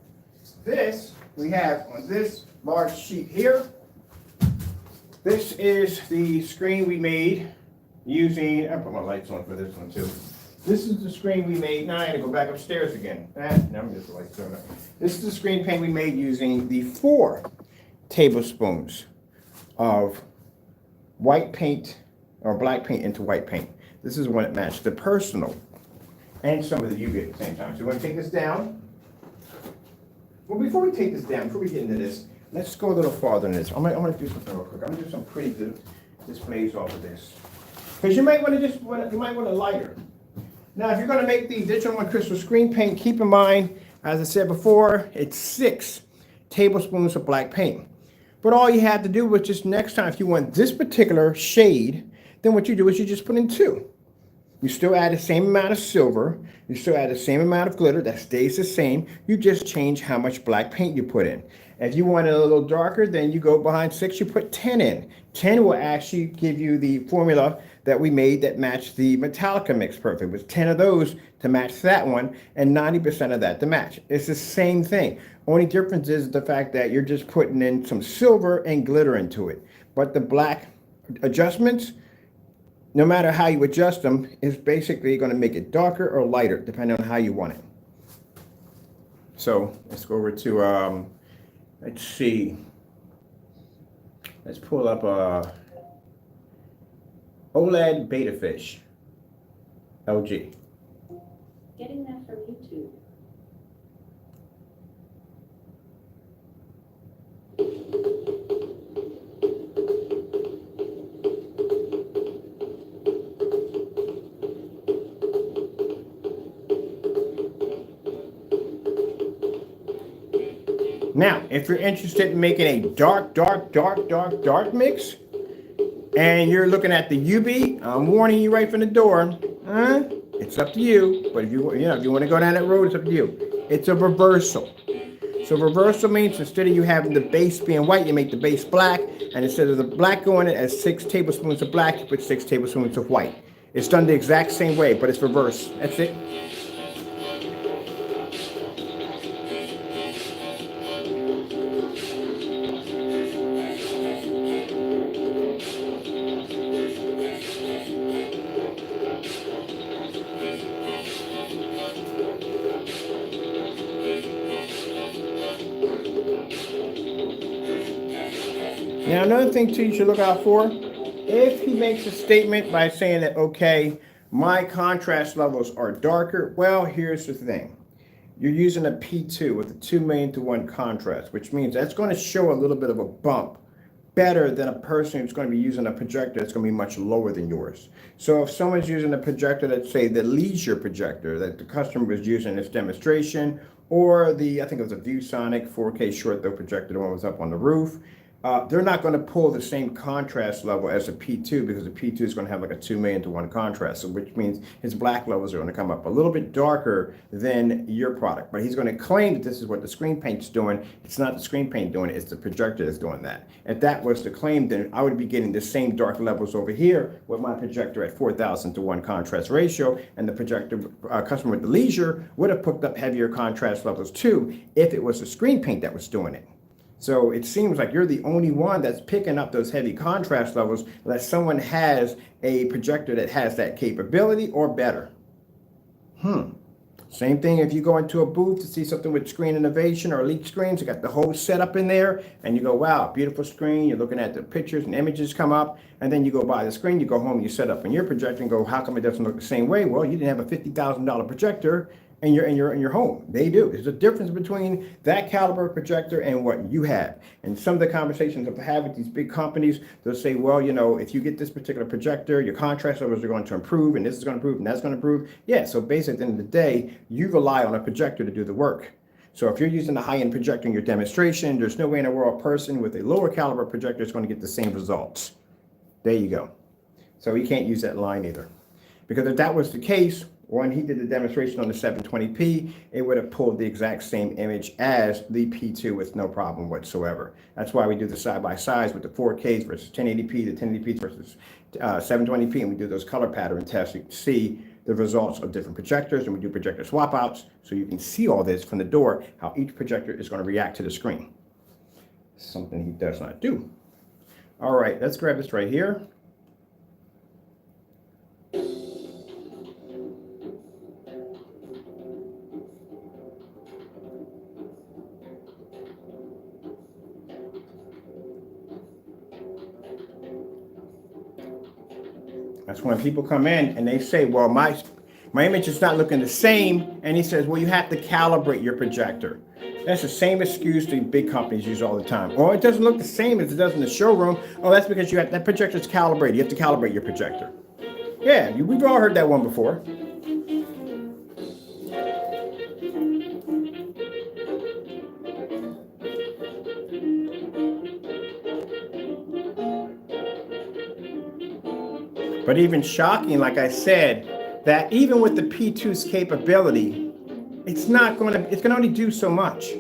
Speaker 1: this we have on this large sheet here. This is the screen we made using, I put my lights on for this one too. This is the screen we made, now I gotta go back upstairs again. Now I'm just the lights on. This is the screen paint we made using the 4 tablespoons of white paint or black paint into white paint. This is one that matched the personal and some of the UV at the same time. So we're gonna take this down. Well, before we take this down, before we get into this, let's go a little farther in this. I'm gonna do something real quick. I'm gonna do some pretty good displays off of this. Because you might want to lighter. Now, if you're going to make the Digital One Crystal screen paint, keep in mind, as I said before, it's 6 tablespoons of black paint. But all you have to do was just next time, if you want this particular shade, then what you do is you just put in 2. You still add the same amount of silver. You still add the same amount of glitter. That stays the same. You just change how much black paint you put in. If you want it a little darker, then you go behind 6, you put 10 in. 10 will actually give you the formula that we made that matched the Metallica mix perfect. It was 10 of those to match that one and 90% of that to match. It's the same thing. Only difference is the fact that you're just putting in some silver and glitter into it. But the black adjustments, no matter how you adjust them, is basically going to make it darker or lighter, depending on how you want it. So let's go over to, let's see. Let's pull up OLED Beta Fish, LG.
Speaker 2: Getting that from YouTube.
Speaker 1: Now, if you're interested in making a dark mix, and you're looking at the UV, I'm warning you right from the door. It's up to you. But if you want to go down that road, it's up to you. It's a reversal. So reversal means instead of you having the base being white, you make the base black, and instead of the black going in as 6 tablespoons of black, you put 6 tablespoons of white. It's done the exact same way, but it's reversed. That's it. Now, another thing too you should look out for, if he makes a statement by saying that, okay, my contrast levels are darker, well, here's the thing. You're using a P2 with a 2,000,000:1 contrast, which means that's going to show a little bit of a bump better than a person who's going to be using a projector that's going to be much lower than yours. So if someone's using a projector, let's say the Leisure projector that the customer was using in this demonstration, or I think it was a ViewSonic 4K short throw projector, the one that was up on the roof, they're not going to pull the same contrast level as a P2 because the P2 is going to have like a 2,000,000:1 contrast, so which means his black levels are going to come up a little bit darker than your product. But he's going to claim that this is what the screen paint's doing. It's not the screen paint doing it, it's the projector that's doing that. If that was the claim, then I would be getting the same dark levels over here with my projector at 4,000:1 contrast ratio, and the projector customer with the Leisure would have picked up heavier contrast levels too if it was the screen paint that was doing it. So it seems like you're the only one that's picking up those heavy contrast levels unless someone has a projector that has that capability or better. Same thing if you go into a booth to see something with Screen Innovation or Elite Screens, you got the whole setup in there, and you go, wow, beautiful screen, you're looking at the pictures and images come up, and then you go buy the screen, you go home, you set up on your projector and go, how come it doesn't look the same way? Well, you didn't have a $50,000 projector in your home. They do. There's a difference between that caliber projector and what you have. And some of the conversations I've had with these big companies, they'll say, well, if you get this particular projector, your contrast levels are going to improve, and this is going to improve, and that's going to improve. Yeah, so basically at the end of the day, you rely on a projector to do the work. So if you're using a high-end projector in your demonstration, there's no way in the world a person with a lower caliber projector is going to get the same results. There you go. So you can't use that line either. Because if that was the case, when he did the demonstration on the 720p, it would have pulled the exact same image as the P2 with no problem whatsoever. That's why we do the side-by-sides with the 4Ks versus 1080p, the 1080p versus 720p, and we do those color pattern tests to see the results of different projectors, and we do projector swap outs, so you can see all this from the door, how each projector is going to react to the screen. Something he does not do. All right, let's grab this right here. That's when people come in and they say, well, my image is not looking the same. And he says, well, you have to calibrate your projector. That's the same excuse the big companies use all the time. Or it doesn't look the same as it does in the showroom. Oh, that's because that projector is calibrated. You have to calibrate your projector. Yeah, we've all heard that one before. But even shocking, like I said, that even with the P2's capability, it's gonna only do so much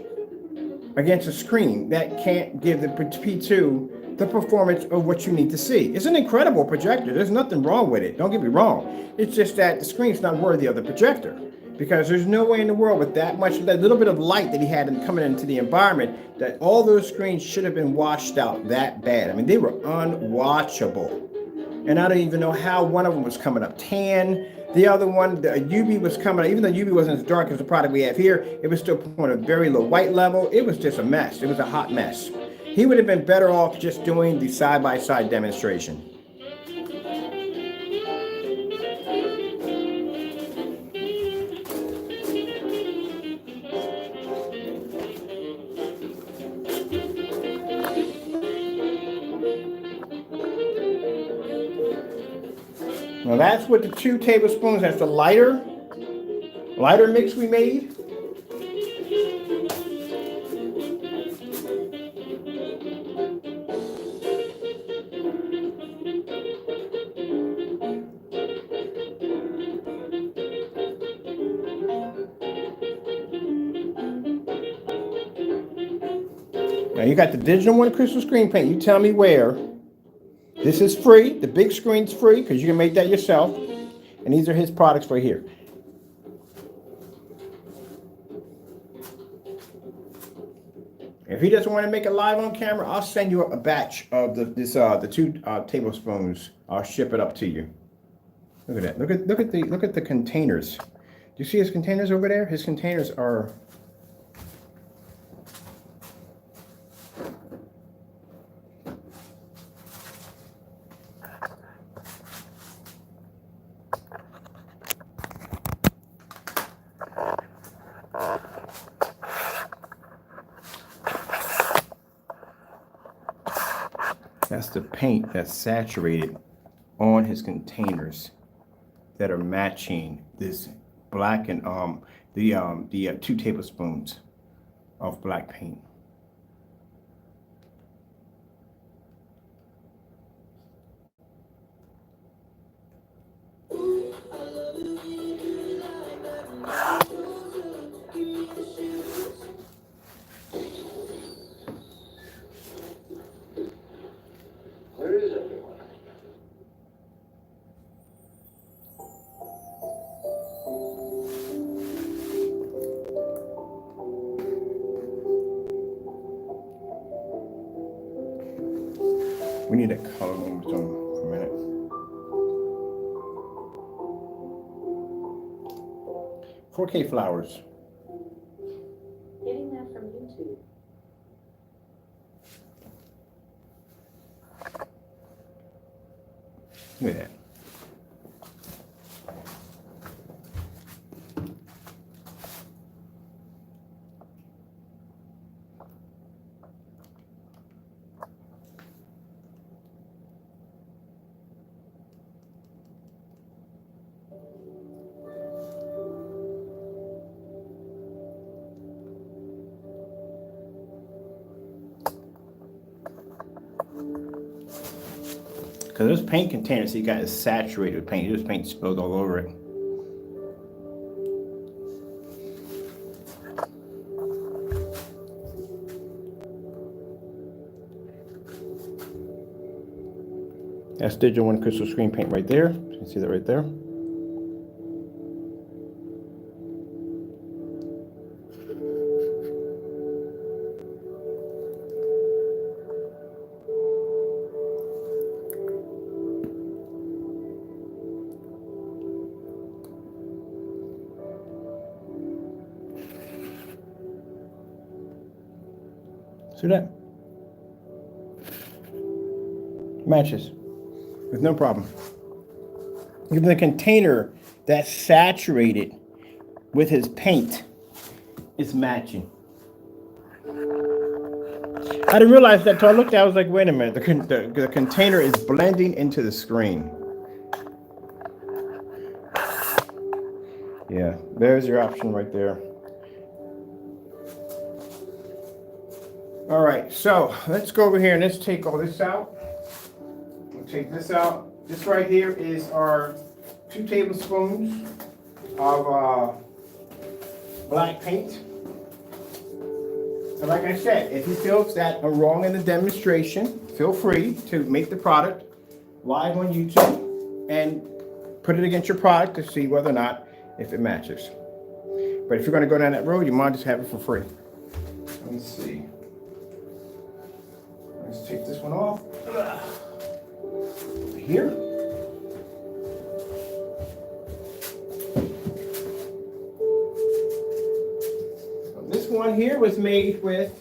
Speaker 1: against a screen that can't give the P2 the performance of what you need to see. It's an incredible projector. There's nothing wrong with it. Don't get me wrong. It's just that the screen's not worthy of the projector, because there's no way in the world with that little bit of light that he had coming into the environment that all those screens should have been washed out that bad. I mean, they were unwatchable. And I don't even know how one of them was coming up tan. The other one, the UV was coming up, even though UV wasn't as dark as the product we have here, it was still pointing a very low white level. It was just a mess. It was a hot mess. He would have been better off just doing the side-by-side demonstration. Now that's what the 2 tablespoons, that's the lighter mix we made. Now you got the digital one, crystal screen paint. You tell me where. This is free. The big screen's free because you can make that yourself. And these are his products right here. If he doesn't want to make it live on camera, I'll send you a batch of the 2 tablespoons. I'll ship it up to you. Look at that. Look at the containers. Do you see his containers over there? His containers are. That's the paint that's saturated on his containers that are matching this black and the 2 tablespoons of black paint.
Speaker 3: Where is everyone?
Speaker 1: We need a color limit for a minute. $4K flowers.
Speaker 2: Getting that from YouTube.
Speaker 1: Look at that. Because those paint containers he got is saturated with paint. There's paint spilled all over it. That's Digital One crystal screen paint right there. You can see that right there. See that? Matches with no problem. Even the container that's saturated with his paint is matching. I didn't realize that until I looked at it. I was like, wait a minute, the container is blending into the screen. Yeah, there's your option right there. All right, so let's go over here and let's take all this out. We'll take this out. This right here is our 2 tablespoons of black paint. And like I said, if you feel that I'm wrong in the demonstration, feel free to make the product live on YouTube and put it against your product to see whether or not if it matches. But if you're going to go down that road, you might just have it for free. Let's see. Let's take this one off. Here. This one here was made with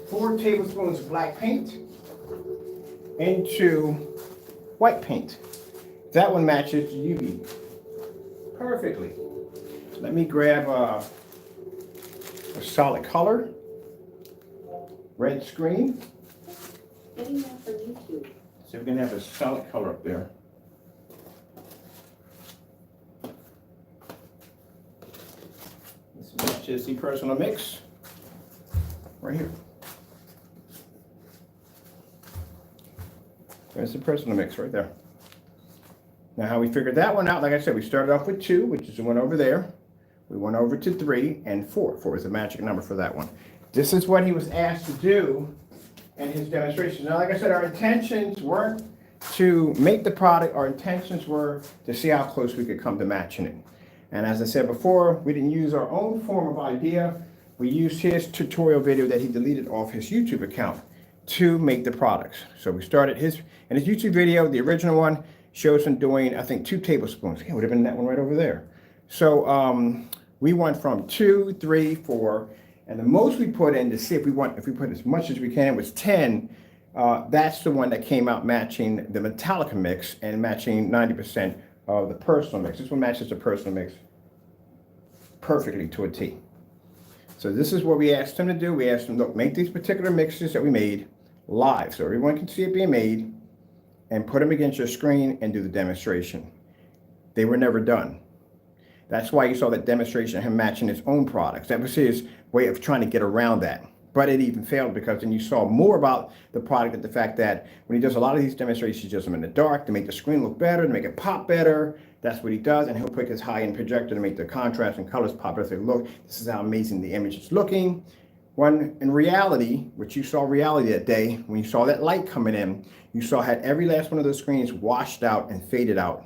Speaker 1: 4 tablespoons of black paint into white paint. That one matches UV perfectly. Let me grab a solid color, red screen.
Speaker 2: Getting that from YouTube.
Speaker 1: So we're gonna have a solid color up there. This matches the personal mix right here. There's the personal mix right there. Now how we figured that one out, like I said, we started off with 2, which is the one over there. We went over to 3 and 4. 4 is the magic number for that one. This is what he was asked to do in his demonstration. Now, like I said, our intentions weren't to make the product. Our intentions were to see how close we could come to matching it. And as I said before, we didn't use our own form of idea. We used his tutorial video that he deleted off his YouTube account to make the products. So we started in his YouTube video, the original one, shows him doing, I think, 2 tablespoons. Yeah, it would have been that one right over there. So we went from 2, 3, 4, and the most we put in to see if we put as much as we can was 10. That's the one that came out matching the Metallica mix and matching 90% of the personal mix. This one matches the personal mix perfectly to a T. So this is what we asked him to do. We asked him, look, make these particular mixes that we made live so everyone can see it being made and put them against your screen and do the demonstration. They were never done. That's why you saw that demonstration of him matching his own products. That was his way of trying to get around that. But it even failed because then you saw more about the product and the fact that when he does a lot of these demonstrations, he does them in the dark to make the screen look better, to make it pop better. That's what he does. And he'll put his high-end projector to make the contrast and colors pop better. Say, look, this is how amazing the image is looking. When in reality, which you saw reality that day, when you saw that light coming in, you saw had every last one of those screens washed out and faded out.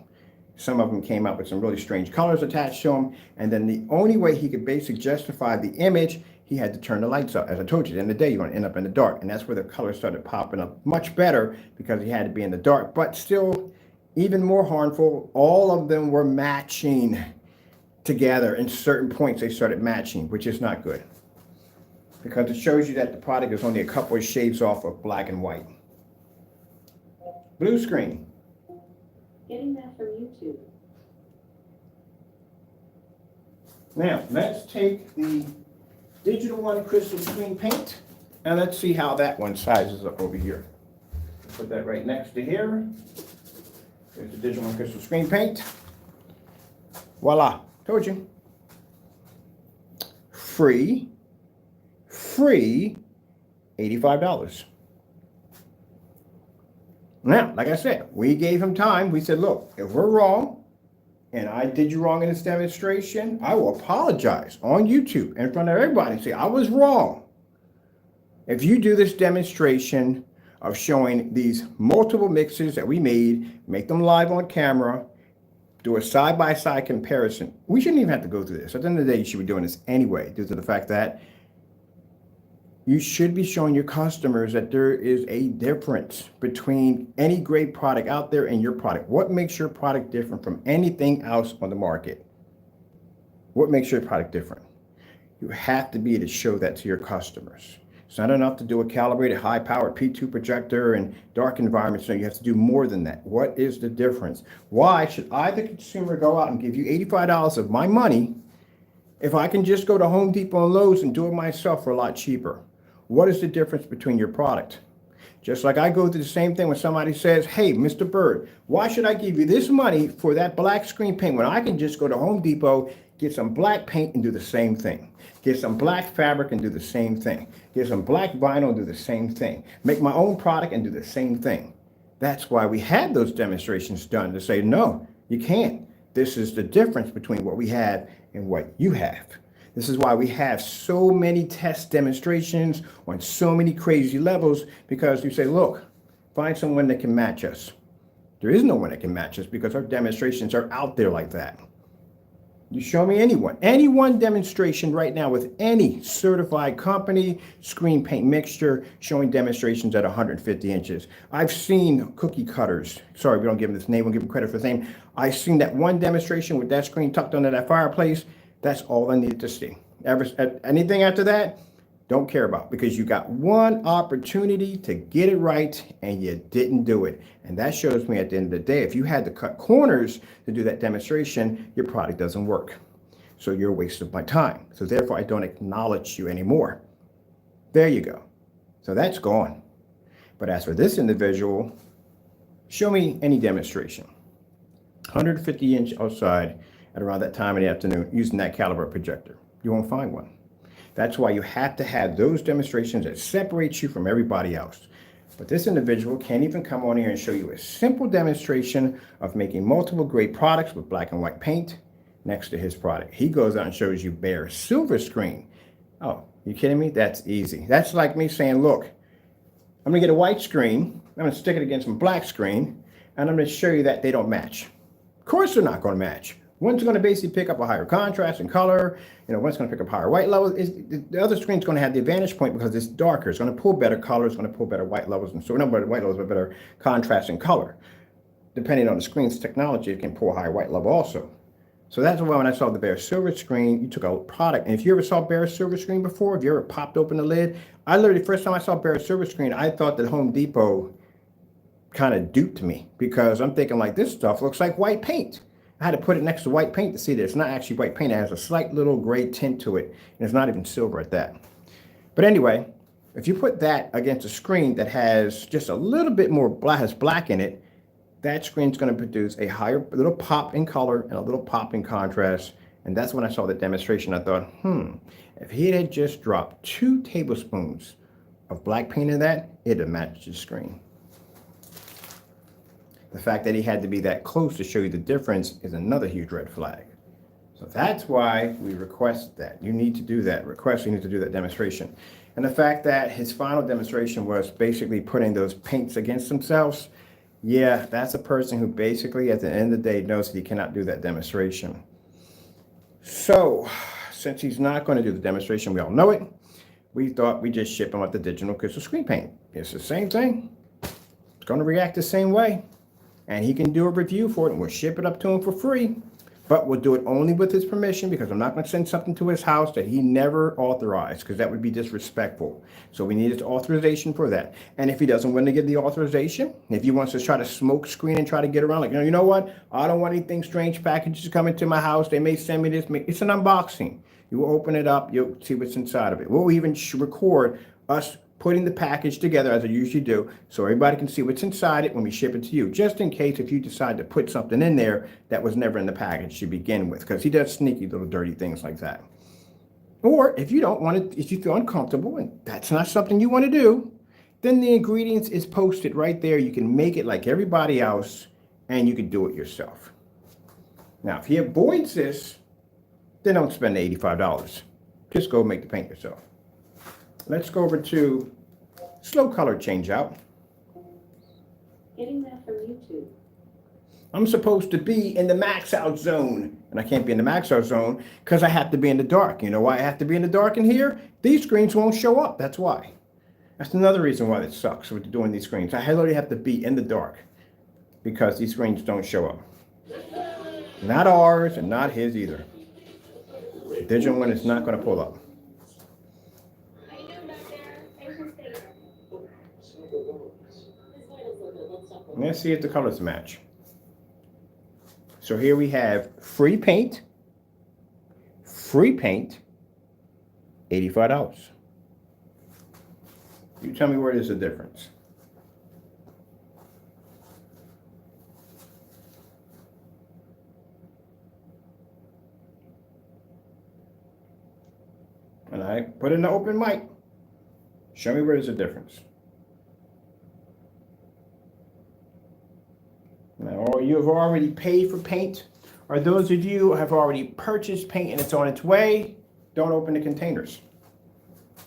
Speaker 1: Some of them came out with some really strange colors attached to them. And then the only way he could basically justify the image, he had to turn the lights up. As I told you, at the end of the day, you're going to end up in the dark. And that's where the colors started popping up much better because he had to be in the dark. But still, even more harmful, all of them were matching together. In certain points, they started matching, which is not good. Because it shows you that the product is only a couple of shades off of black and white. Blue screen.
Speaker 2: Getting that from YouTube.
Speaker 1: Now, let's take the digital one crystal screen paint and let's see how that one sizes up over here. Put that right next to here. There's the digital one crystal screen paint. Voila, told you. Free $85. Now, like I said, we gave him time. We said, look, if we're wrong, and I did you wrong in this demonstration, I will apologize on YouTube in front of everybody and say, I was wrong. If you do this demonstration of showing these multiple mixes that we made, make them live on camera, do a side-by-side comparison. We shouldn't even have to go through this. At the end of the day, you should be doing this anyway, due to the fact that you should be showing your customers that there is a difference between any great product out there and your product. What makes your product different from anything else on the market? What makes your product different? You have to be able to show that to your customers. It's not enough to do a calibrated high-powered P2 projector in dark environments. No, you have to do more than that. What is the difference? Why should I, the consumer, go out and give you $85 of my money if I can just go to Home Depot and Lowe's and do it myself for a lot cheaper? What is the difference between your product? Just like I go through the same thing when somebody says, hey, Mr. Bird, why should I give you this money for that black screen paint when I can just go to Home Depot, get some black paint and do the same thing? Get some black fabric and do the same thing. Get some black vinyl and do the same thing. Make my own product and do the same thing. That's why we had those demonstrations done to say, no, you can't. This is the difference between what we have and what you have. This is why we have so many test demonstrations on so many crazy levels, because you say, look, find someone that can match us. There is no one that can match us because our demonstrations are out there like that. You show me any one demonstration right now with any certified company, screen paint mixture, showing demonstrations at 150 inches. I've seen cookie cutters. Sorry, we don't give them this name, we'll give them credit for the name. I've seen that one demonstration with that screen tucked under that fireplace. That's all I needed to see. Anything after that, don't care about, because you got one opportunity to get it right and you didn't do it. And that shows me at the end of the day, if you had to cut corners to do that demonstration, your product doesn't work. So you're a waste of my time. So therefore, I don't acknowledge you anymore. There you go. So that's gone. But as for this individual, show me any demonstration. 150 inch outside at around that time in the afternoon using that caliber projector. You won't find one. That's why you have to have those demonstrations that separate you from everybody else. But this individual can't even come on here and show you a simple demonstration of making multiple great products with black and white paint next to his product. He goes out and shows you bare silver screen. Oh, you kidding me? That's easy. That's like me saying, look, I'm gonna get a white screen, I'm gonna stick it against some black screen, and I'm gonna show you that they don't match. Of course they're not gonna match. One's going to basically pick up a higher contrast and color. One's going to pick up higher white levels. The other screen's going to have the advantage point because it's darker. It's going to pull better color. It's going to pull better white levels. And so not better white levels, but better contrast and color. Depending on the screen's technology, it can pull a higher white level also. So that's why when I saw the bare silver screen, you took a product. And if you ever saw bare silver screen before, if you ever popped open the lid, I literally, first time I saw bare silver screen, I thought that Home Depot kind of duped me, because I'm thinking like, this stuff looks like white paint. I had to put it next to white paint to see that it's not actually white paint. It has a slight little gray tint to it, and it's not even silver at that. But anyway, if you put that against a screen that has just a little bit more black, has black in it, that screen's going to produce a little pop in color and a little pop in contrast. And that's when I saw the demonstration. I thought, if he had just dropped 2 tablespoons of black paint in that, it'd have matched the screen. The fact that he had to be that close to show you the difference is another huge red flag. So that's why we request that. You need to do that. You need to do that demonstration. And the fact that his final demonstration was basically putting those paints against themselves, yeah, that's a person who basically at the end of the day knows that he cannot do that demonstration. So since he's not going to do the demonstration, we all know it, we thought we'd just ship him out the digital crystal screen paint. It's the same thing. It's going to react the same way. And he can do a review for it, and we'll ship it up to him for free. But we'll do it only with his permission, because I'm not going to send something to his house that he never authorized, because that would be disrespectful. So we need his authorization for that. And if he doesn't want to give the authorization, if he wants to try to smoke screen and try to get around, like, you know what? I don't want anything strange packages coming to my house. They may send me this. It's an unboxing. You will open it up. You'll see what's inside of it. We'll even record us putting the package together, as I usually do, so everybody can see what's inside it when we ship it to you, just in case if you decide to put something in there that was never in the package to begin with, because he does sneaky little dirty things like that. Or if you don't want it, if you feel uncomfortable and that's not something you want to do, then the ingredients is posted right there. You can make it like everybody else, and you can do it yourself. Now, if he avoids this, then don't spend the $85. Just go make the paint yourself. Let's go over to slow color change out.
Speaker 2: Getting that from YouTube.
Speaker 1: I'm supposed to be in the max out zone, and I can't be in the max out zone because I have to be in the dark. You know why I have to be in the dark in here? These screens won't show up. That's why. That's another reason why it sucks with doing these screens. I literally have to be in the dark because these screens don't show up. Not ours and not his either. The digital one is not going to pull up. Let's see if the colors match. So here we have free paint, $85. You tell me where there's a difference. And I put in the open mic. Show me where there's a difference. Now, or you have already paid for paint, or those of you who have already purchased paint and it's on its way, don't open the containers.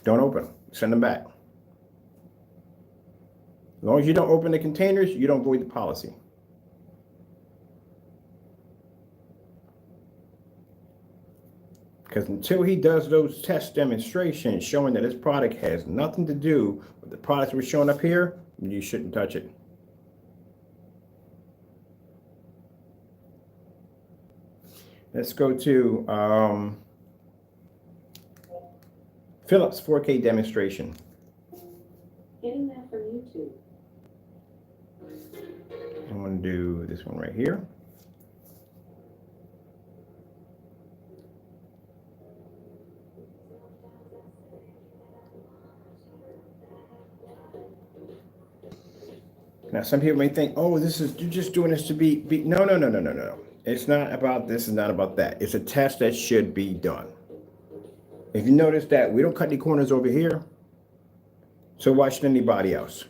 Speaker 1: Don't open them. Send them back. As long as you don't open the containers, you don't void the policy. Because until he does those test demonstrations showing that this product has nothing to do with the products we're showing up here, you shouldn't touch it. Let's go to Philips 4K demonstration.
Speaker 2: Getting that from YouTube.
Speaker 1: I'm going to do this one right here. Now, some people may think, oh, you're just doing this to be. No. It's not about this, it's not about that. It's a test that should be done. If you notice that we don't cut any corners over here, so why should anybody else?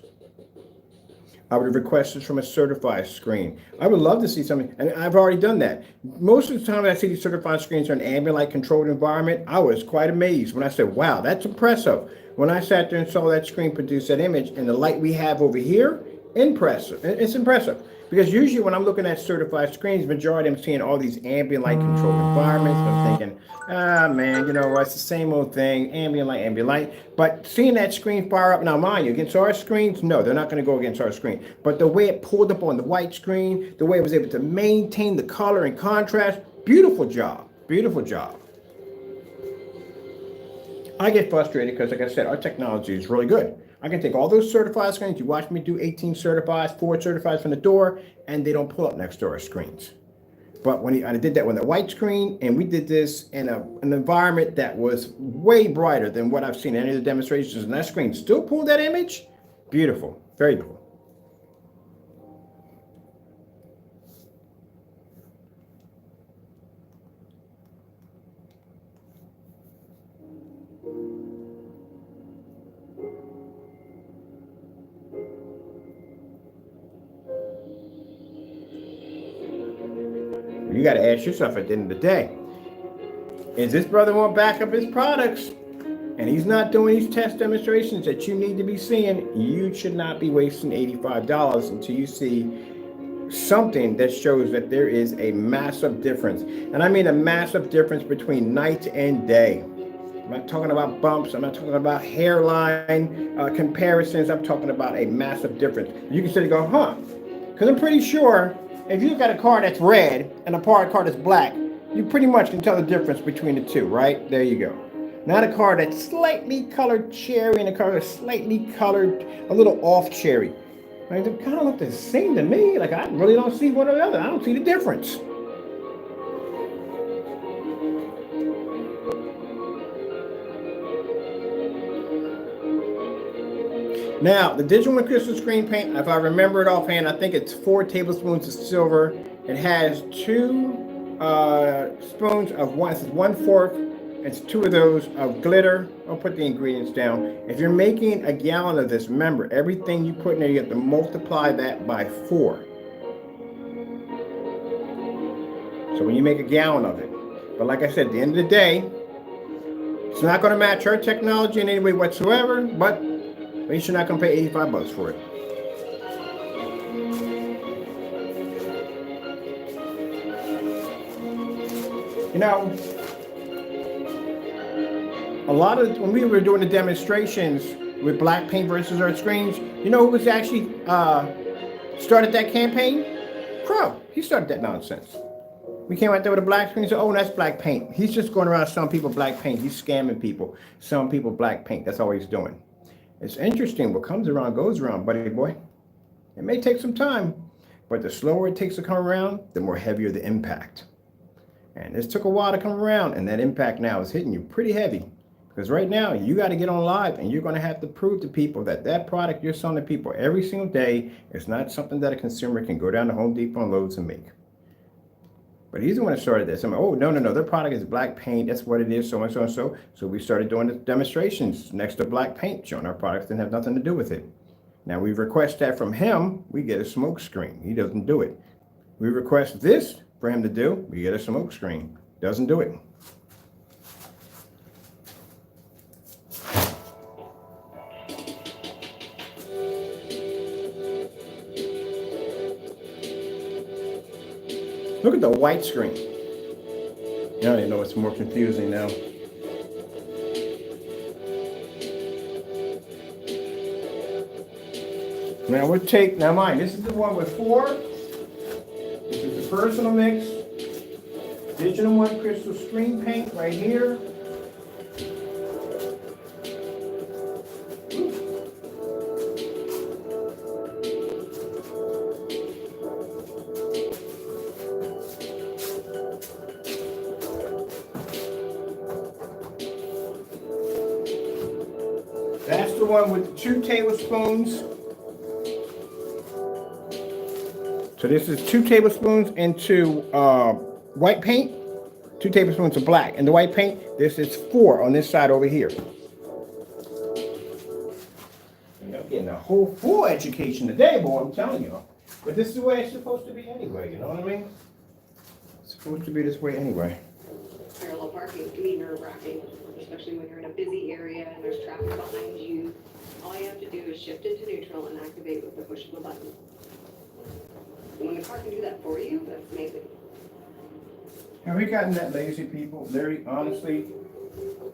Speaker 1: I would request this from a certified screen. I would love to see something, and I've already done that. Most of the time I see these certified screens are an ambient light controlled environment. I was quite amazed when I said, wow, that's impressive. When I sat there and saw that screen produce that image and the light we have over here, impressive. It's impressive. Because usually when I'm looking at certified screens, majority I'm seeing all these ambient light controlled environments. I'm thinking, man, you know, it's the same old thing, ambient light. But seeing that screen fire up, now mind you, against our screens, no, they're not going to go against our screen. But the way it pulled up on the white screen, the way it was able to maintain the color and contrast, beautiful job, beautiful job. I get frustrated because, like I said, our technology is really good. I can take all those certified screens. You watch me do 18 certifieds, 4 certifieds from the door, and they don't pull up next to our screens. But when I did that with a white screen, and we did this in an environment that was way brighter than what I've seen in any of the demonstrations, and that screen still pulled that image, beautiful, very beautiful. You got to ask yourself at the end of the day, is this brother want to back up his products and he's not doing these test demonstrations that you need to be seeing? You should not be wasting $85 until you see something that shows that there is a massive difference. And I mean a massive difference between night and day. I'm not talking about bumps. I'm not talking about hairline comparisons. I'm talking about a massive difference. You can sit and go, huh? Because I'm pretty sure if you look at a car that's red and a car that's black, you pretty much can tell the difference between the two, right? There you go. Not a car that's slightly colored cherry and a car that's slightly colored a little off cherry. Like, they kind of look the same to me. Like, I really don't see one or the other. I don't see the difference. Now, the digital and crystal screen paint, if I remember it offhand, I think it's 4 tablespoons of silver. It has 2 spoons of 1/4. It's 2 of those of glitter. I'll put the ingredients down. If you're making a gallon of this, remember, everything you put in there, you have to multiply that by 4. So when you make a gallon of it. But like I said, at the end of the day, it's not going to match our technology in any way whatsoever, but at least you're not going to pay $85 for it. You know, a lot of, when we were doing the demonstrations with black paint versus our screens, you know who was actually started that campaign? Crow. He started that nonsense. We came out there with a black screen and said, oh, that's black paint. He's just going around selling people black paint. He's scamming people, selling people black paint. That's all he's doing. It's interesting. What comes around goes around, buddy boy. It may take some time, but the slower it takes to come around, the more heavier the impact. And this took a while to come around, and that impact now is hitting you pretty heavy. Because right now, you got to get on live, and you're going to have to prove to people that that product you're selling to people every single day is not something that a consumer can go down to Home Depot and Lowe's and make. But he's the one that started this. I'm like, oh, no, no, no, their product is black paint. That's what it is, so and so and so. So we started doing the demonstrations next to black paint, showing our products didn't have nothing to do with it. Now we request that from him, we get a smoke screen. He doesn't do it. We request this for him to do, we get a smoke screen. Doesn't do it. Look at the white screen. Now you know it's more confusing now. Now we'll take, now mind, this is the one with 4. This is the personal mix. Digital 1 crystal screen paint right here. That's the one with the 2 tablespoons. So this is 2 tablespoons into white paint, 2 tablespoons of black. And the white paint, this is 4 on this side over here. And I'm getting a whole full education today, boy, I'm telling you. But this is the way it's supposed to be anyway, you know what I mean? It's supposed to be this way anyway.
Speaker 7: Parallel parking can be nerve-wracking, especially when you're in a busy area and there's traffic behind you. All you have to do is shift into neutral and activate with the push of a button. And when the car can do that for you, that's amazing.
Speaker 1: Have we gotten that lazy, people? Very honestly,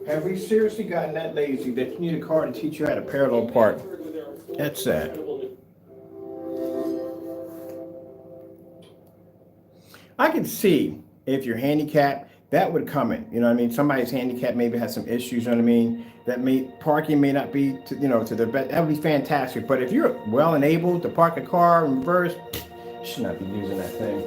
Speaker 1: have we seriously gotten that lazy that you need a car to teach you how to parallel park? That's sad. I can see if you're handicapped, that would come in. You know what I mean? Somebody's handicapped maybe has some issues, you know what I mean? That parking may not be to, you know, to the best. That would be fantastic. But if you're well and able to park a car in reverse, you should not be using that thing.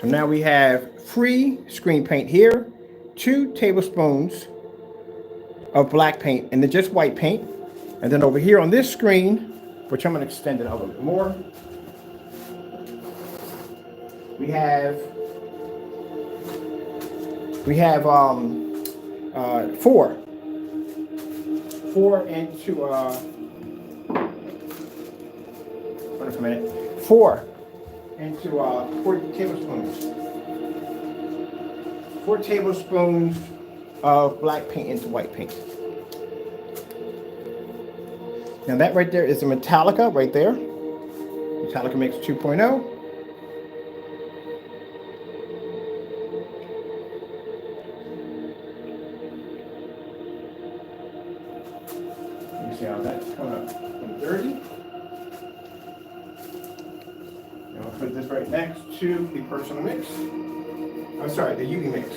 Speaker 1: So now we have free screen paint here, 2 tablespoons of black paint and then just white paint. And then over here on this screen, which I'm going to extend it a little bit more, we have 4 into hold on for a minute. 4 into 4 tablespoons. 4 tablespoons of black paint into white paint. Now that right there is a Metallica right there. Metallica Mix 2.0. You see how that's coming up from 30. And we'll put this right next to the personal mix. I'm sorry, the UV mix.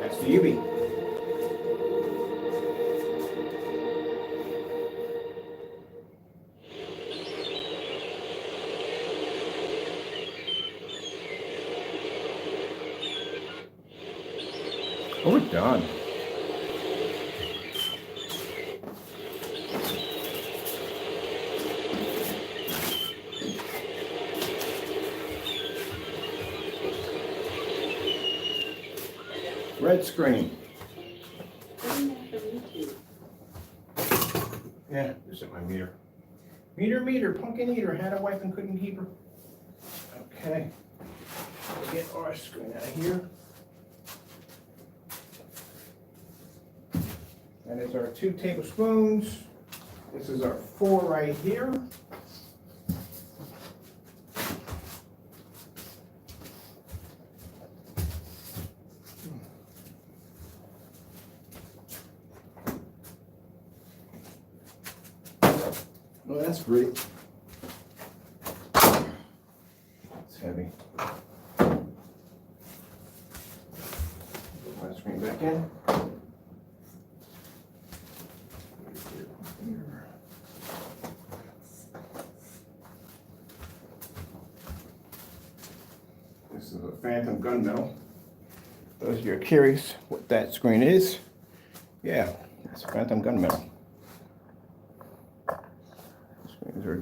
Speaker 1: That's the UV. Oh, we're done. Red screen. Yeah, this is my meter. Meter, pumpkin eater, had a wife and couldn't keep her. Okay. We'll get our screen out of here. That is our 2 tablespoons. This is our 4 right here. Oh, that's great. It's heavy. Put my screen back in. This is a Phantom gunmetal. Those of you are curious what that screen is. Yeah, it's a Phantom gunmetal.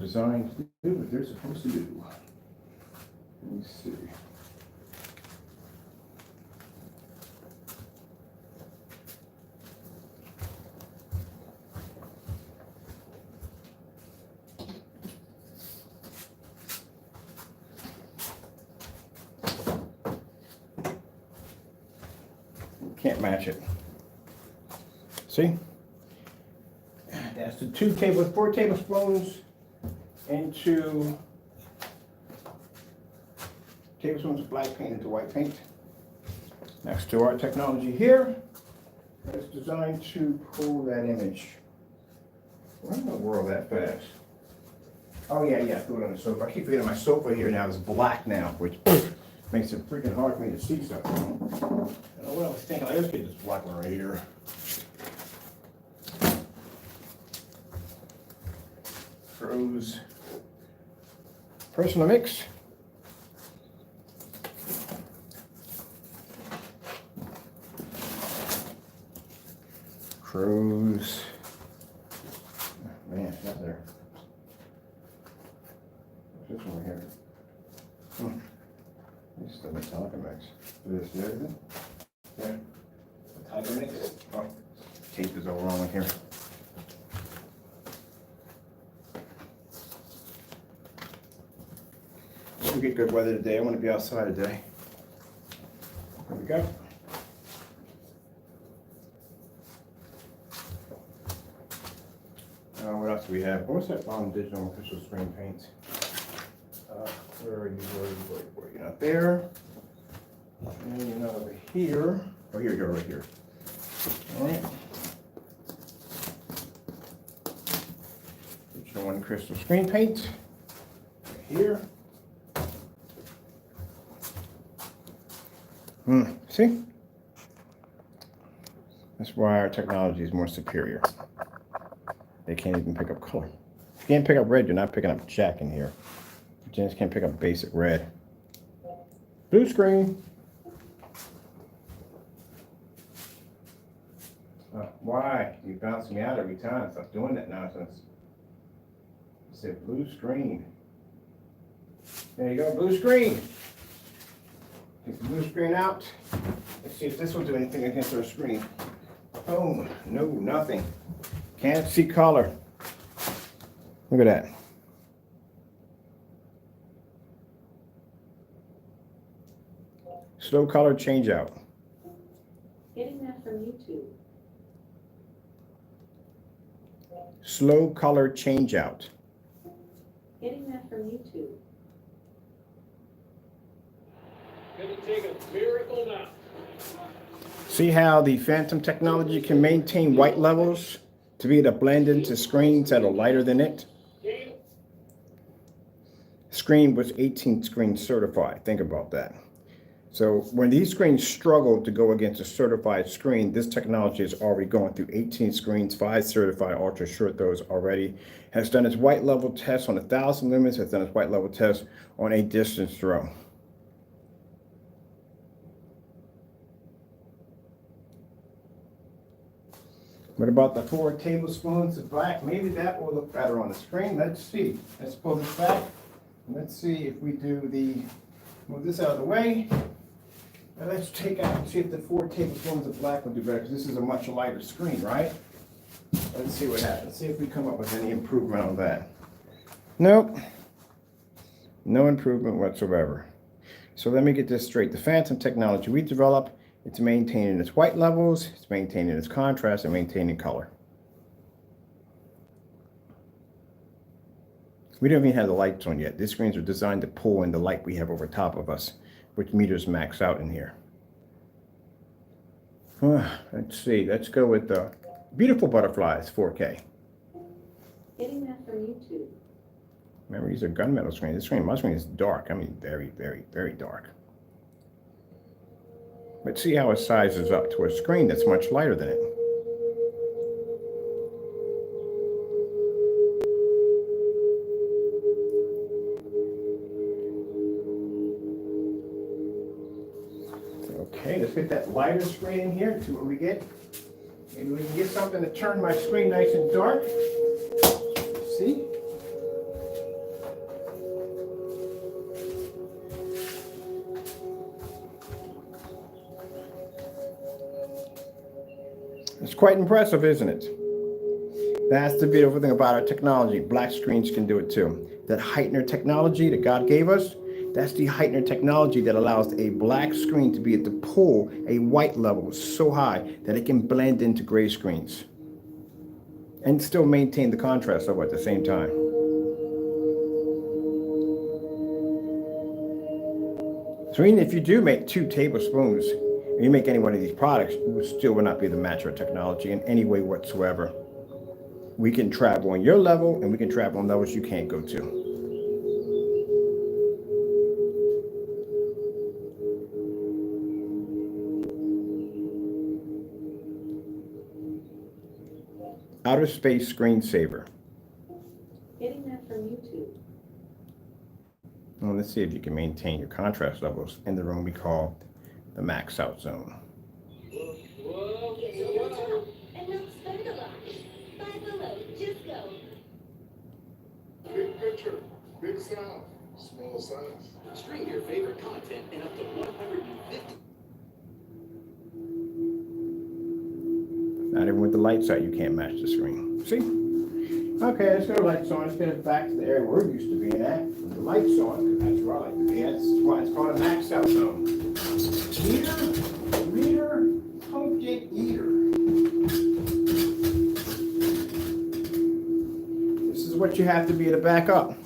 Speaker 1: designed to do what they're supposed to do. Let me see. Can't match it. See? That's the 4 tablespoons into tablespoons of black paint into white paint. Next to our technology here, it's designed to pull that image. Where in the world that fast? Oh yeah, threw it on the sofa. I keep forgetting my sofa here now is black now, which makes it freaking hard for me to see stuff. I don't know what I was thinking. Let's get this black one right here. Pros. Personal mix. Pros. Oh, man, it's not there. What's this one here? This is the Metallica mix. This, there, is it? Yeah. Metallica mix. Oh, tape is all wrong in here. We get good weather today. I want to be outside today. There we go. What else do we have? What's that digital crystal screen paint? Where are you? You're not there. And you're not over here. Oh, here you go, right here. All right. Digital one crystal screen paint. Right here. See? That's why our technology is more superior. They can't even pick up color. If you can't pick up red, you're not picking up jack in here. You just can't pick up basic red. Blue screen. Why? You bounce me out every time. Stop doing that nonsense. I said blue screen. There you go, blue screen. Take the blue screen out. Let's see if this will do anything against our screen. Oh, no, nothing. Can't see color. Look at that. Slow color change out.
Speaker 2: Getting that from YouTube.
Speaker 1: Slow color change out.
Speaker 2: Getting that from YouTube.
Speaker 5: Gonna take a miracle now.
Speaker 1: See how the Phantom technology can maintain white levels to be able to blend into screens that are lighter than it? Screen was 18 screen certified. Think about that. So when these screens struggle to go against a certified screen, this technology is already going through 18 screens, 5 certified ultra short throws already, has done its white level test on 1,000 lumens, has done its white level test on a distance throw. What about the 4 tablespoons of black? Maybe that will look better on the screen. Let's see. Let's pull this back. Let's see if we do move this out of the way. And let's take out and see if the 4 tablespoons of black will do better, because this is a much lighter screen, right? Let's see what happens. See if we come up with any improvement on that. Nope. No improvement whatsoever. So let me get this straight. The Phantom technology we developed, it's maintaining its white levels, it's maintaining its contrast, and maintaining color. We don't even have the lights on yet. These screens are designed to pull in the light we have over top of us, which meters max out in here. Let's see, let's go with the Beautiful Butterflies 4K.
Speaker 2: Getting that from YouTube.
Speaker 1: Remember, these are gunmetal screens. This screen, my screen is dark. I mean, very, very, very dark. Let's see how it sizes up to a screen that's much lighter than it. Okay, let's get that lighter screen in here and see what we get. Maybe we can get something to turn my screen nice and dark. See? It's quite impressive, isn't it? That's the beautiful thing about our technology. Black screens can do it too. That heightener technology that God gave us, that's the heightener technology that allows a black screen to be at the pull a white level so high that it can blend into gray screens and still maintain the contrast level at the same time. So even if you do make 2 tablespoons, and you make any one of these products, it still will not be the match of technology in any way whatsoever. We can travel on your level, and we can travel on levels you can't go to. Outer space screensaver.
Speaker 2: Getting that from YouTube.
Speaker 1: Well, let's see if you can maintain your contrast levels in the room we call the max out zone.
Speaker 5: Whoa,
Speaker 8: Get to the top and not spend a lot. Five below, just go.
Speaker 4: Big picture, big sound, small size.
Speaker 3: Stream your favorite content in up to 150.
Speaker 1: Not even with the lights out, you can't match the screen. See? Okay, let's go to lights on. Let's get it back to the area we're used to being at. With the lights on, because that's where I like to be. That's why it's called a max out zone. Reader, pumpkin eater. This is what you have to be to back up.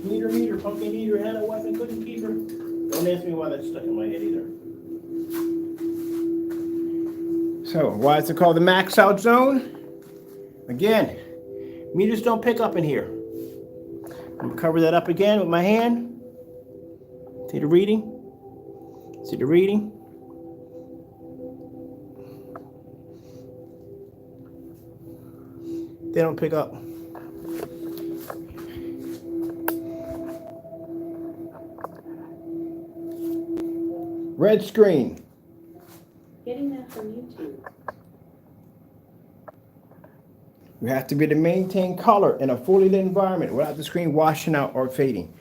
Speaker 1: Meter, pumpkin eater, had a wife and couldn't keep her. Don't ask me why that's stuck in my head either. So, why is it called the max out zone? Again, meters don't pick up in here. I'm gonna cover that up again with my hand. See the reading? See the reading? They don't pick up. Red screen.
Speaker 2: Getting that from YouTube.
Speaker 1: You have to be able to maintain color in a fully lit environment without the screen washing out or fading.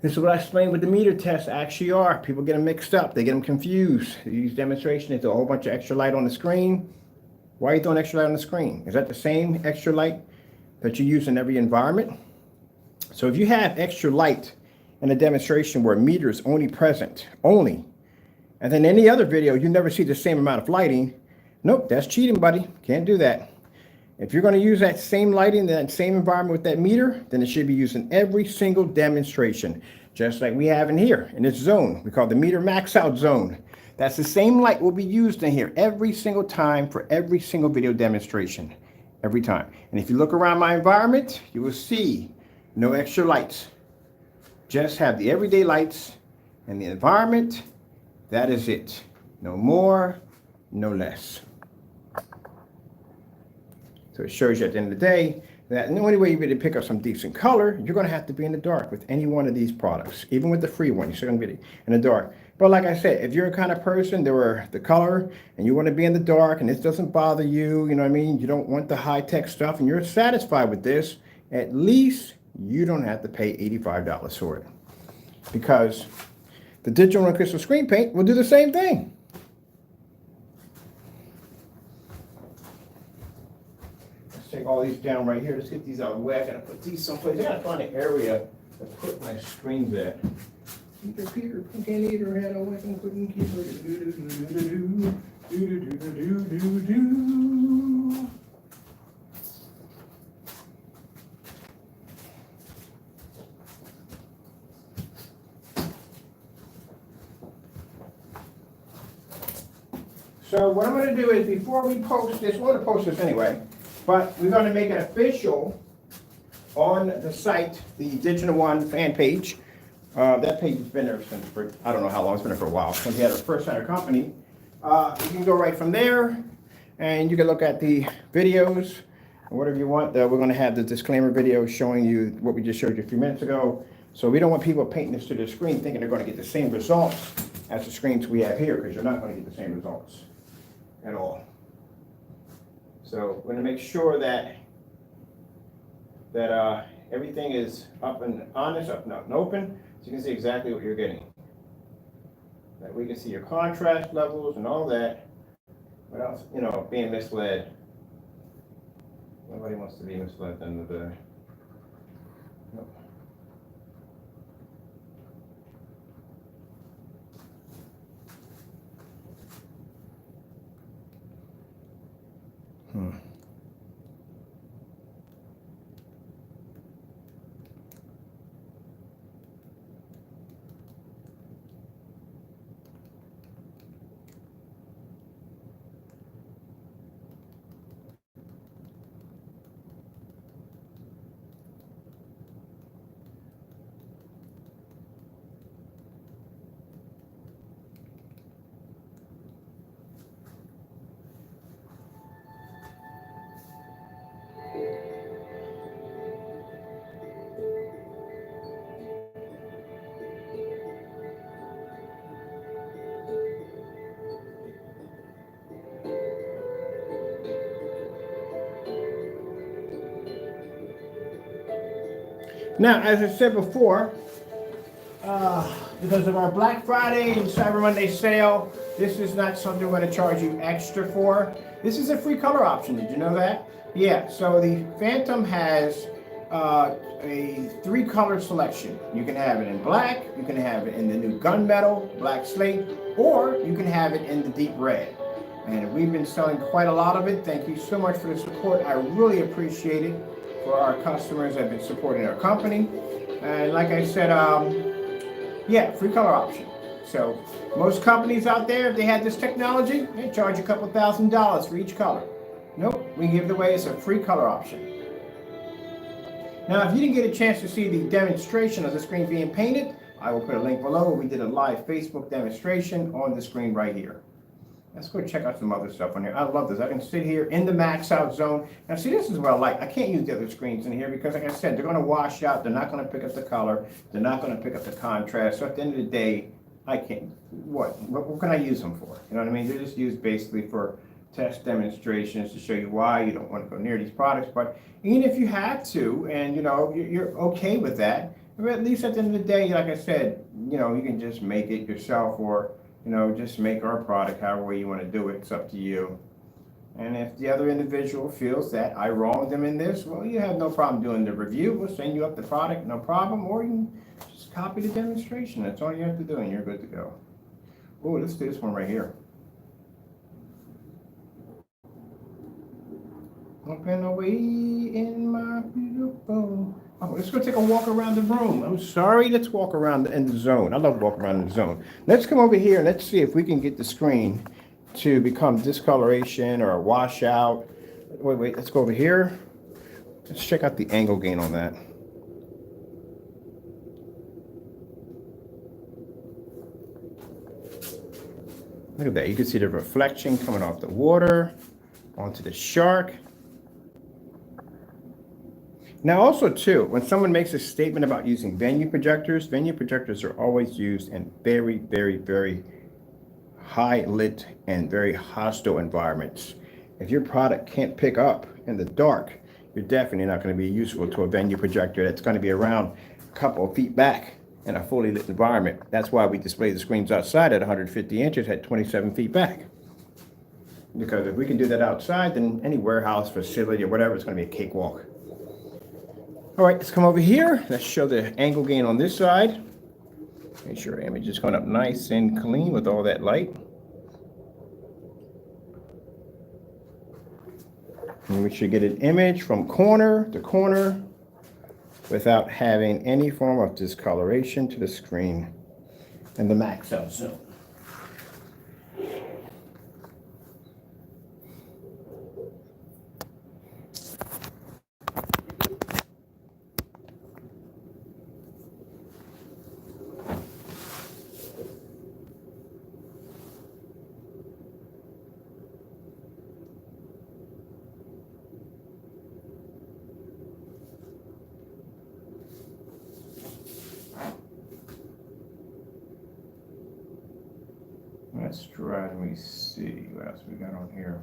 Speaker 1: This is what I explained with the meter tests actually are. People get them mixed up. They get them confused. They use demonstration. They throw a whole bunch of extra light on the screen. Why are you throwing extra light on the screen? Is that the same extra light that you use in every environment? So if you have extra light in a demonstration where a meter is only present, and then any other video, you never see the same amount of lighting, nope, that's cheating, buddy. Can't do that. If you're going to use that same lighting, that same environment with that meter, then it should be used in every single demonstration, just like we have in here, in this zone. We call the meter max out zone. That's the same light will be used in here every single time for every single video demonstration, every time. And if you look around my environment, you will see no extra lights. Just have the everyday lights and the environment. That is it. No more, no less. So it shows you at the end of the day that the only way you're going to pick up some decent color, you're going to have to be in the dark with any one of these products. Even with the free one, you're still going to be in the dark. But like I said, if you're a kind of person that were the color and you want to be in the dark and this doesn't bother you, you know what I mean? You don't want the high-tech stuff and you're satisfied with this, at least you don't have to pay $85 for it. Because the digital and crystal screen paint will do the same thing. Let's take all these down right here. Let's get these out of the way. I gotta put these someplace. I gotta find an area to put my screens at. Peter, pumpkin eater, had a wife and couldn't keep her. So what I'm going to do is before we post this, we're going to post this anyway, but we're going to make it official on the site, the Digital One fan page. That page has been there since for, I don't know how long, it's been there for a while, since we had our first center company. You can go right from there and you can look at the videos or whatever you want. We're going to have the disclaimer video showing you what we just showed you a few minutes ago. So we don't want people painting this to the screen thinking they're going to get the same results as the screens we have here, because you're not going to get the same results at all. So we're going to make sure that Everything is up and honest, up and open, so you can see exactly what you're getting. That we can see your contrast levels and all that without, you know, being misled. Nobody wants to be misled at the end of the day. Nope. Now, as I said before, because of our Black Friday and Cyber Monday sale, this is not something we're going to charge you extra for. This is a free color option. Did you know that? Yeah, so the Phantom has a 3-color selection. You can have it in black, you can have it in the new gunmetal, black slate, or you can have it in the deep red. And we've been selling quite a lot of it. Thank you so much for the support. I really appreciate it for our customers that have been supporting our company. And like I said, yeah, free color option. So most companies out there, if they had this technology, they charge a couple $1,000s for each color. Nope, we give it away as a free color option. Now, if you didn't get a chance to see the demonstration of the screen being painted, I will put a link below. We did a live Facebook demonstration on the screen right here. Let's go check out some other stuff on here. I love this. I can sit here in the max out zone. Now, see, this is what I like. I can't use the other screens in here because, like I said, they're going to wash out. They're not going to pick up the color. They're not going to pick up the contrast. So at the end of the day, I can't. What can I use them for? You know what I mean? They're just used basically for test demonstrations to show you why you don't want to go near these products. But even if you have to, and you know you're okay with that, but at least at the end of the day, like I said, you know, you can just make it yourself, or you know, just make our product however way you want to do it. It's up to you. And if the other individual feels that I wronged them in this, well, you have no problem doing the review. We'll send you up the product, no problem. Or you can just copy the demonstration. That's all you have to do, and you're good to go. Oh, let's do this one right here. Up and away in my beautiful. Oh, let's go take a walk around the room. I'm sorry, let's walk around in the zone. I love walking around in the zone. Let's come over here and let's see if we can get the screen to become discoloration or a washout. Wait, let's go over here. Let's check out the angle gain on that. Look at that. You can see the reflection coming off the water onto the shark. Now also too, when someone makes a statement about using venue projectors are always used in very, very, very high lit and very hostile environments. If your product can't pick up in the dark, you're definitely not going to be useful to a venue projector that's going to be around a couple of feet back in a fully lit environment. That's why we display the screens outside at 150 inches at 27 feet back. Because if we can do that outside, then any warehouse facility or whatever, it's going to be a cakewalk. All right, let's come over here. Let's show the angle gain on this side. Make sure our image is coming up nice and clean with all that light. And we should get an image from corner to corner without having any form of discoloration to the screen in the max out zone. Let's try, let me see what else we got on here.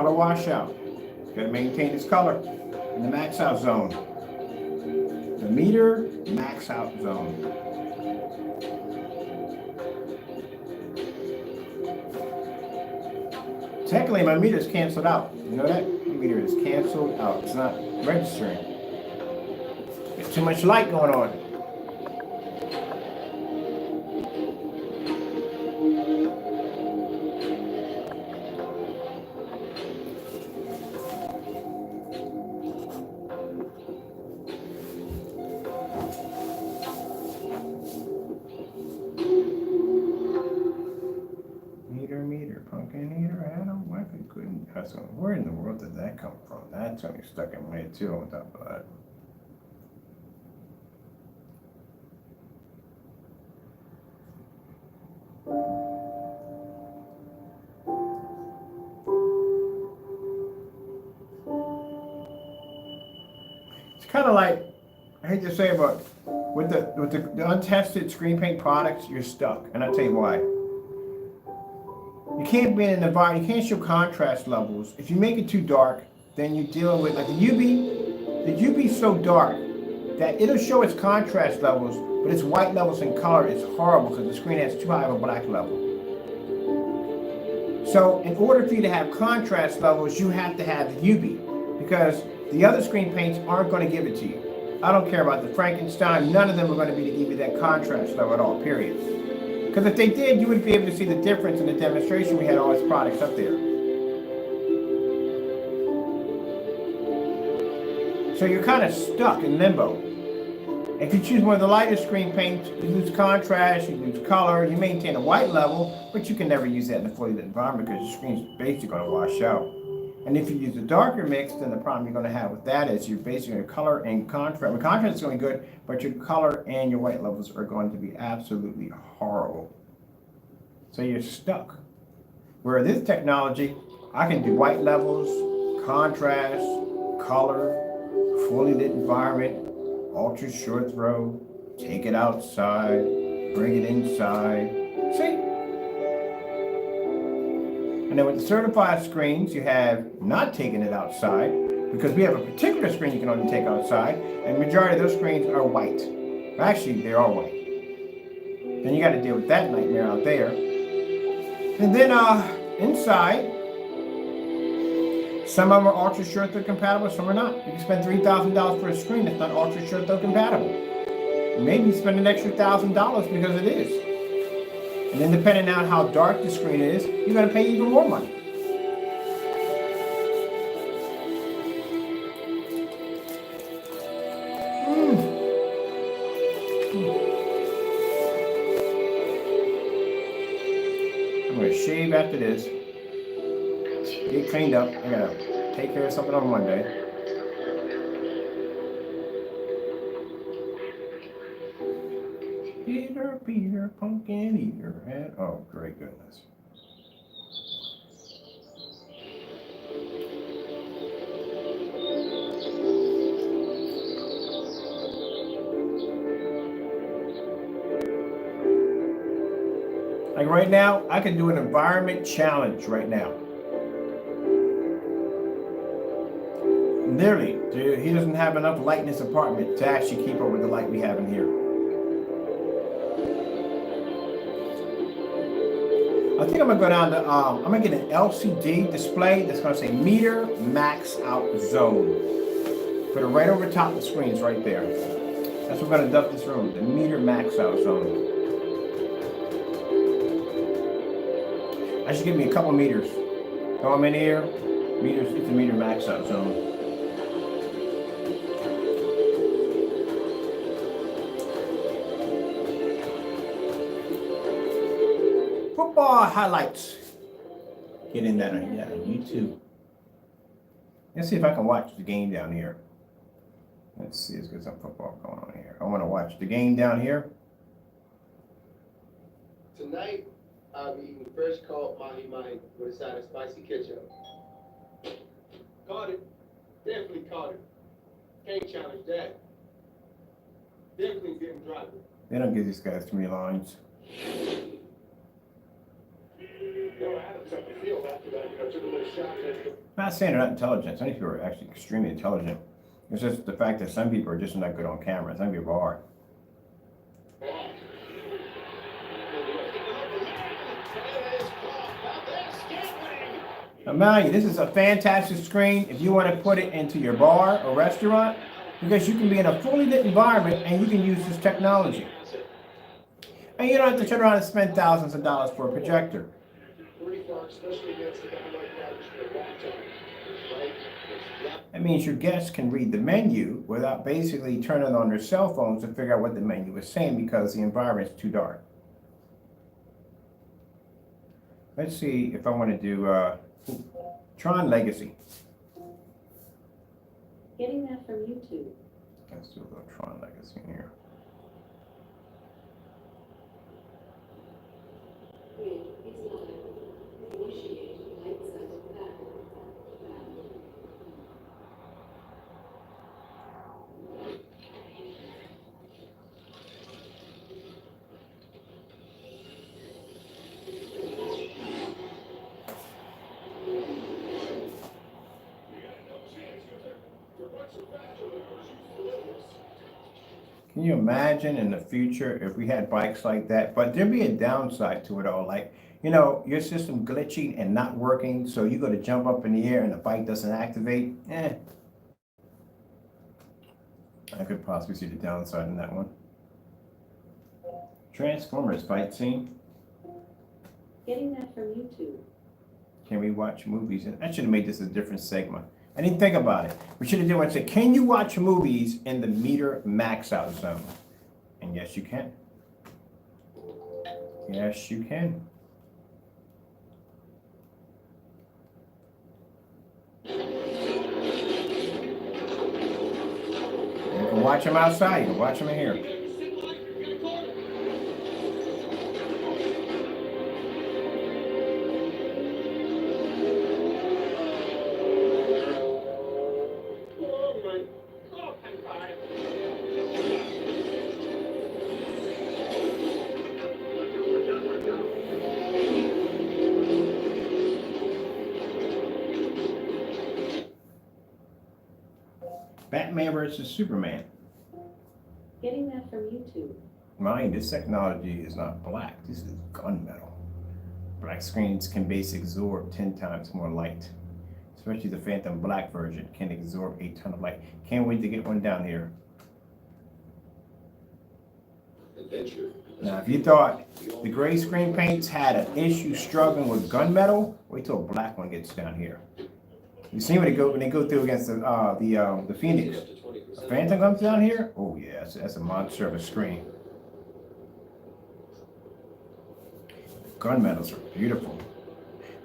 Speaker 1: color washout. It's going to maintain its color in the max out zone. The meter max out zone. Technically, my meter is canceled out. You know that? My meter is canceled out. It's not registering. There's too much light going on. Meter, pumpkin heater, Adam, wife and couldn't. Where in the world did that come from? That's only stuck in my head too on top of that. It's kind of like, I hate to say it, but with the untested screen paint products, you're stuck. And I'll tell you why. You can't be in an environment, you can't show contrast levels. If you make it too dark, then you're dealing with, like the UV is so dark that it'll show its contrast levels, but its white levels and color is horrible because the screen has too high of a black level. So in order for you to have contrast levels, you have to have the UV because the other screen paints aren't going to give it to you. I don't care about the Frankenstein, none of them are going to be to give you that contrast level at all, period. Because if they did, you would be able to see the difference in the demonstration we had all these products up there. So you're kind of stuck in limbo. If you choose one of the lighter screen paints, you lose contrast, you lose color, you maintain a white level, but you can never use that in a fully lit environment because your screen's basically going to wash out. And if you use a darker mix, then the problem you're going to have with that is you're basically going to color and contrast. The contrast is going to be good, but your color and your white levels are going to be absolutely horrible. So you're stuck. Where this technology, I can do white levels, contrast, color, fully lit environment, ultra short throw, take it outside, bring it inside. See? And then with the certified screens, you have not taking it outside because we have a particular screen you can only take outside, and the majority of those screens are white. Actually, they are white. Then you got to deal with that nightmare out there. And then inside, some of them are ultra short throw compatible, some are not. You can spend $3,000 for a screen that's not ultra short throw compatible. Maybe you spend an extra $1,000 because it is. And then depending on how dark the screen is, you're going to pay even more money. I'm going to shave after this. Get cleaned up. I got to take care of something on Monday. Peter, pumpkin eater. Oh, great goodness. Like right now, I can do an environment challenge right now. Literally, dude, he doesn't have enough light in his apartment to actually keep up with the light we have in here. I think I'm gonna go down to, I'm gonna get an LCD display that's gonna say meter max out zone. Put it right over top of the screens right there. That's what we're gonna duck this room, the meter max out zone. I should give me a couple meters. Throw them in here, meters, it's a meter max out zone. Football highlights. Get in that on YouTube. Let's see if I can watch the game down here. Let's see, let's get some football going on here. I want to watch the game down here.
Speaker 5: Tonight, I'll be eating fresh caught mahi-mahi with a side of spicy ketchup. Caught it. Definitely caught it. Can't challenge that. Definitely didn't drop it.
Speaker 1: They don't give these guys too many lines.
Speaker 3: No, Adams up the field after that, took a little shot at the
Speaker 1: I'm not saying they're not intelligent. Some people are actually extremely intelligent. It's just the fact that some people are just not good on camera. Some people are. Now, mind you, this is a fantastic screen if you want to put it into your bar or restaurant, because you can be in a fully lit environment and you can use this technology. And you don't have to turn around and spend thousands of dollars for a projector.
Speaker 3: pretty far, especially against a guy like that who's going to watch on it, right?
Speaker 1: That means your guests can read the menu without basically turning on their cell phones to figure out what the menu is saying because the environment is too dark. Let's see if I want to do Tron Legacy.
Speaker 2: Getting that from YouTube.
Speaker 1: Let's do a little Tron Legacy here. Can you imagine in the future if we had bikes like that? But there'd be a downside to it all. Like, you know, your system glitching and not working, so you go to jump up in the air and the bike doesn't activate. I could possibly see the downside in that one. Transformers fight scene.
Speaker 2: Getting that from YouTube.
Speaker 1: Can we watch movies? And I should have made this a different segment. I didn't think about it. We should have done one say, can you watch movies in the meter max out zone? And yes, you can. Yes, you can. You can watch them outside. You can watch them in here. Batman versus Superman.
Speaker 2: Getting that from YouTube.
Speaker 1: Mind, this technology is not black. This is gunmetal. Black screens can basically absorb 10 times more light. Especially the Phantom Black version can absorb a ton of light. Can't wait to get one down here.
Speaker 3: adventure.
Speaker 1: Now, if you thought the gray screen paints had an issue struggling with gunmetal, wait till a black one gets down here. You see when they go through against the Phoenix. The Phantom comes down here. Oh yeah, that's a monster of a screen. Gunmetals are beautiful.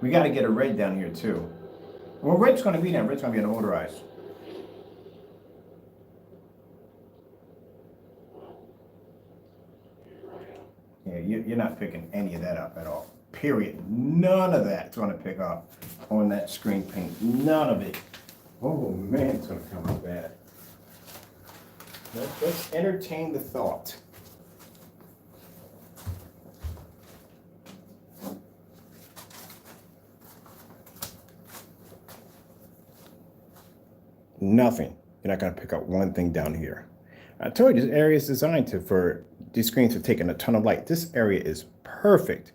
Speaker 1: We got to get a red down here too. Well, red's going to be there. Red's going to be an odorized. Yeah, you're not picking any of that up at all. Period. None of that's going to pick up on that screen paint. None of it. Oh man, it's going to come out bad. Let's entertain the thought. Nothing. You're not going to pick up one thing down here. I told you this area is designed for these screens have taken a ton of light. This area is perfect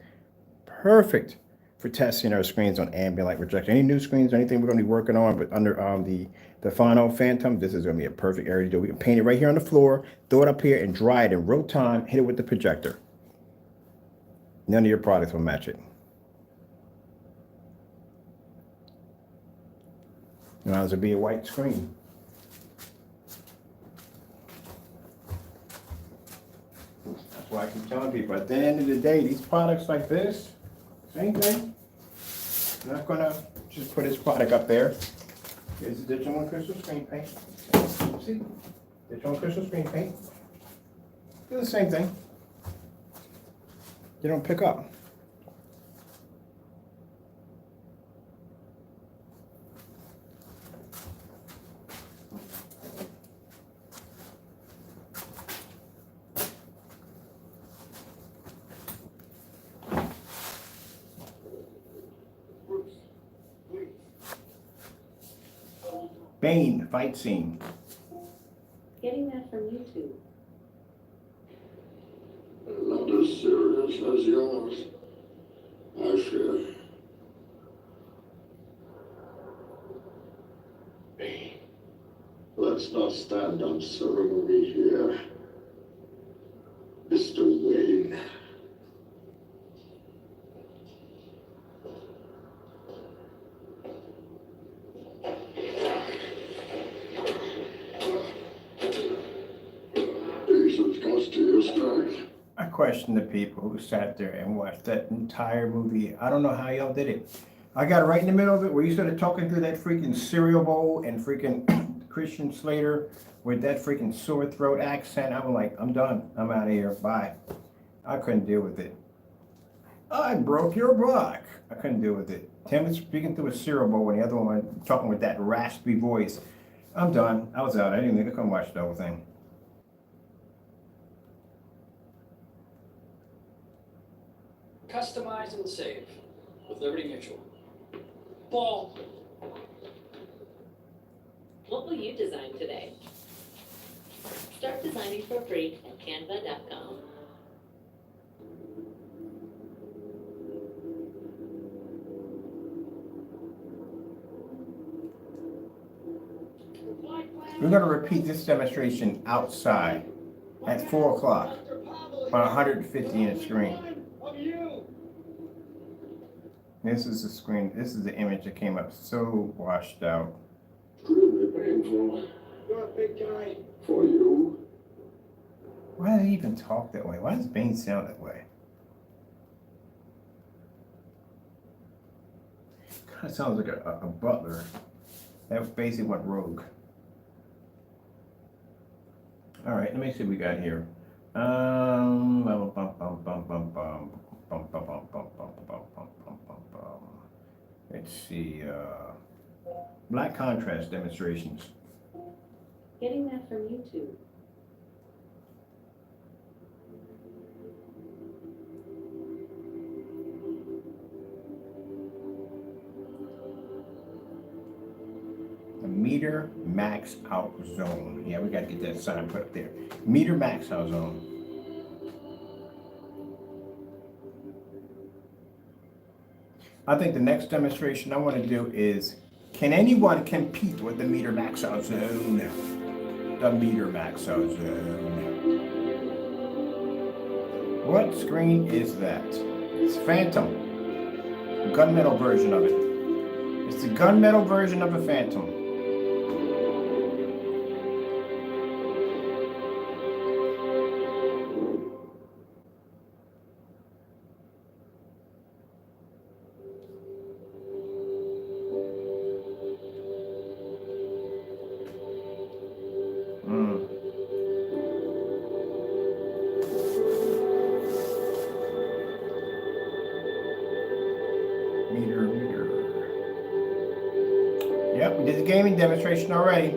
Speaker 1: for testing our screens on ambient light rejection. Any new screens or anything we're going to be working on, but under the final Phantom, this is going to be a perfect area to do. We can paint it right here on the floor, throw it up here, and dry it in real time. Hit it with the projector. None of your products will match it. Now this will be a white screen. That's why I keep telling people, at the end of the day, these products like this, same thing. I'm not gonna just put this product up there. Here's the digital and crystal screen paint. See? Digital and crystal screen paint. Do the same thing. You don't pick up. Bane fight scene.
Speaker 2: Getting that from YouTube.
Speaker 4: Not as serious as yours, I fear. Hey, let's not stand on ceremony here. Mr. Wayne. Patience cost to your strength.
Speaker 1: I question the people who sat there and watched that entire movie. I don't know how y'all did it. I got right in the middle of it where you started talking through that freaking cereal bowl and freaking Christian Slater with that freaking sore throat accent. I was like, I'm done. I'm out of here. Bye. I couldn't deal with it. I broke your back. I couldn't deal with it. Tim was speaking through a cereal bowl and the other one talking with that raspy voice. I'm done. I was out. I didn't think I couldn't watch the whole thing.
Speaker 9: Customize and save with Liberty Mutual. Ball.
Speaker 2: What will you design today? Start designing for free at canva.com.
Speaker 1: We're going to repeat this demonstration outside at 4 o'clock on a 150-inch screen. This is the screen. This is the image that came up so washed out.
Speaker 4: Extremely painful.
Speaker 5: You're a big guy.
Speaker 4: For you.
Speaker 1: Why do they even talk that way? Why does Bane sound that way? Kind of sounds like a butler. That was basically what rogue. All right, let me see what we got here. Let's see. Black contrast demonstrations.
Speaker 2: Getting that from YouTube.
Speaker 1: The meter max out zone. Yeah, we got to get that sign put up there. Meter max out zone. I think the next demonstration I want to do is, can anyone compete with the meter max out zone? The meter max out zone. What screen is that? It's Phantom. Gunmetal version of it. It's the gunmetal version of a Phantom. Yep, we did the gaming demonstration already.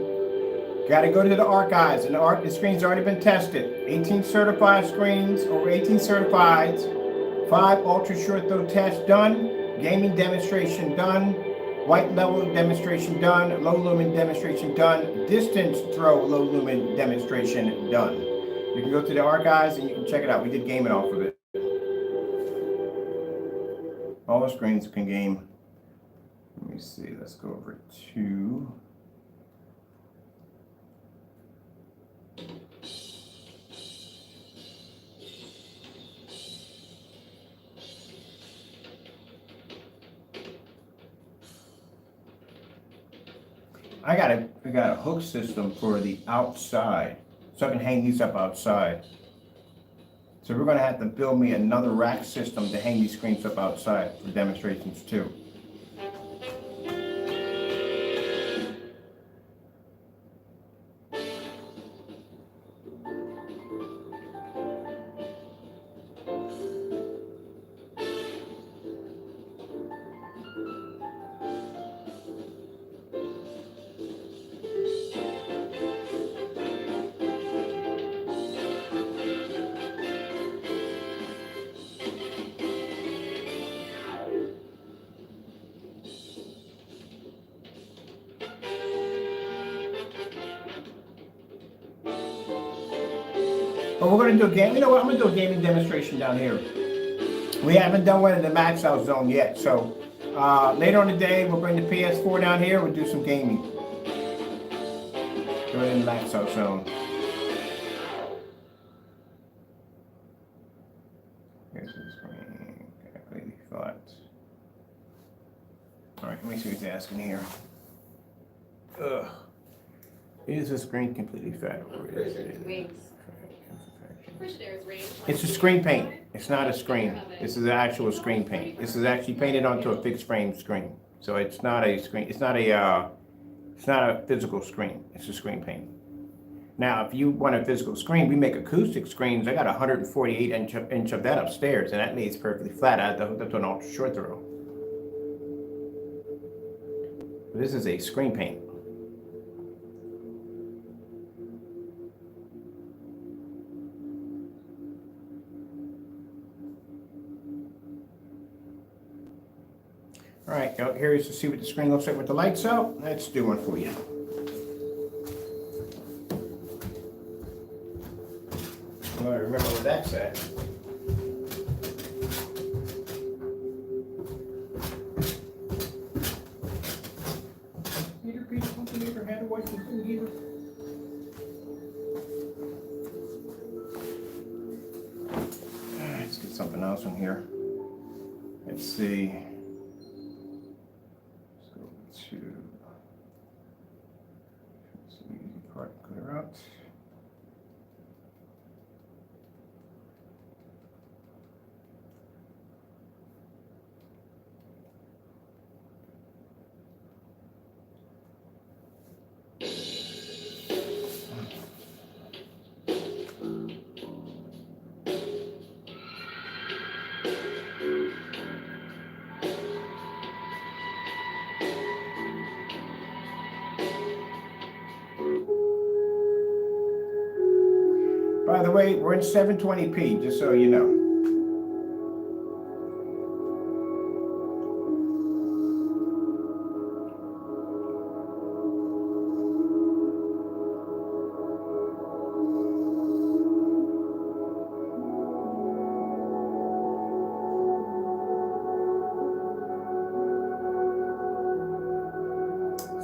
Speaker 1: Got to go to the archives, and the screen's already been tested. 18 certified screens, over 18 certifieds, 5 ultra short throw tests done, gaming demonstration done, white level demonstration done, low lumen demonstration done, distance throw low lumen demonstration done. You can go to the archives and you can check it out. We did gaming off of it. All the screens can game. Let me see, let's go over to I got a hook system for the outside, so I can hang these up outside. So we're gonna have to build me another rack system to hang these screens up outside for demonstrations too. But we're going to do a game. You know what? I'm going to do a gaming demonstration down here. We haven't done one in the max out zone yet. So later on the day, we'll bring the PS4 down here. We'll do some gaming. Do it in the max out zone. Here's the screen. Completely flat. All right, let me see what he's asking here. Ugh. Is the screen completely flat?
Speaker 7: Wings.
Speaker 1: It's a screen paint. It's not a screen. This is an actual screen paint. This is actually painted onto a fixed frame screen. So it's not a screen. It's not a physical screen. It's a screen paint. Now, if you want a physical screen, we make acoustic screens. I got 148 inch of that upstairs, and that lays perfectly flat. I have to hook up to an ultra short throw. This is a screen paint. All right, here is to see what the screen looks like with the lights out. Let's do one for you. Well, I remember where that's at. Heater, Peter, pump the meter, hand wash the food heater. Let's get something else in here. Let's see. To the easy part, clear out. By the way, we're in 720p, just so you know.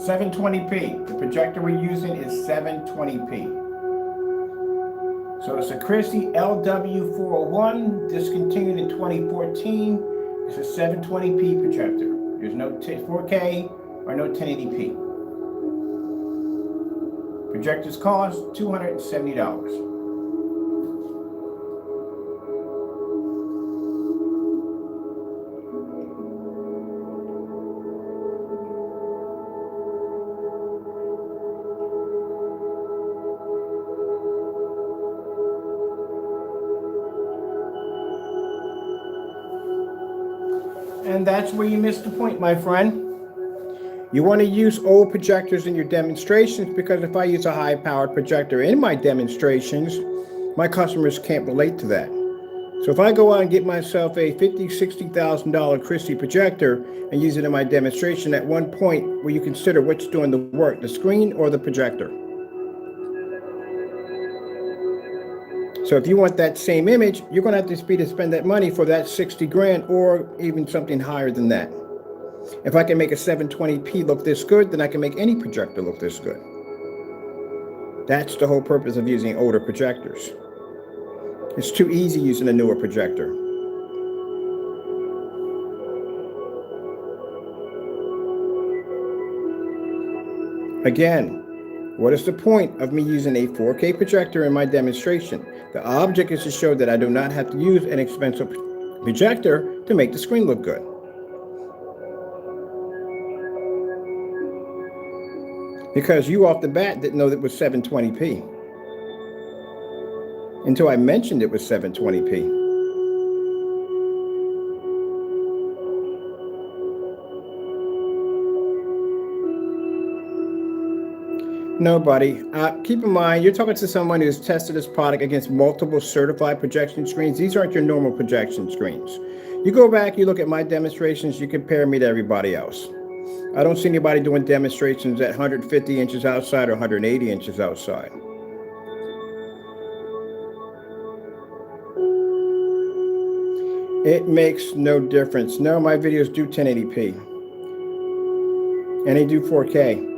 Speaker 1: .720p. The projector we're using is 720p. So it's a Christie LW401, discontinued in 2014. It's a 720p projector. There's no 4K or no 1080p. Projectors cost $270. And that's where you missed the point, my friend. You want to use old projectors in your demonstrations, because if I use a high-powered projector in my demonstrations, my customers can't relate to that. So if I go out and get myself a $50,000, $60,000 Christie projector and use it in my demonstration, at one point will you consider which is doing the work, the screen or the projector? So if you want that same image, you're going to have to spend that money for that 60 grand or even something higher than that. If I can make a 720p look this good, then I can make any projector look this good. That's the whole purpose of using older projectors. It's too easy using a newer projector. Again, what is the point of me using a 4K projector in my demonstration? The object is to show that I do not have to use an expensive projector to make the screen look good. Because you off the bat didn't know that it was 720p. Until I mentioned it was 720p. No, buddy. Keep in mind, you're talking to someone who's tested this product against multiple certified projection screens. These aren't your normal projection screens. You go back, you look at my demonstrations, you compare me to everybody else. I don't see anybody doing demonstrations at 150 inches outside or 180 inches outside. It makes no difference. No, my videos do 1080p. And they do 4K.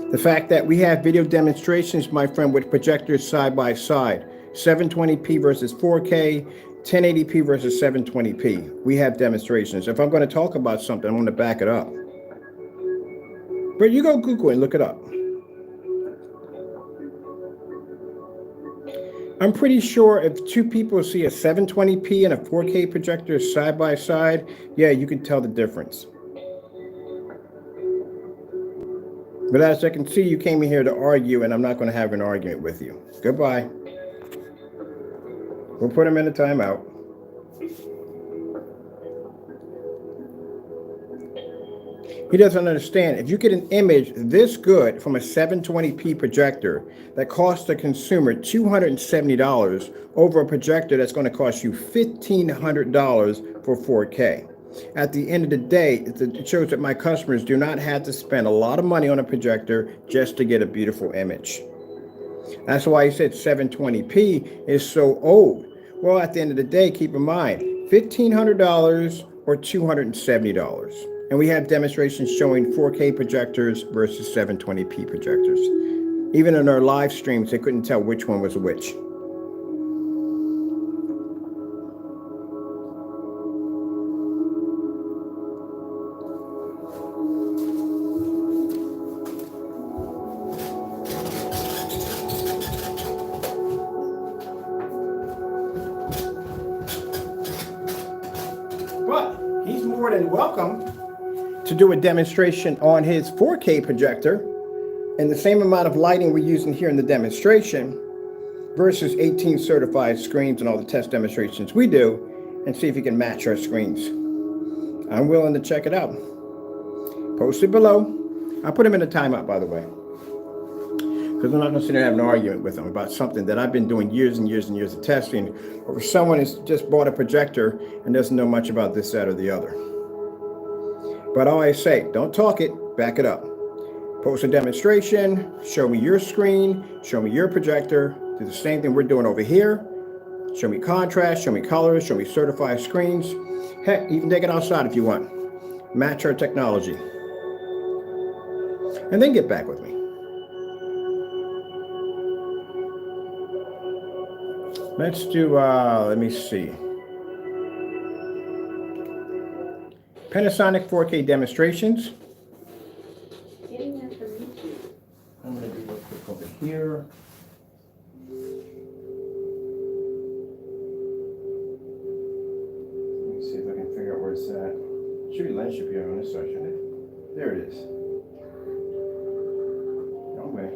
Speaker 1: The fact that we have video demonstrations, my friend, with projectors side by side. 720p versus 4K, 1080p versus 720p. We have demonstrations. If I'm going to talk about something, I'm going to back it up. But you go Google and look it up. I'm pretty sure if two people see a 720p and a 4K projector side by side, yeah, you can tell the difference. But as I can see, you came in here to argue, and I'm not going to have an argument with you. Goodbye. We'll put him in a timeout. He doesn't understand. If you get an image this good from a 720p projector that costs the consumer $270 over a projector that's going to cost you $1,500 for 4K. At the end of the day, it shows that my customers do not have to spend a lot of money on a projector just to get a beautiful image. That's why he said 720p is so old. Well, at the end of the day, keep in mind, $1,500 or $270. And we have demonstrations showing 4K projectors versus 720p projectors. Even in our live streams, they couldn't tell which one was which. But he's more than welcome to do a demonstration on his 4K projector and the same amount of lighting we're using here in the demonstration versus 18 certified screens and all the test demonstrations we do, and see if he can match our screens. I'm willing to check it out. Post it below. I'll put him in a timeout, by the way, because I'm not going to sit there and have an argument with him about something that I've been doing years and years and years of testing over someone who's just bought a projector and doesn't know much about this, that, or the other. But I always say, don't talk it, back it up. Post a demonstration, show me your screen, show me your projector, do the same thing we're doing over here. Show me contrast, show me colors, show me certified screens. Heck, you can take it outside if you want. Match our technology. And then get back with me. Let's do, let me see. Panasonic 4K demonstrations. I'm going to do real quick over here. Let me see if I can figure out where it's at. Should be lens should be on this side, shouldn't it? There it is. Wrong way.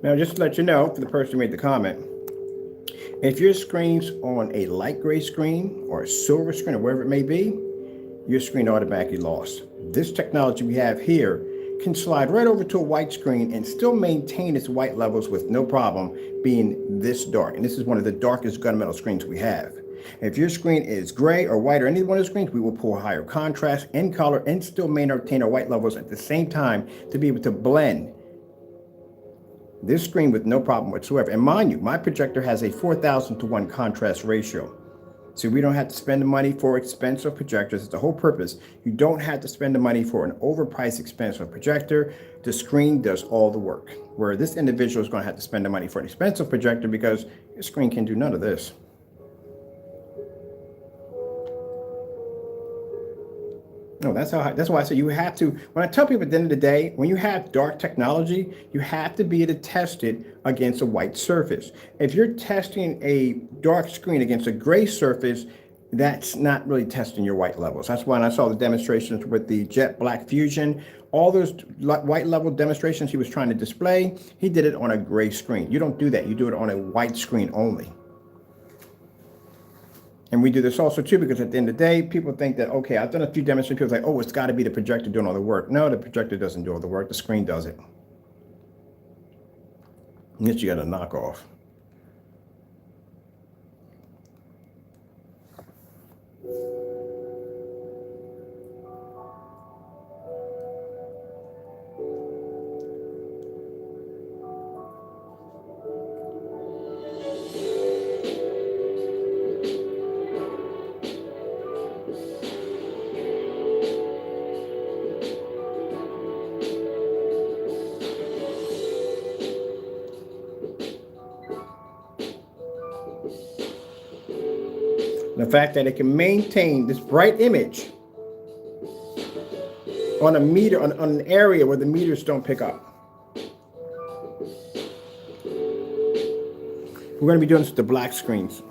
Speaker 1: Now, just to let you know, for the person who made the comment, if your screen's on a light gray screen or a silver screen or wherever it may be, your screen automatically lost. This technology we have here can slide right over to a white screen and still maintain its white levels with no problem being this dark. And this is one of the darkest gunmetal screens we have. If your screen is gray or white or any one of the screens, we will pull higher contrast and color and still maintain our white levels at the same time to be able to blend this screen with no problem whatsoever. And mind you, my projector has a 4,000-to-1 contrast ratio. So we don't have to spend the money for expensive projectors. It's the whole purpose. You don't have to spend the money for an overpriced expensive projector. The screen does all the work. Where this individual is going to have to spend the money for an expensive projector because your screen can do none of this. No, that's why I say you have to, when I tell people at the end of the day, when you have dark technology, you have to be able to test it against a white surface. If you're testing a dark screen against a gray surface, that's not really testing your white levels. That's why when I saw the demonstrations with the Jet Black Fusion, all those white level demonstrations he was trying to display, he did it on a gray screen. You don't do that. You do it on a white screen only. And we do this also too, because at the end of the day, people think that, okay, I've done a few demonstrations, people say, oh, it's got to be the projector doing all the work. No, the projector doesn't do all the work. The screen does it. And this you got to knock off. The fact that it can maintain this bright image on a meter, on an area where the meters don't pick up. We're going to be doing this with the black screens.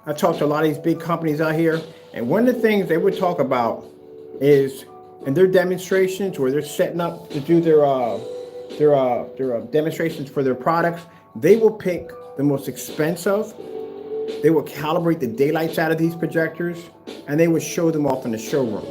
Speaker 1: I've talked to a lot of these big companies out here, and one of the things they would talk about is in their demonstrations where they're setting up to do their demonstrations for their products, they will pick the most expensive. They will calibrate the daylights out of these projectors, and they would show them off in the showroom.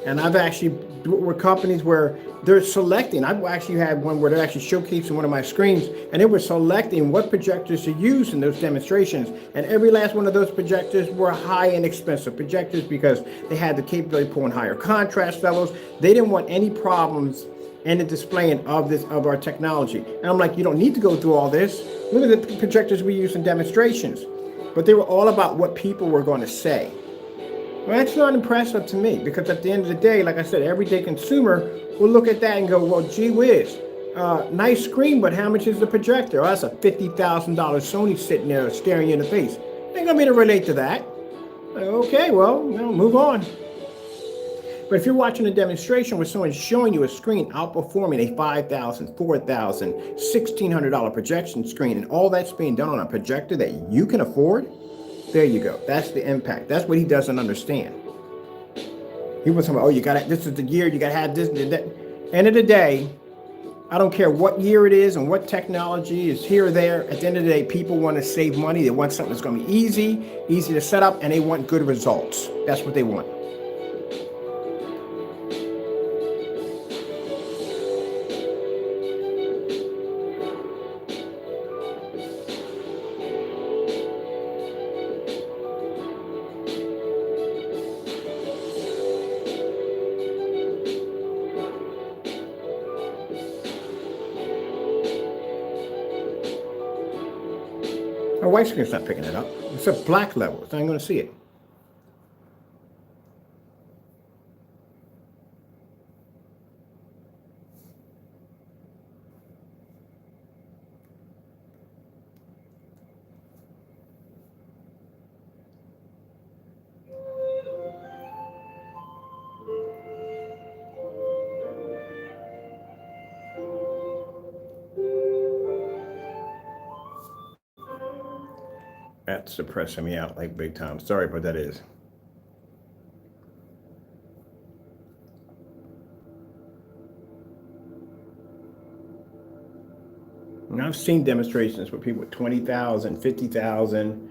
Speaker 1: And I've actually with companies where they're selecting. I've actually had one where they're actually showcasing one of my screens, and they were selecting what projectors to use in those demonstrations. And every last one of those projectors were high and expensive projectors because they had the capability of pulling higher contrast levels. They didn't want any problems in the displaying of our technology. And I'm like, you don't need to go through all this. Look at the projectors we use in demonstrations. But they were all about what people were going to say. Well, that's not impressive to me because at the end of the day, like I said, everyday consumer will look at that and go, well, gee whiz, nice screen, but how much is the projector? Oh, that's a $50,000 Sony sitting there staring you in the face. They ain't gonna be able to relate to that. Like, okay, well, move on. But if you're watching a demonstration where someone's showing you a screen outperforming a $5,000, $4,000, $1,600 projection screen, and all that's being done on a projector that you can afford, there you go. That's the impact. That's what he doesn't understand. He was talking about, oh, you got to, this is the year, you got to have this and that. End of the day, I don't care what year it is and what technology is here or there. At the end of the day, people want to save money. They want something that's going to be easy to set up, and they want good results. That's what they want. My white screen's not picking it up. It's a black level. It's not even going to see it. That's suppressing me out like big time. Sorry, but that is. And I've seen demonstrations with people with 20,000, 50,000,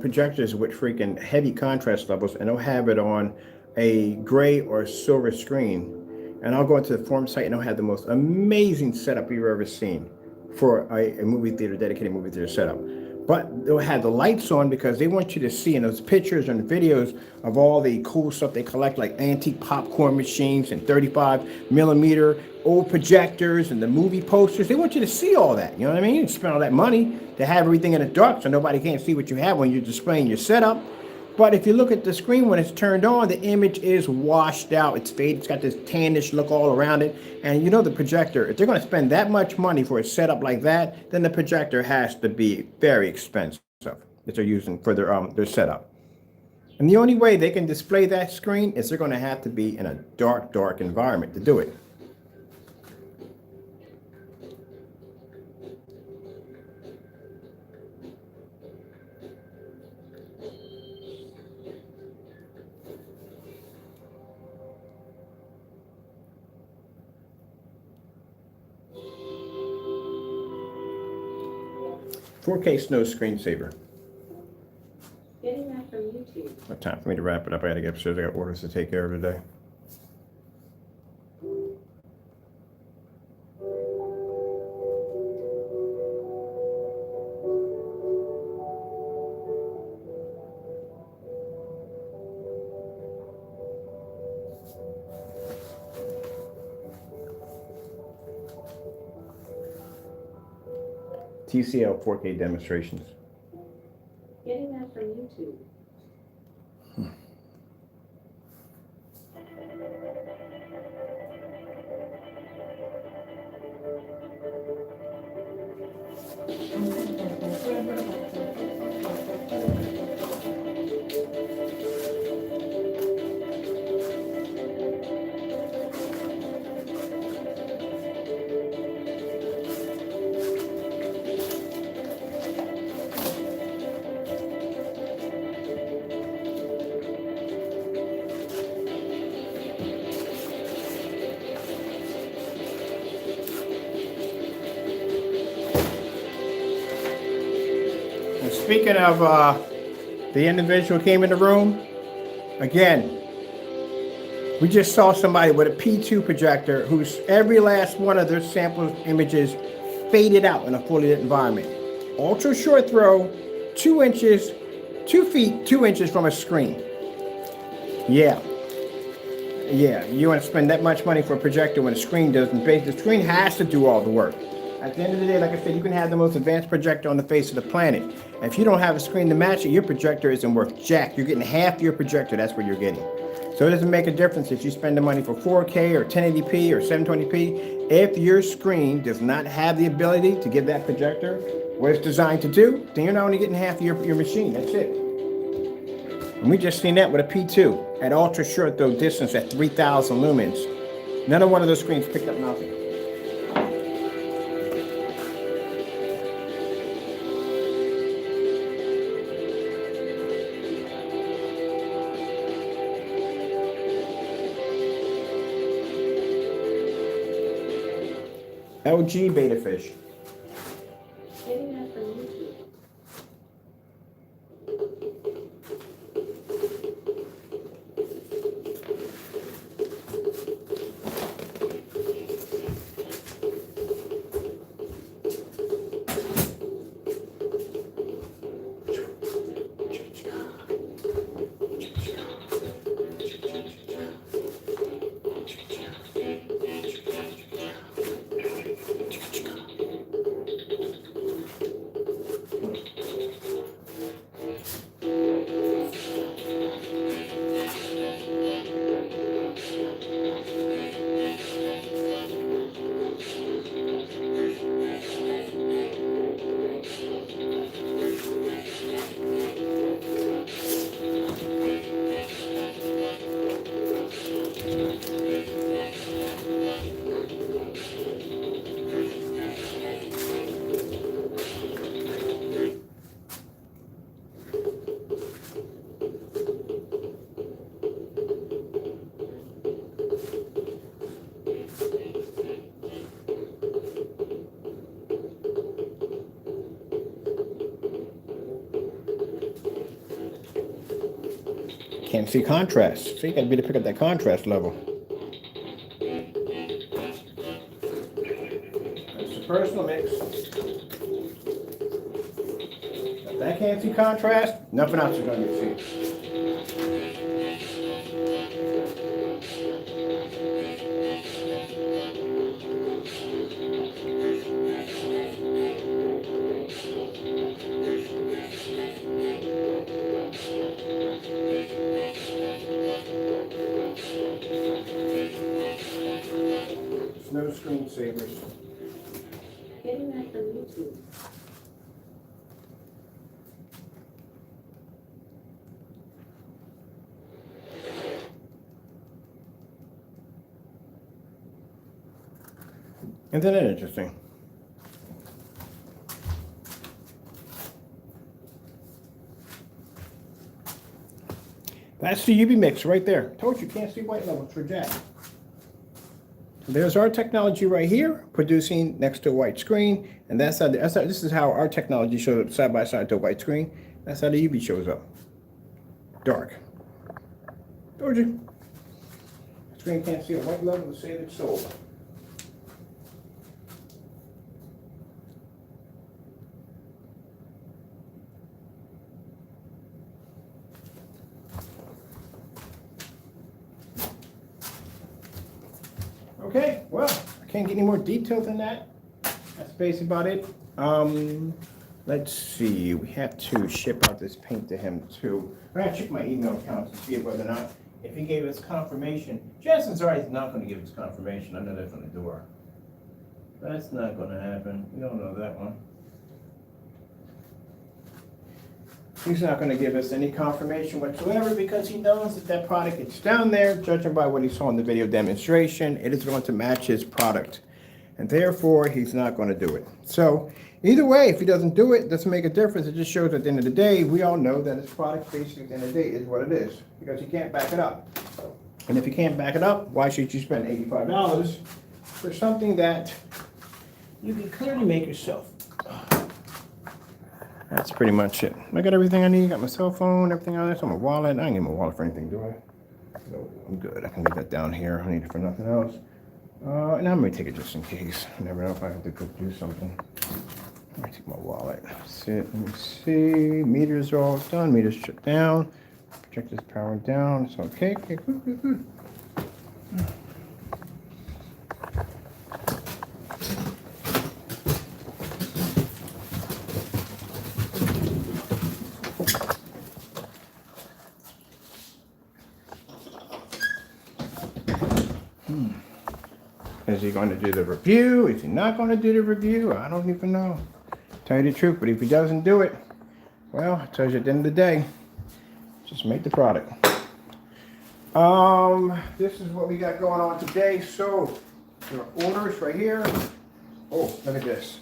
Speaker 1: projectors with freaking heavy contrast levels, and they'll have it on a gray or silver screen. And I'll go into the forum site and they'll have the most amazing setup you've ever seen for a movie theater, dedicated movie theater setup. But they'll have the lights on because they want you to see in those pictures and videos of all the cool stuff they collect, like antique popcorn machines and 35 millimeter old projectors and the movie posters. They want you to see all that. You know what I mean? You spend all that money to have everything in the dark so nobody can't see what you have when you're displaying your setup. But if you look at the screen when it's turned on, the image is washed out. It's faded. It's got this tannish look all around it. And you know the projector, if they're going to spend that much money for a setup like that, then the projector has to be very expensive that they're using for their setup. And the only way they can display that screen is they're going to have to be in a dark, dark environment to do it. 4K is no screensaver.
Speaker 2: Getting that from YouTube.
Speaker 1: No time for me to wrap it up. I got to get upstairs. I got orders to take care of today. TCL 4K demonstrations.
Speaker 2: Getting that from YouTube. And speaking of the individual who came in the room, again, we just saw somebody with a P2 projector whose every last one of their sample images faded out in a fully lit environment. Ultra short throw, 2 inches, 2 feet, 2 inches from a screen. Yeah, you want to spend that much money for a projector when the screen doesn't. The screen has to do all the work. At the end of the day, like I said, you can have the most advanced projector on the face of the planet. If you don't have a screen to match it, your projector isn't worth jack. You're getting half your projector, that's what you're getting. So it doesn't make a difference if you spend the money for 4K or 1080p or 720p. If your screen does not have the ability to give that projector what it's designed to do, then you're not only getting half your machine, that's it. And we just seen that with a P2 at ultra short throw distance at 3,000 lumens. None of one of those screens picked up nothing. LG Beta Fish. Getting that from YouTube.
Speaker 1: Can't see contrast. So you gotta be to pick up that contrast level. That's a personal mix. If that can't see contrast, nothing else is gonna get seen.
Speaker 2: screensavers.
Speaker 8: Getting that from YouTube.
Speaker 2: Isn't it interesting? That's the UV mix right there. Told you can't see white levels for Jack. There's our technology right here, producing next to a white screen, and this is how our technology shows up side by side to a white screen. That's how the UV shows up. Dark. Told you. Screen can't see a white level to save its soul. Okay, well, I can't get any more detailed than that. That's basically about it. Let's see, we have to ship out this paint to him too. I gotta check my email accounts to see whether or not, if he gave us confirmation. Chances are he's not gonna give us confirmation. I know that from the door. That's not gonna happen. We don't know that one. He's not going to give us any confirmation whatsoever because he knows that that product is down there. Judging by what he saw in the video demonstration, it is going to match his product. And therefore, he's not going to do it. So either way, if he doesn't do it, it doesn't make a difference. It just shows at the end of the day, we all know that his product basically at the end of the day is what it is because he can't back it up. And if he can't back it up, why should you spend $85 for something that you can clearly make yourself? That's pretty much it. I got everything I need. Got my cell phone, everything on there. So my wallet. I don't need my wallet for anything, do I? No, I'm good. I can leave that down here. I don't need it for nothing else. And I'm going to take it just in case. I never know if I have to go do something. Let me take my wallet. Let me see. Meters are all done. Meters shut down. Projector's powered down. It's okay. Okay, good. Is he going to do the review? Is he not going to do the review? I don't even know. Tell you the truth, but if he doesn't do it, well, it tells you at the end of the day, just make the product. This is what we got going on today. So, there are orders right here. Oh, look at this.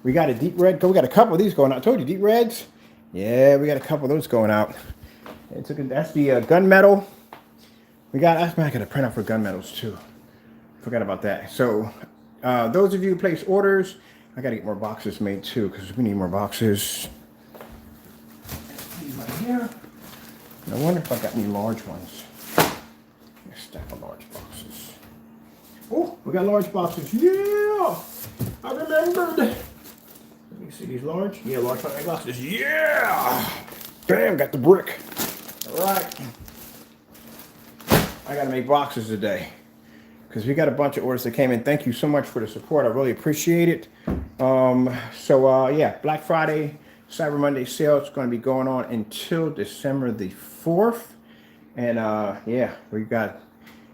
Speaker 2: We got a deep red. We got a couple of these going out. I told you, deep reds. Yeah, we got a couple of those going out. That's the gunmetal. I got to print out for gunmetals too. Forgot about that. So, those of you who place orders, I got to get more boxes made too because we need more boxes. Right here. I wonder if I got any large ones. A stack of large boxes. Oh, we got large boxes. Yeah, I remembered. Let me see these large. Yeah, large boxes. Yeah. Damn, got the brick. All right. I got to make boxes today because we got a bunch of orders that came in. Thank you so much for the support. I really appreciate it. Yeah, Black Friday, Cyber Monday sale is going to be going on until December the 4th. And yeah,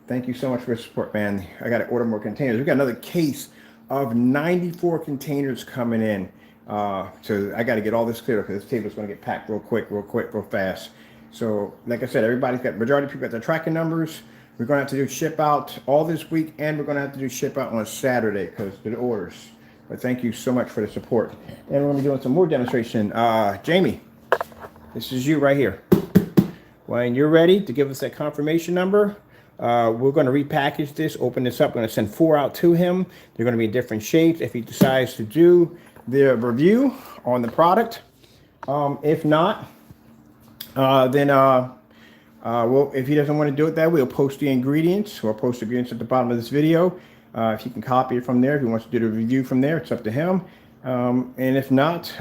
Speaker 2: thank you so much for the support, man. I got to order more containers. We got another case of 94 containers coming in. So I got to get all this clear because this table is going to get packed real quick, real fast. So like I said, majority of people got their tracking numbers. We're going to have to do ship out all this week, and we're going to have to do ship out on Saturday because of the orders. But thank you so much for the support. And we're going to be doing some more demonstration. Jamie, this is you right here. When you're ready to give us that confirmation number, we're going to repackage this, open this up. We're going to send 4 out to him. They're going to be in different shapes if he decides to do the review on the product. If not, well, if he doesn't want to do it that way, we'll post the ingredients. We'll post the ingredients at the bottom of this video. If he can copy it from there, if he wants to do the review from there, it's up to him. And if not,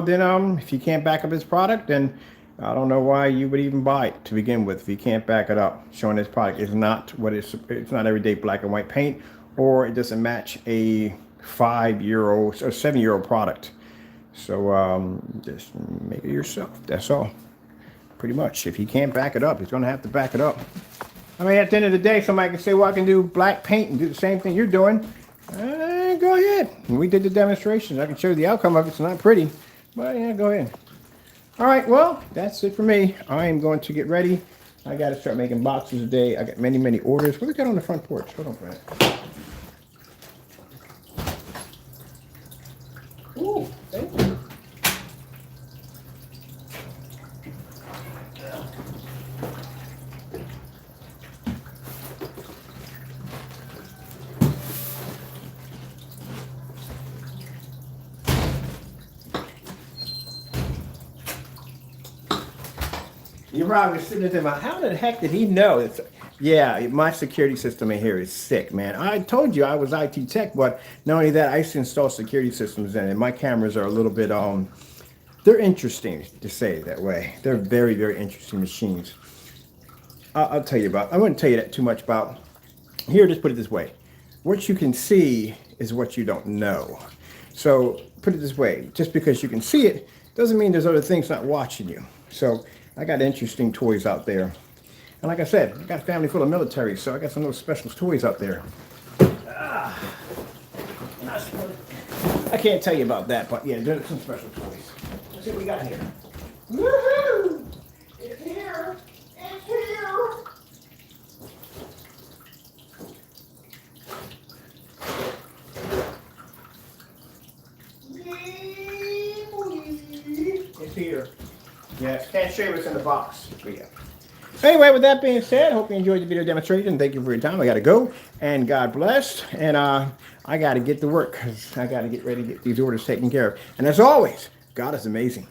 Speaker 2: then if he can't back up his product, then I don't know why you would even buy it to begin with if he can't back it up, showing his product is not it's not everyday black and white paint, or it doesn't match a 5-year-old or 7-year-old product. So just make it yourself. That's all. Pretty much. If he can't back it up, he's going to have to back it up. I mean, at the end of the day, somebody can say, well, I can do black paint and do the same thing you're doing. did. We did the demonstrations. I can show you the outcome of it. It's not pretty, but yeah, go ahead. All right, well, that's it for me. I am going to get ready. I got to start making boxes today. I got many, many orders. What do we got on the front porch? Hold on for a minute. Ooh, thank you. You're probably sitting there thinking, how the heck did he know? Yeah, my security system in here is sick, man. I told you I was IT tech, but not only that, I used to install security systems in it. My cameras are a little bit, they're interesting to say it that way. They're very, very interesting machines. I'll tell you about, I wouldn't tell you that too much about. Here, just put it this way. What you can see is what you don't know. So put it this way, just because you can see it, doesn't mean there's other things not watching you. So I got interesting toys out there. And like I said, I got a family full of military, so I got some of those special toys out there. I can't tell you about that, but yeah, there's some special toys. Let's see what we got here. Woohoo! It's here! It's here! It's here. Yes, can't show you what's in the box. But yeah. Anyway, with that being said, hope you enjoyed the video demonstration. Thank you for your time. I got to go, and God bless. And I got to get to work because I got to get ready to get these orders taken care of. And as always, God is amazing.